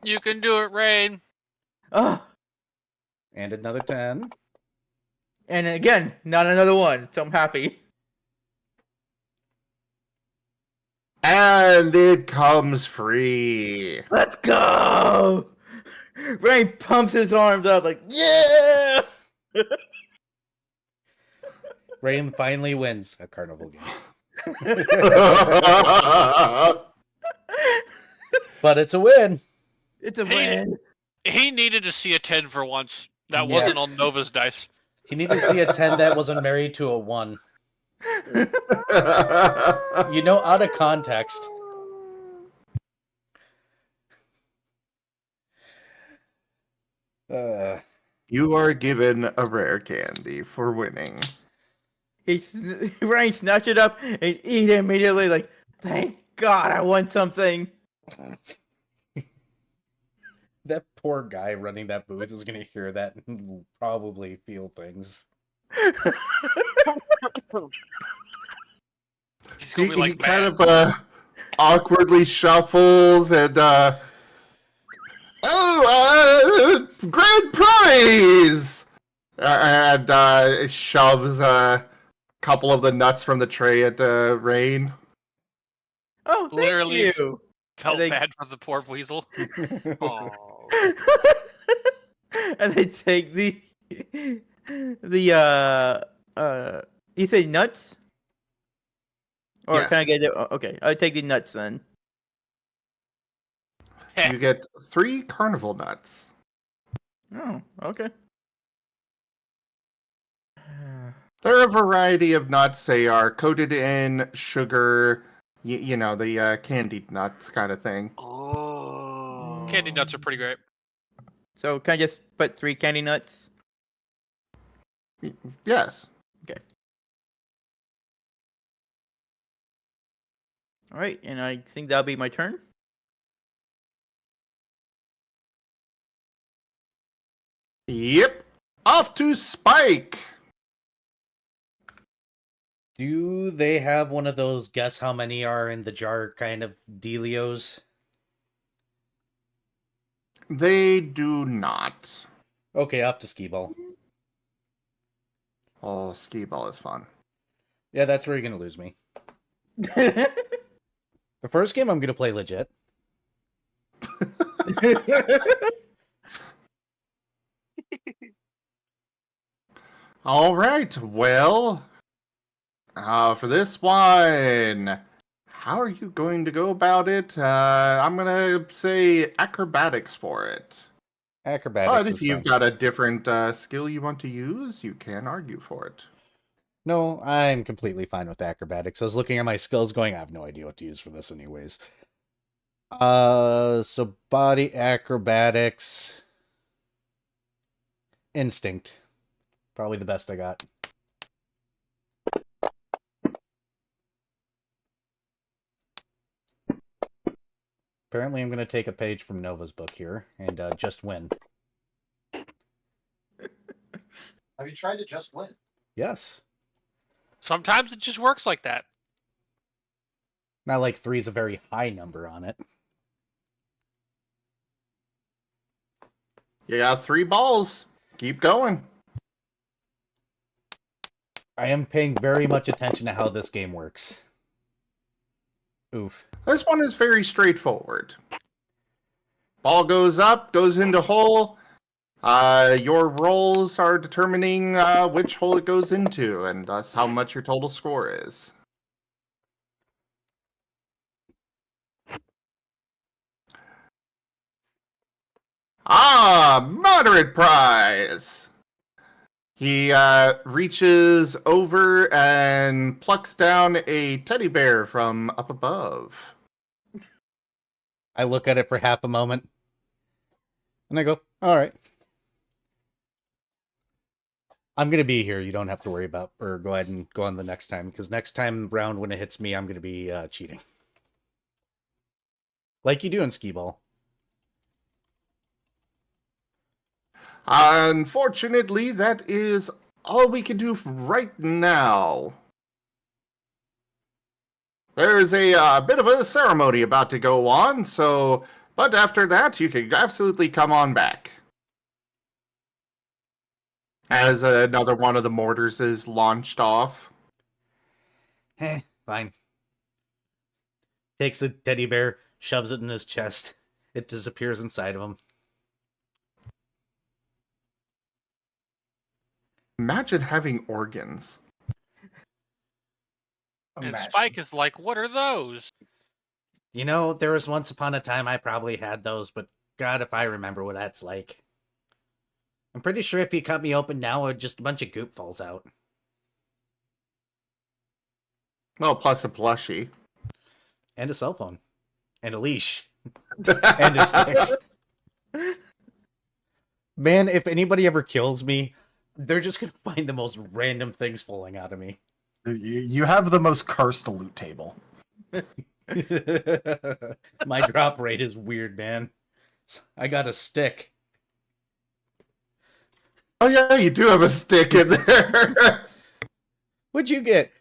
Speaker 9: You can do it, Rain.
Speaker 2: Oh,
Speaker 1: And another 10.
Speaker 2: and again, not another 1. So I'm happy.
Speaker 4: And it comes free.
Speaker 2: Let's go. Rain pumps his arms up like, yeah.
Speaker 1: Rain finally wins a carnival game. But it's a win.
Speaker 2: It's a
Speaker 9: Hey.
Speaker 2: win.
Speaker 9: He needed to see a 10 for once. That
Speaker 1: Yeah.
Speaker 9: wasn't on Nova's dice.
Speaker 1: He needed to see a 10 that wasn't married to a 1. You know, out of context.
Speaker 4: You are given a rare candy for winning.
Speaker 2: Rain snatched it up and eat it immediately. Like, thank God I won something.
Speaker 1: That poor guy running that booth is going to hear that and probably feel things.
Speaker 9: He's
Speaker 4: He,
Speaker 9: gonna be like,
Speaker 4: kind
Speaker 9: "Man,
Speaker 4: of awkwardly shuffles and grand prize! And shoves a couple of the nuts from the tray at Rain.
Speaker 2: Oh, thank
Speaker 9: Literally.
Speaker 2: you.
Speaker 9: felt
Speaker 2: they-
Speaker 9: bad for the poor weasel."
Speaker 3: oh.
Speaker 2: And they take the you say nuts? Or can I
Speaker 4: Yes.
Speaker 2: get it? Okay, I'll take the nuts then.
Speaker 4: You get 3 carnival nuts.
Speaker 2: Oh, okay.
Speaker 4: There are a variety of nuts. They are coated in sugar, you know, the candied nuts kind of thing.
Speaker 3: Oh.
Speaker 9: Candy nuts are pretty great.
Speaker 2: So can I just put 3 candy nuts?
Speaker 4: Yes.
Speaker 2: All right, and I think that'll be my turn.
Speaker 4: Yep. Off to Spike.
Speaker 1: Do they have one of those guess how many are in the jar kind of dealios?
Speaker 4: They do not.
Speaker 1: Okay, off to skee ball.
Speaker 4: Oh, skee ball is fun.
Speaker 1: Yeah, that's where you're going to lose me. The first game I'm going to play legit.
Speaker 4: All right, well, for this one, how are you going to go about it? I'm going to say acrobatics for it.
Speaker 1: Acrobatics.
Speaker 4: But if
Speaker 1: is
Speaker 4: you've
Speaker 1: fine.
Speaker 4: got a different skill you want to use, you can argue for it.
Speaker 1: No, I'm completely fine with acrobatics. I was looking at my skills going, I have no idea what to use for this anyways. So body acrobatics. Instinct. Probably the best I got. Apparently I'm going to take a page from Nova's book here and just win.
Speaker 5: Have you tried to just win?
Speaker 1: Yes.
Speaker 9: Sometimes it just works like that.
Speaker 1: Not like 3 is a very high number on it.
Speaker 4: You got 3 balls. Keep going.
Speaker 1: I am paying very much attention to how this game works. Oof.
Speaker 4: This one is very straightforward. Ball goes up, goes into hole. Your rolls are determining which hole it goes into, and thus how much your total score is. Moderate prize! He reaches over and plucks down a teddy bear from up above.
Speaker 1: I look at it for half a moment. And I go, all right. I'm going to be here. You don't have to worry about, or go ahead and go on the next time. Because next time round when it hits me, I'm going to be cheating. Like you do in skee-ball.
Speaker 4: Unfortunately, that is all we can do right now. There's a bit of a ceremony about to go on, but after that, you can absolutely come on back. As another one of the mortars is launched off.
Speaker 1: Fine. Takes the teddy bear, shoves it in his chest. It disappears inside of him.
Speaker 4: Imagine having organs.
Speaker 9: And Spike is like, what are those?
Speaker 1: You know, there was once upon a time I probably had those, but God, if I remember what that's like. I'm pretty sure if you cut me open now, just a bunch of goop falls out.
Speaker 4: Well, plus a plushie.
Speaker 1: And a cell phone. And a leash. And a stick. Man, if anybody ever kills me, they're just going to find the most random things falling out of me.
Speaker 5: You have the most cursed loot table.
Speaker 1: My drop rate is weird, man. I got a stick.
Speaker 4: Oh yeah, you do have a stick in there.
Speaker 1: What'd you get?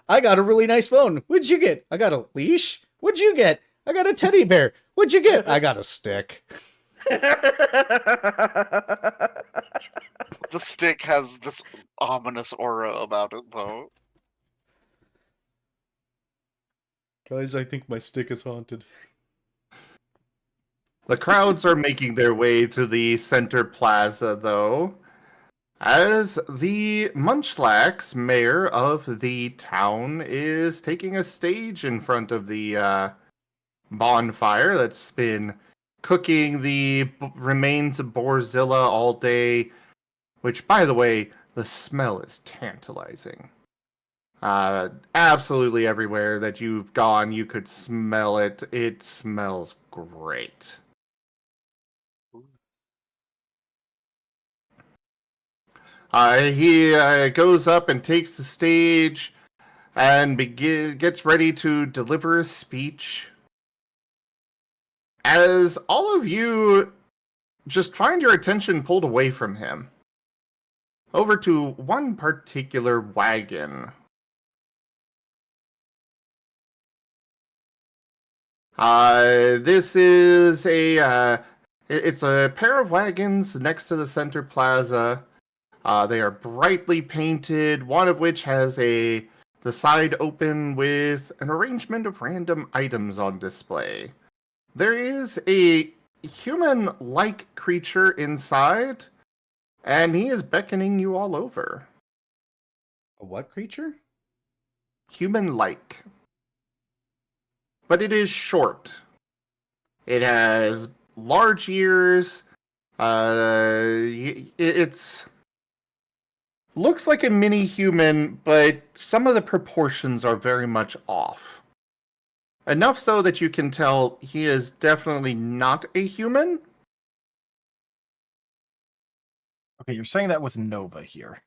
Speaker 1: I got a really nice phone. What'd you get? I got a leash. What'd you get? I got a teddy bear. What'd you get? I got a stick.
Speaker 3: The stick has this ominous aura about it, though.
Speaker 1: Guys, I think my stick is haunted.
Speaker 4: The crowds are making their way to the center plaza, though, as the Munchlax, mayor of the town, is taking a stage in front of the bonfire that's been cooking the remains of Borzilla all day, which, by the way, the smell is tantalizing. Absolutely everywhere that you've gone, you could smell it. It smells great. He goes up and takes the stage and gets ready to deliver a speech. As all of you just find your attention pulled away from him, over to one particular wagon. This is it's a pair of wagons next to the center plaza. They are brightly painted, one of which has the side open with an arrangement of random items on display. There is a human-like creature inside, and he is beckoning you all over.
Speaker 1: A what creature?
Speaker 4: Human-like. But it is short. It has large ears. It's looks like a mini human, but some of the proportions are very much off. Enough so that you can tell he is definitely not a human.
Speaker 5: Okay, you're saying that with Nova here.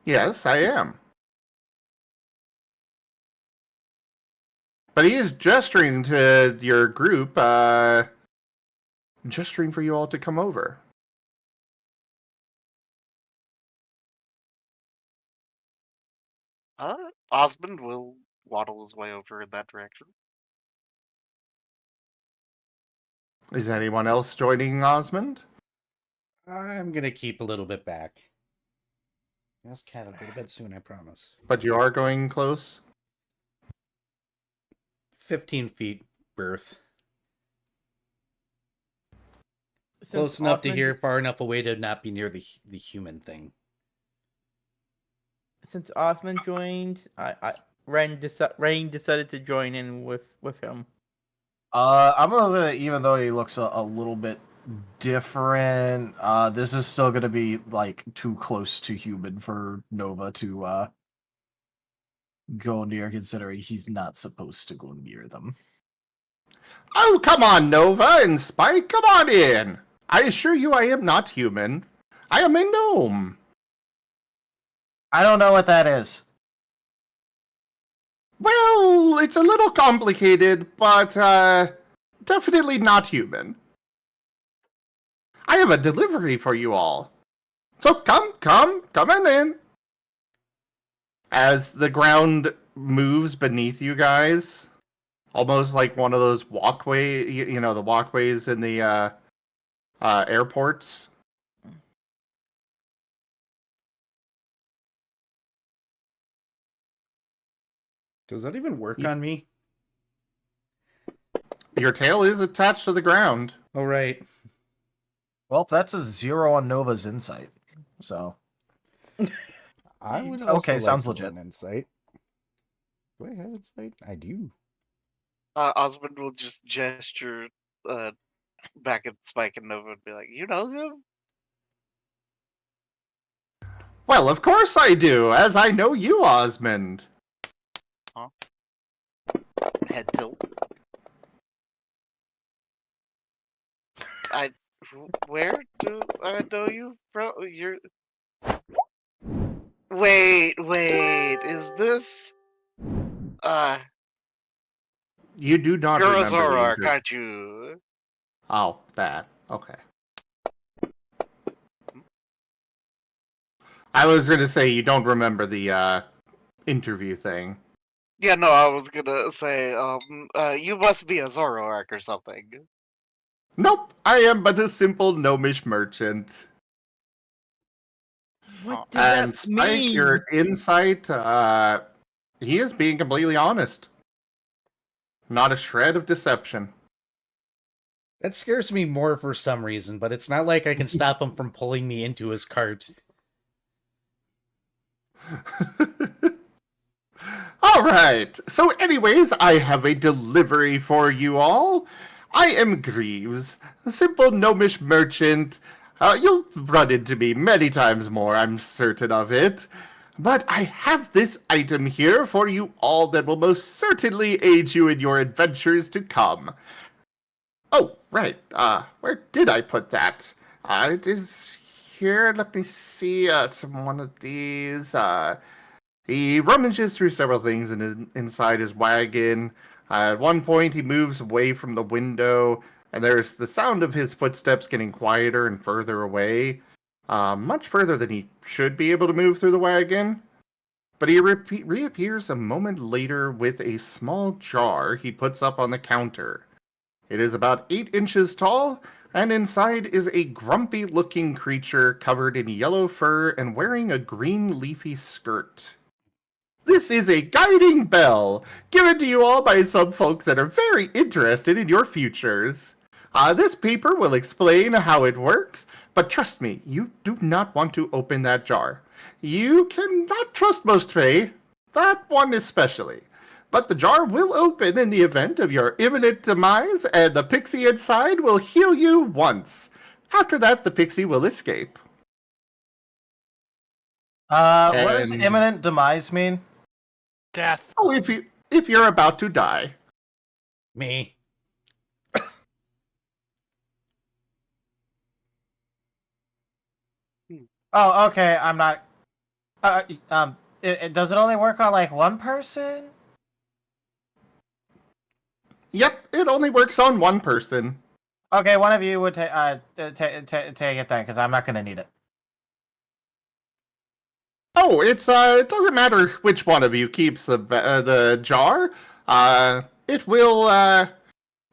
Speaker 4: Yes, I am. But he is gesturing to your group, gesturing for you all to come over.
Speaker 3: Osmond will waddle his way over in that direction.
Speaker 4: Is anyone else joining Osmond?
Speaker 1: I'm gonna keep a little bit back. Yes, cat, I'll go to bed soon, I promise.
Speaker 4: But you are going close?
Speaker 1: 15 feet berth.
Speaker 2: Since
Speaker 1: Close enough to
Speaker 2: Osmond-
Speaker 1: hear, far enough away to not be near the human thing.
Speaker 2: Since Osmond joined, Rain decided to join in with him.
Speaker 5: I'm gonna say, even though he looks a little bit different, this is still gonna be like too close to human for Nova to go near, considering he's not supposed to go near them.
Speaker 4: Oh, come on, Nova and Spike, come on in. I assure you I am not human. I am a gnome.
Speaker 5: I don't know what that is.
Speaker 4: Well, it's a little complicated, but definitely not human. I have a delivery for you all. So come on in. As the ground moves beneath you guys, almost like one of those the walkways in the airports.
Speaker 1: Does that even work on me?
Speaker 4: Your tail is attached to the ground.
Speaker 1: Oh, right.
Speaker 5: Well, that's a 0 on Nova's insight. So
Speaker 1: I would also
Speaker 5: okay,
Speaker 1: like
Speaker 5: sounds
Speaker 1: to
Speaker 5: legit.
Speaker 1: learn insight. Do I have insight? I do.
Speaker 3: Osmond will just gesture back at Spike and Nova and be like, "You know him?"
Speaker 4: Well, of course I do, as I know you, Osmond.
Speaker 3: Huh? Head tilt. Where do I know you from? You're. Wait, is this?
Speaker 4: You do not
Speaker 3: You're a
Speaker 4: remember the
Speaker 3: Zoroark,
Speaker 4: intro-
Speaker 3: aren't you?
Speaker 4: Oh, that. Okay. I was going to say you don't remember the interview thing.
Speaker 3: Yeah, no, I was gonna say, you must be a Zoroark or something.
Speaker 4: Nope, I am but a simple gnomish merchant.
Speaker 2: What does
Speaker 4: And
Speaker 2: that
Speaker 4: Spike,
Speaker 2: mean?
Speaker 4: your insight, he is being completely honest. Not a shred of deception.
Speaker 1: That scares me more for some reason, but it's not like I can stop him from pulling me into his cart.
Speaker 4: All right. So anyways, I have a delivery for you all. I am Greaves, a simple gnomish merchant. You'll run into me many times more, I'm certain of it. But I have this item here for you all that will most certainly aid you in your adventures to come. Oh, right. Where did I put that? It is here. Let me see. It's one of these. He rummages through several things inside his wagon. At one point, he moves away from the window, and there's the sound of his footsteps getting quieter and further away. Much further than he should be able to move through the wagon. But he reappears a moment later with a small jar he puts up on the counter. It is about 8 inches tall, and inside is a grumpy-looking creature covered in yellow fur and wearing a green leafy skirt. This is a guiding bell given to you all by some folks that are very interested in your futures. This paper will explain how it works, but trust me, you do not want to open that jar. You cannot trust most Fae, that one especially. But the jar will open in the event of your imminent demise, and the pixie inside will heal you once. After that, the pixie will escape.
Speaker 5: What does imminent demise mean?
Speaker 9: Death.
Speaker 4: Oh, if you're about to die.
Speaker 1: Me.
Speaker 5: Oh, okay. I'm not. Does it only work on like one person?
Speaker 4: Yep, it only works on one person.
Speaker 5: Okay, one of you would take it then, because I'm not gonna need it.
Speaker 4: Oh, it doesn't matter which one of you keeps the jar. It will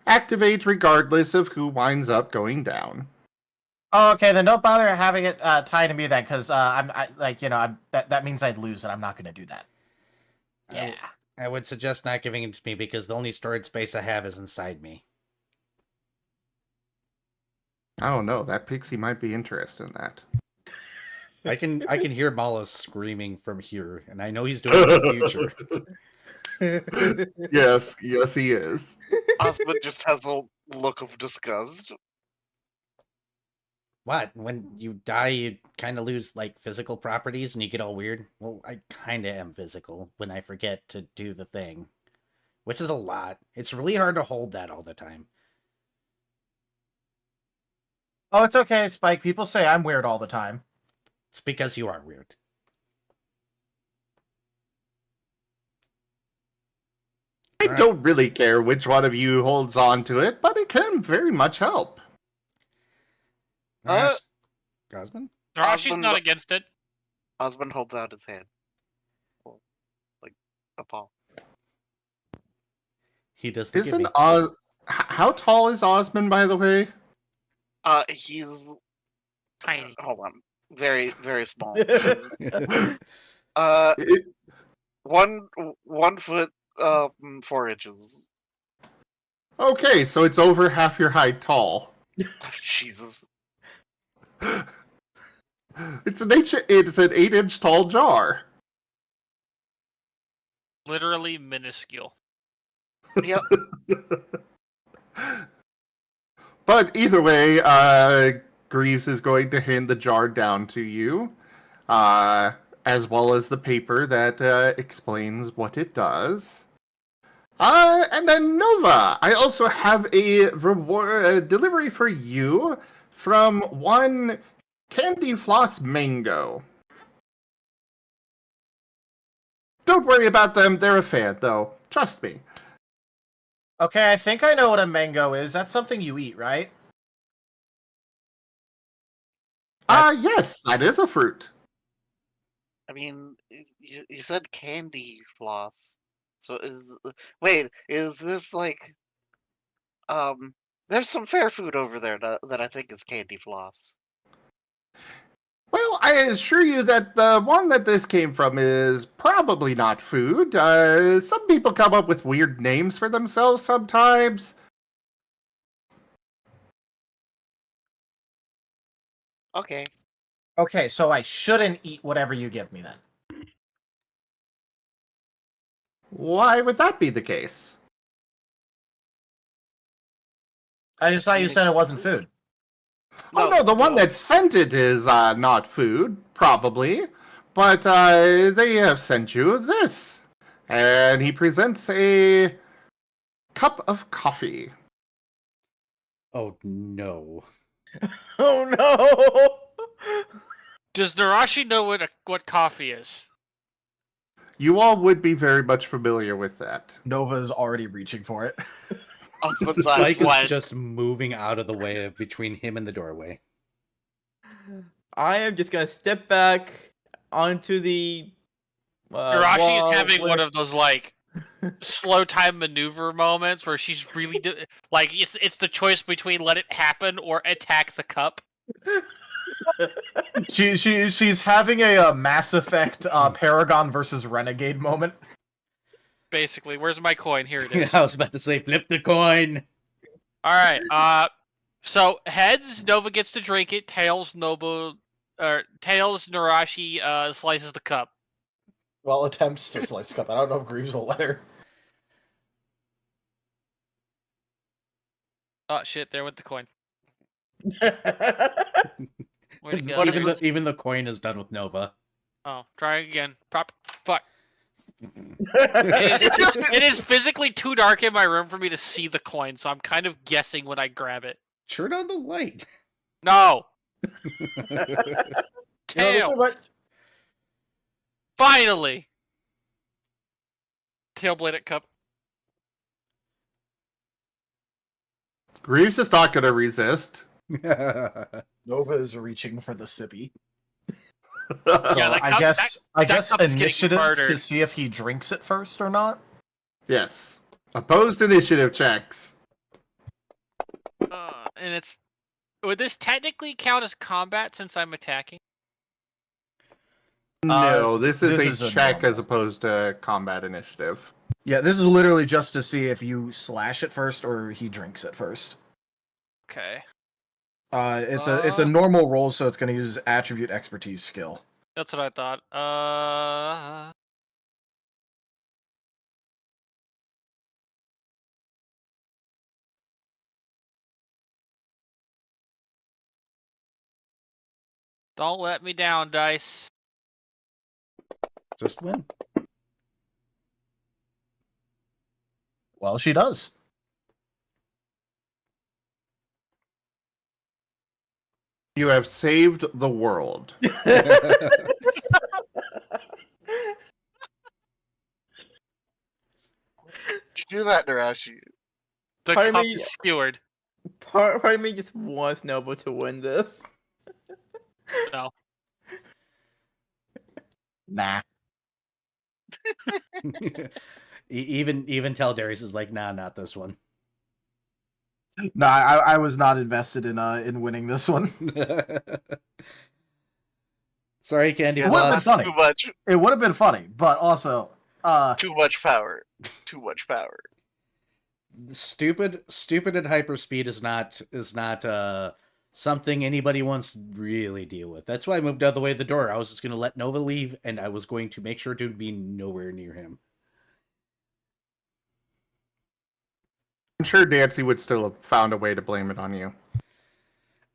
Speaker 4: activate regardless of who winds up going down.
Speaker 5: Oh, okay, then don't bother having it tied to me then, because that means I'd lose, and I'm not gonna do that. Yeah.
Speaker 1: I would suggest not giving it to me because the only storage space I have is inside me.
Speaker 4: I don't know. That pixie might be interested in that.
Speaker 1: I can hear Malo screaming from here, and I know he's doing it in the future.
Speaker 4: Yes, he is.
Speaker 3: Osmond just has a look of disgust.
Speaker 1: What? When you die, you kind of lose, like, physical properties and you get all weird? Well, I kind of am physical when I forget to do the thing. Which is a lot. It's really hard to hold that all the time.
Speaker 5: Oh, it's okay, Spike. People say I'm weird all the time.
Speaker 1: It's because you are weird.
Speaker 4: I don't really care which one of you holds on to it, but it can very much help.
Speaker 1: Osmond?
Speaker 9: Darashi's not against it.
Speaker 3: Osmond holds out his hand. Like a paw.
Speaker 1: He does the
Speaker 4: Isn't
Speaker 1: giving.
Speaker 4: how tall is Osmond, by the way?
Speaker 3: He's
Speaker 9: Tiny.
Speaker 3: hold on. Very, very small. 1 foot 4 inches.
Speaker 4: Okay, so it's over half your height tall.
Speaker 3: Oh, Jesus.
Speaker 4: It's an 8-inch tall jar.
Speaker 9: Literally minuscule.
Speaker 3: Yep.
Speaker 4: But either way, Greaves is going to hand the jar down to you, as well as the paper that explains what it does. And then Nova, I also have a reward delivery for you from one Candy Floss Mango. Don't worry about them; they're a fan, though. Trust me.
Speaker 5: Okay, I think I know what a mango is. That's something you eat, right?
Speaker 4: Yes, that is a fruit.
Speaker 3: I mean, you said candy floss. So is this like there's some fair food over there that I think is candy floss.
Speaker 4: Well, I assure you that the one that this came from is probably not food. Some people come up with weird names for themselves sometimes.
Speaker 3: Okay.
Speaker 5: Okay, so I shouldn't eat whatever you give me then.
Speaker 4: Why would that be the case?
Speaker 5: I just thought you said it wasn't food.
Speaker 4: Oh no, the one that sent it is not food, probably. But they have sent you this. And he presents a cup of coffee.
Speaker 1: Oh no.
Speaker 5: Oh no!
Speaker 9: Does Narashi know what coffee is?
Speaker 4: You all would be very much familiar with that.
Speaker 5: Nova is already reaching for it.
Speaker 1: Spike is just moving out of the way of between him and the doorway.
Speaker 2: I am just gonna step back onto the.
Speaker 9: Narashi
Speaker 2: wall
Speaker 9: is having
Speaker 2: with-
Speaker 9: one of those like slow time maneuver moments where she's really like it's the choice between let it happen or attack the cup.
Speaker 5: She's having a Mass Effect Paragon versus Renegade moment.
Speaker 9: Basically, where's my coin? Here it is.
Speaker 1: I was about to say, flip the coin.
Speaker 9: All right. So heads, Nova gets to drink it. Tails, Narashi slices the cup.
Speaker 5: Well, attempts to slice cup. I don't know if Greaves will let her.
Speaker 9: Oh shit! There went the coin. Way to go.
Speaker 3: What is
Speaker 1: Even the coin is done with Nova.
Speaker 9: Oh, try again. Fuck. It is physically too dark in my room for me to see the coin, so I'm kind of guessing when I grab it.
Speaker 1: Turn on the light.
Speaker 9: No.
Speaker 5: You know, this is what-
Speaker 9: Finally. Tailbladed cup.
Speaker 4: Greaves is not going to resist.
Speaker 5: Nova is reaching for the sippy.
Speaker 9: Yeah,
Speaker 5: So
Speaker 9: that
Speaker 5: I
Speaker 9: cup-
Speaker 5: guess
Speaker 9: that cup is getting
Speaker 5: initiative to
Speaker 9: murdered.
Speaker 5: see if he drinks it first or not.
Speaker 4: Yes. Opposed initiative checks.
Speaker 9: And it's... Would this technically count as combat since I'm attacking?
Speaker 4: No, this is
Speaker 5: this
Speaker 4: a
Speaker 5: is a
Speaker 4: check
Speaker 5: normal.
Speaker 4: as opposed to combat initiative.
Speaker 5: Yeah, this is literally just to see if you slash it first or he drinks it first.
Speaker 9: Okay.
Speaker 5: It's a normal roll, so it's going to use attribute expertise skill.
Speaker 9: That's what I thought. Don't let me down, dice.
Speaker 1: Just win.
Speaker 5: Well, she does.
Speaker 4: You have saved the world.
Speaker 3: Did you do that, Narashi?
Speaker 9: The
Speaker 2: Pardon
Speaker 9: cup
Speaker 2: me?
Speaker 9: is skewered.
Speaker 2: Part of me just wants Noble to win this.
Speaker 9: No.
Speaker 5: Nah.
Speaker 1: even Taldarius is like, nah, not this one.
Speaker 5: No, I was not invested in winning this one.
Speaker 1: Sorry, Candy
Speaker 5: It would have been
Speaker 1: Floss.
Speaker 5: funny.
Speaker 3: Too much.
Speaker 5: It would have been funny, but also,
Speaker 3: Too much power. Too much power.
Speaker 1: Stupid at hyperspeed is not something anybody wants to really deal with. That's why I moved out of the way of the door. I was just going to let Nova leave, and I was going to make sure to be nowhere near him.
Speaker 4: I'm sure Dancy would still have found a way to blame it on you.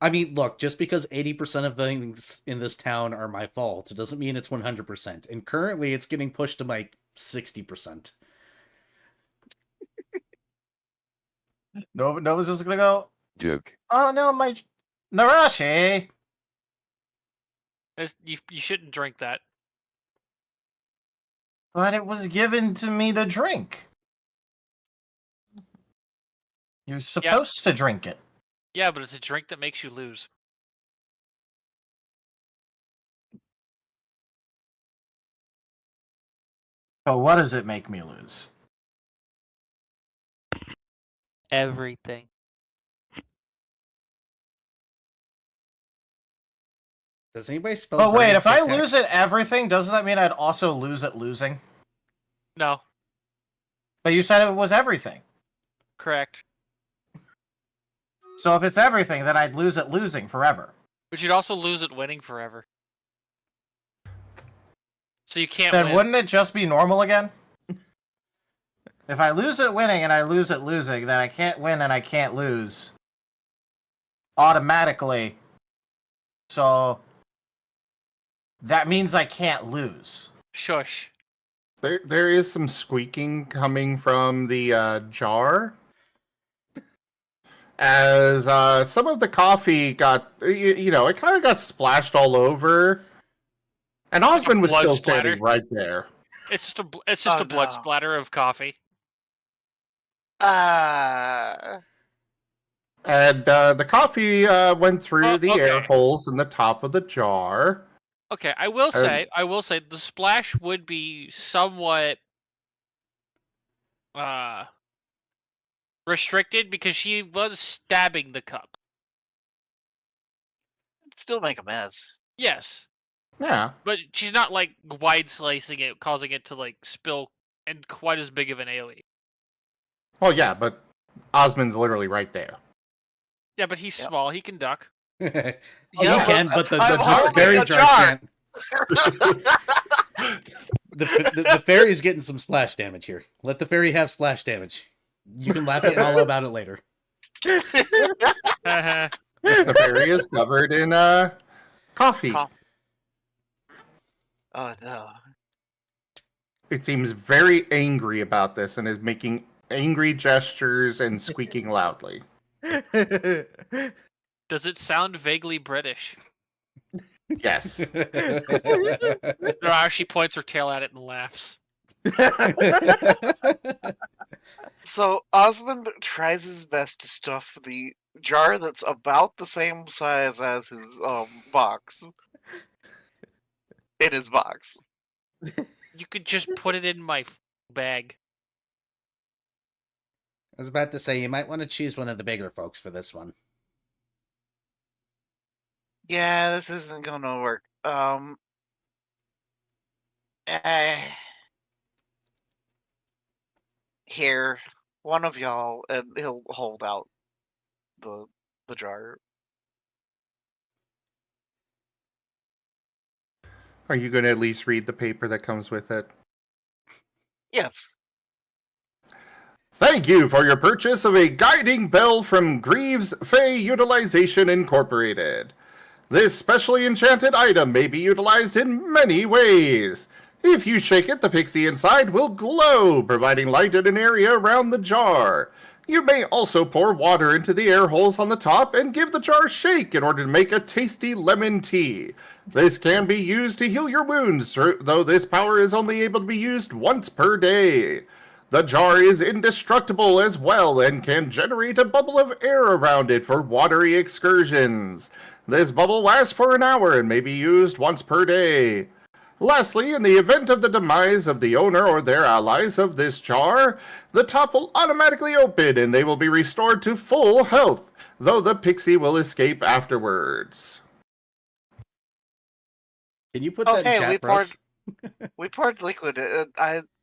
Speaker 1: I mean, look, just because 80% of things in this town are my fault, it doesn't mean it's 100%. And currently, it's getting pushed to like 60%.
Speaker 5: Nova's just gonna go,
Speaker 10: Joke.
Speaker 5: oh no, my Narashi!
Speaker 9: You shouldn't drink that.
Speaker 5: But it was given to me to drink. You're supposed to drink it.
Speaker 9: Yeah, but it's a drink that makes you lose.
Speaker 5: But what does it make me lose?
Speaker 9: Everything.
Speaker 1: Does anybody spell?
Speaker 5: But wait,
Speaker 1: Brian
Speaker 5: if I
Speaker 1: Tic Tac?
Speaker 5: lose at everything, doesn't that mean I'd also lose at losing?
Speaker 9: No,
Speaker 5: But you said it was everything.
Speaker 9: correct.
Speaker 5: So if it's everything, then I'd lose at losing forever.
Speaker 9: But you'd also lose at winning forever. So you can't
Speaker 5: Then
Speaker 9: win.
Speaker 5: wouldn't it just be normal again? If I lose at winning and I lose at losing, then I can't win and I can't lose. Automatically. So that means I can't lose.
Speaker 9: Shush.
Speaker 4: There is some squeaking coming from the jar. As some of the coffee got, it kind of got splashed all over. And
Speaker 9: Like a
Speaker 4: Osmond was
Speaker 9: blood
Speaker 4: still
Speaker 9: splatter?
Speaker 4: standing right there.
Speaker 9: It's just a blood
Speaker 3: no.
Speaker 9: splatter of coffee.
Speaker 3: Ah.
Speaker 4: And the coffee went through
Speaker 9: Oh,
Speaker 4: the air
Speaker 9: okay.
Speaker 4: holes in the top of the jar.
Speaker 9: Okay, I will say the splash would be somewhat restricted because she was stabbing the cup.
Speaker 3: still make a mess.
Speaker 9: Yes,
Speaker 4: Yeah.
Speaker 9: but she's not like wide slicing it, causing it to like spill and quite as big of an AoE.
Speaker 4: Well, yeah, but Osmond's literally right there.
Speaker 9: Yeah, but he's small. He can duck.
Speaker 1: He
Speaker 3: Yeah,
Speaker 1: can, but the
Speaker 3: I'm holding
Speaker 1: fairy
Speaker 3: a
Speaker 1: jar
Speaker 3: jar.
Speaker 1: can't. The fairy's getting some splash damage here. Let the fairy have splash damage. You can laugh at Mala about it later.
Speaker 4: The fairy is covered in coffee.
Speaker 3: Oh no.
Speaker 4: It seems very angry about this and is making angry gestures and squeaking loudly.
Speaker 9: Does it sound vaguely British?
Speaker 4: Yes.
Speaker 9: She points her tail at it and laughs.
Speaker 3: So Osmond tries his best to stuff the jar that's about the same size as his box in his box.
Speaker 9: You could just put it in my bag.
Speaker 1: I was about to say, you might want to choose one of the bigger folks for this one.
Speaker 3: Yeah, this isn't gonna work. Here, one of y'all, and he'll hold out the jar.
Speaker 4: Are you going to at least read the paper that comes with it?
Speaker 3: Yes.
Speaker 4: Thank you for your purchase of a guiding bell from Greaves Fey Utilization Incorporated. This specially enchanted item may be utilized in many ways. If you shake it, the pixie inside will glow, providing light in an area around the jar. You may also pour water into the air holes on the top and give the jar a shake in order to make a tasty lemon tea. This can be used to heal your wounds, though this power is only able to be used once per day. The jar is indestructible as well and can generate a bubble of air around it for watery excursions. This bubble lasts for an hour and may be used once per day. Lastly, in the event of the demise of the owner or their allies of this jar, the top will automatically open and they will be restored to full health, though the pixie will escape afterwards.
Speaker 1: Can you put that in chat for us?
Speaker 3: We poured liquid.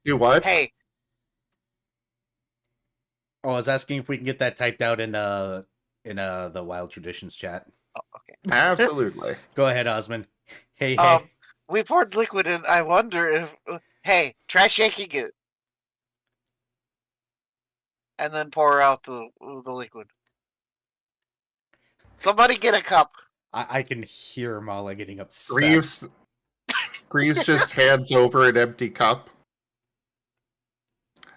Speaker 4: Do what?
Speaker 3: Hey.
Speaker 1: Oh, I was asking if we can get that typed out in the Wild Traditions chat.
Speaker 3: Oh, okay.
Speaker 4: Absolutely.
Speaker 1: Go ahead, Osmond. Hey.
Speaker 3: We poured liquid, and I wonder if. Hey, try shaking it, and then pour out the liquid. Somebody get a cup.
Speaker 1: I can hear Mala getting upset.
Speaker 4: Greaves just hands over an empty cup.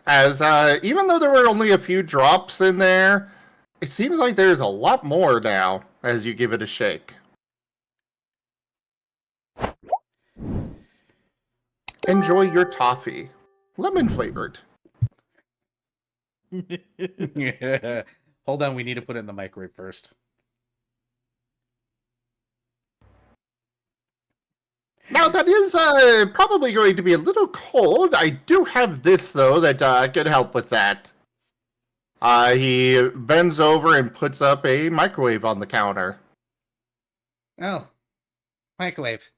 Speaker 4: As even though there were only a few drops in there, it seems like there's a lot more now as you give it a shake. Enjoy your toffee. Lemon flavored.
Speaker 1: Hold on, we need to put it in the microwave first.
Speaker 4: Now, that is probably going to be a little cold. I do have this, though, that can help with that. He bends over and puts up a microwave on the counter.
Speaker 1: Oh, microwave.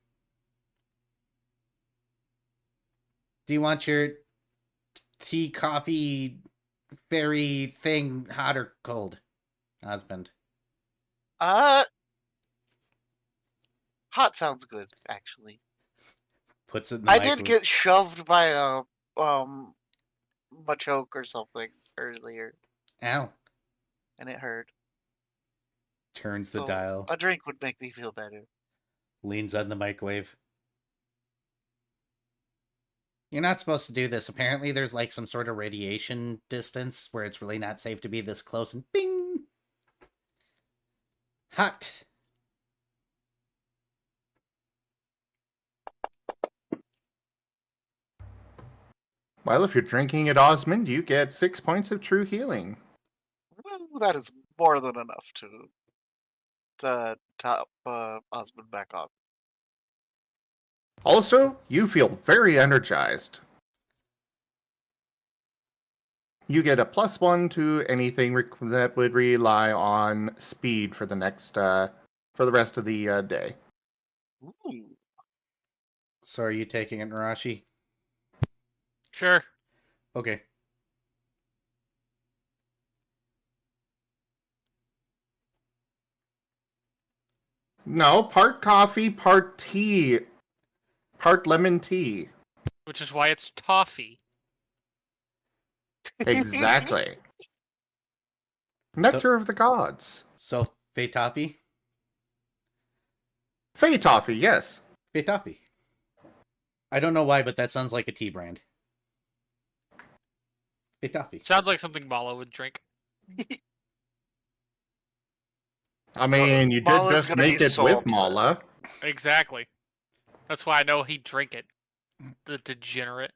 Speaker 1: Do you want your tea, coffee, fairy thing hot or cold, Osmond?
Speaker 3: Hot sounds good, actually.
Speaker 1: Puts it in the
Speaker 3: I
Speaker 1: microwave.
Speaker 3: did get shoved by a Machoke or something earlier.
Speaker 1: Ow.
Speaker 3: And it hurt.
Speaker 1: Turns the
Speaker 3: So,
Speaker 1: dial.
Speaker 3: A drink would make me feel better.
Speaker 1: Leans on the microwave. You're not supposed to do this. Apparently there's like some sort of radiation distance where it's really not safe to be this close and bing! Hot!
Speaker 4: Well, if you're drinking it, Osmond, you get 6 points of true healing.
Speaker 3: Well, that is more than enough to top Osmond back up.
Speaker 4: Also, you feel very energized. You get a +1 to anything that would rely on speed for the next for the rest of the day.
Speaker 3: Ooh.
Speaker 1: So are you taking it, Narashi?
Speaker 9: Sure.
Speaker 1: Okay.
Speaker 4: No, part coffee, part tea, part lemon tea.
Speaker 9: Which is why it's toffee.
Speaker 4: Exactly. Nectar of the gods.
Speaker 1: So, Fey Toffee?
Speaker 4: Fey toffee, yes.
Speaker 1: Fey Toffee. I don't know why, but that sounds like a tea brand. Fey Toffee.
Speaker 9: Sounds like something Mala would drink.
Speaker 4: I mean, you did
Speaker 3: Mala's
Speaker 4: just
Speaker 3: gonna
Speaker 4: make
Speaker 3: be
Speaker 4: it
Speaker 3: so
Speaker 4: with
Speaker 3: upset.
Speaker 4: Mala.
Speaker 9: Exactly. That's why I know he'd drink it. The degenerate.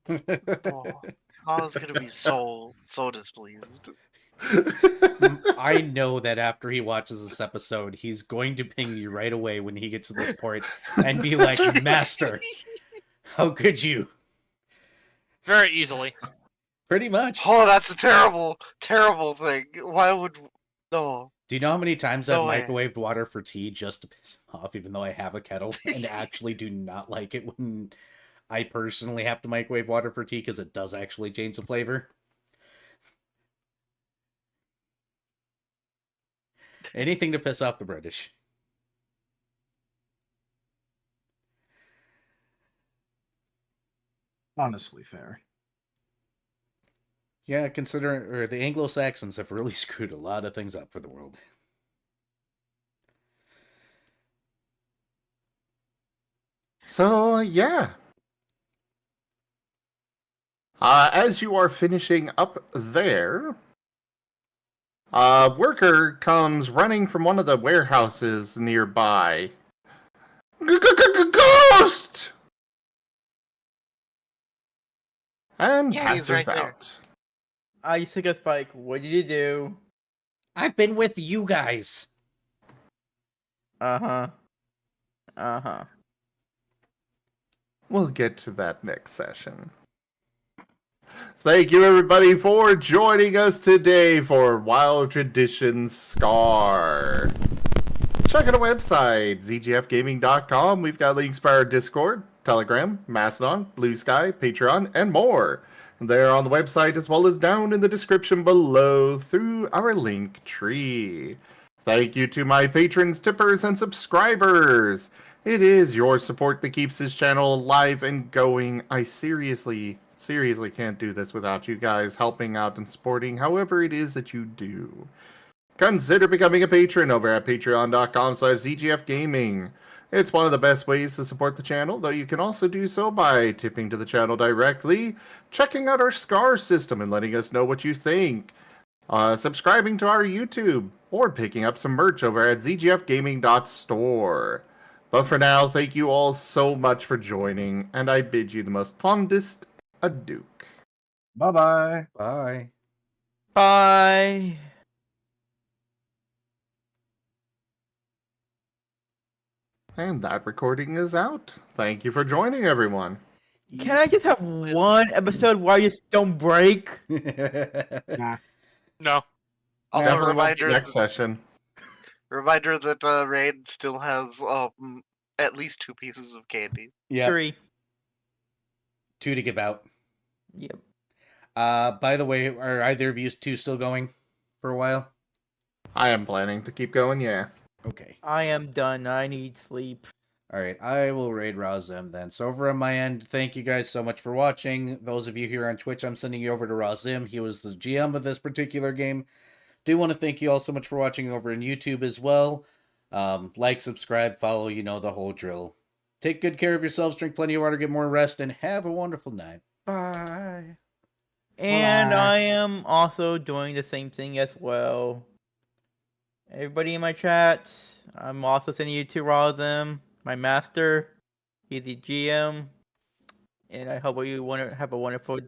Speaker 3: Oh, Mala's gonna be so displeased.
Speaker 1: I know that after he watches this episode, he's going to ping you right away when he gets to this point and be like, Master, how could you?
Speaker 9: Very easily.
Speaker 1: Pretty much.
Speaker 3: Oh, that's a terrible thing. Why would no?
Speaker 1: Do you know how many times
Speaker 3: No
Speaker 1: I've
Speaker 3: way.
Speaker 1: microwaved water for tea just to piss him off, even though I have a kettle, and actually do not like it when I personally have to microwave water for tea because it does actually change the flavor? Anything to piss off the British.
Speaker 5: Honestly, fair.
Speaker 1: Yeah, considering the Anglo-Saxons have really screwed a lot of things up for the world.
Speaker 4: So, yeah. As you are finishing up there, a worker comes running from one of the warehouses nearby. Ghost! And
Speaker 3: Yeah, he's
Speaker 4: passes
Speaker 3: right there.
Speaker 4: out.
Speaker 2: I took a spike. What did you do?
Speaker 1: I've been with you guys.
Speaker 2: Uh-huh. Uh-huh.
Speaker 4: We'll get to that next session. Thank you, everybody, for joining us today for Wild Traditions Scar. Check out our website, zgfgaming.com. We've got links for our Discord, Telegram, Mastodon, Blue Sky, Patreon, and more. They're on the website as well as down in the description below through our link tree. Thank you to my patrons, tippers, and subscribers. It is your support that keeps this channel alive and going. I seriously can't do this without you guys helping out and supporting however it is that you do. Consider becoming a patron over at patreon.com/zgfgaming. It's one of the best ways to support the channel, though you can also do so by tipping to the channel directly, checking out our SCAR system and letting us know what you think, subscribing to our YouTube, or picking up some merch over at zgfgaming.store. But for now, thank you all so much for joining, and I bid you the most fondest adieu.
Speaker 5: Bye-bye.
Speaker 1: Bye.
Speaker 2: Bye.
Speaker 4: And that recording is out. Thank you for joining, everyone.
Speaker 2: Can I just have one episode where you just don't break?
Speaker 5: Nah.
Speaker 9: No.
Speaker 3: Also,
Speaker 4: Never
Speaker 3: reminder
Speaker 4: next session.
Speaker 3: that Raid still has at least 2 pieces of candy.
Speaker 1: Yeah,
Speaker 2: 3.
Speaker 1: 2 to give out.
Speaker 2: Yep.
Speaker 1: By the way, are either of you two still going for a while?
Speaker 4: I am planning to keep going, yeah.
Speaker 1: Okay.
Speaker 2: I am done. I need sleep.
Speaker 1: All right, I will raid Razim then. So over on my end, thank you guys so much for watching. Those of you here on Twitch, I'm sending you over to Razim. He was the GM of this particular game. Do want to thank you all so much for watching over on YouTube as well. Like, subscribe, follow, you know the whole drill. Take good care of yourselves, drink plenty of water, get more rest, and have a wonderful night. Bye.
Speaker 2: And
Speaker 5: Bye.
Speaker 2: I am also doing the same thing as well. Everybody in my chat, I'm also sending you to Razim, my master. He's the GM. And I hope you want to have a wonderful day.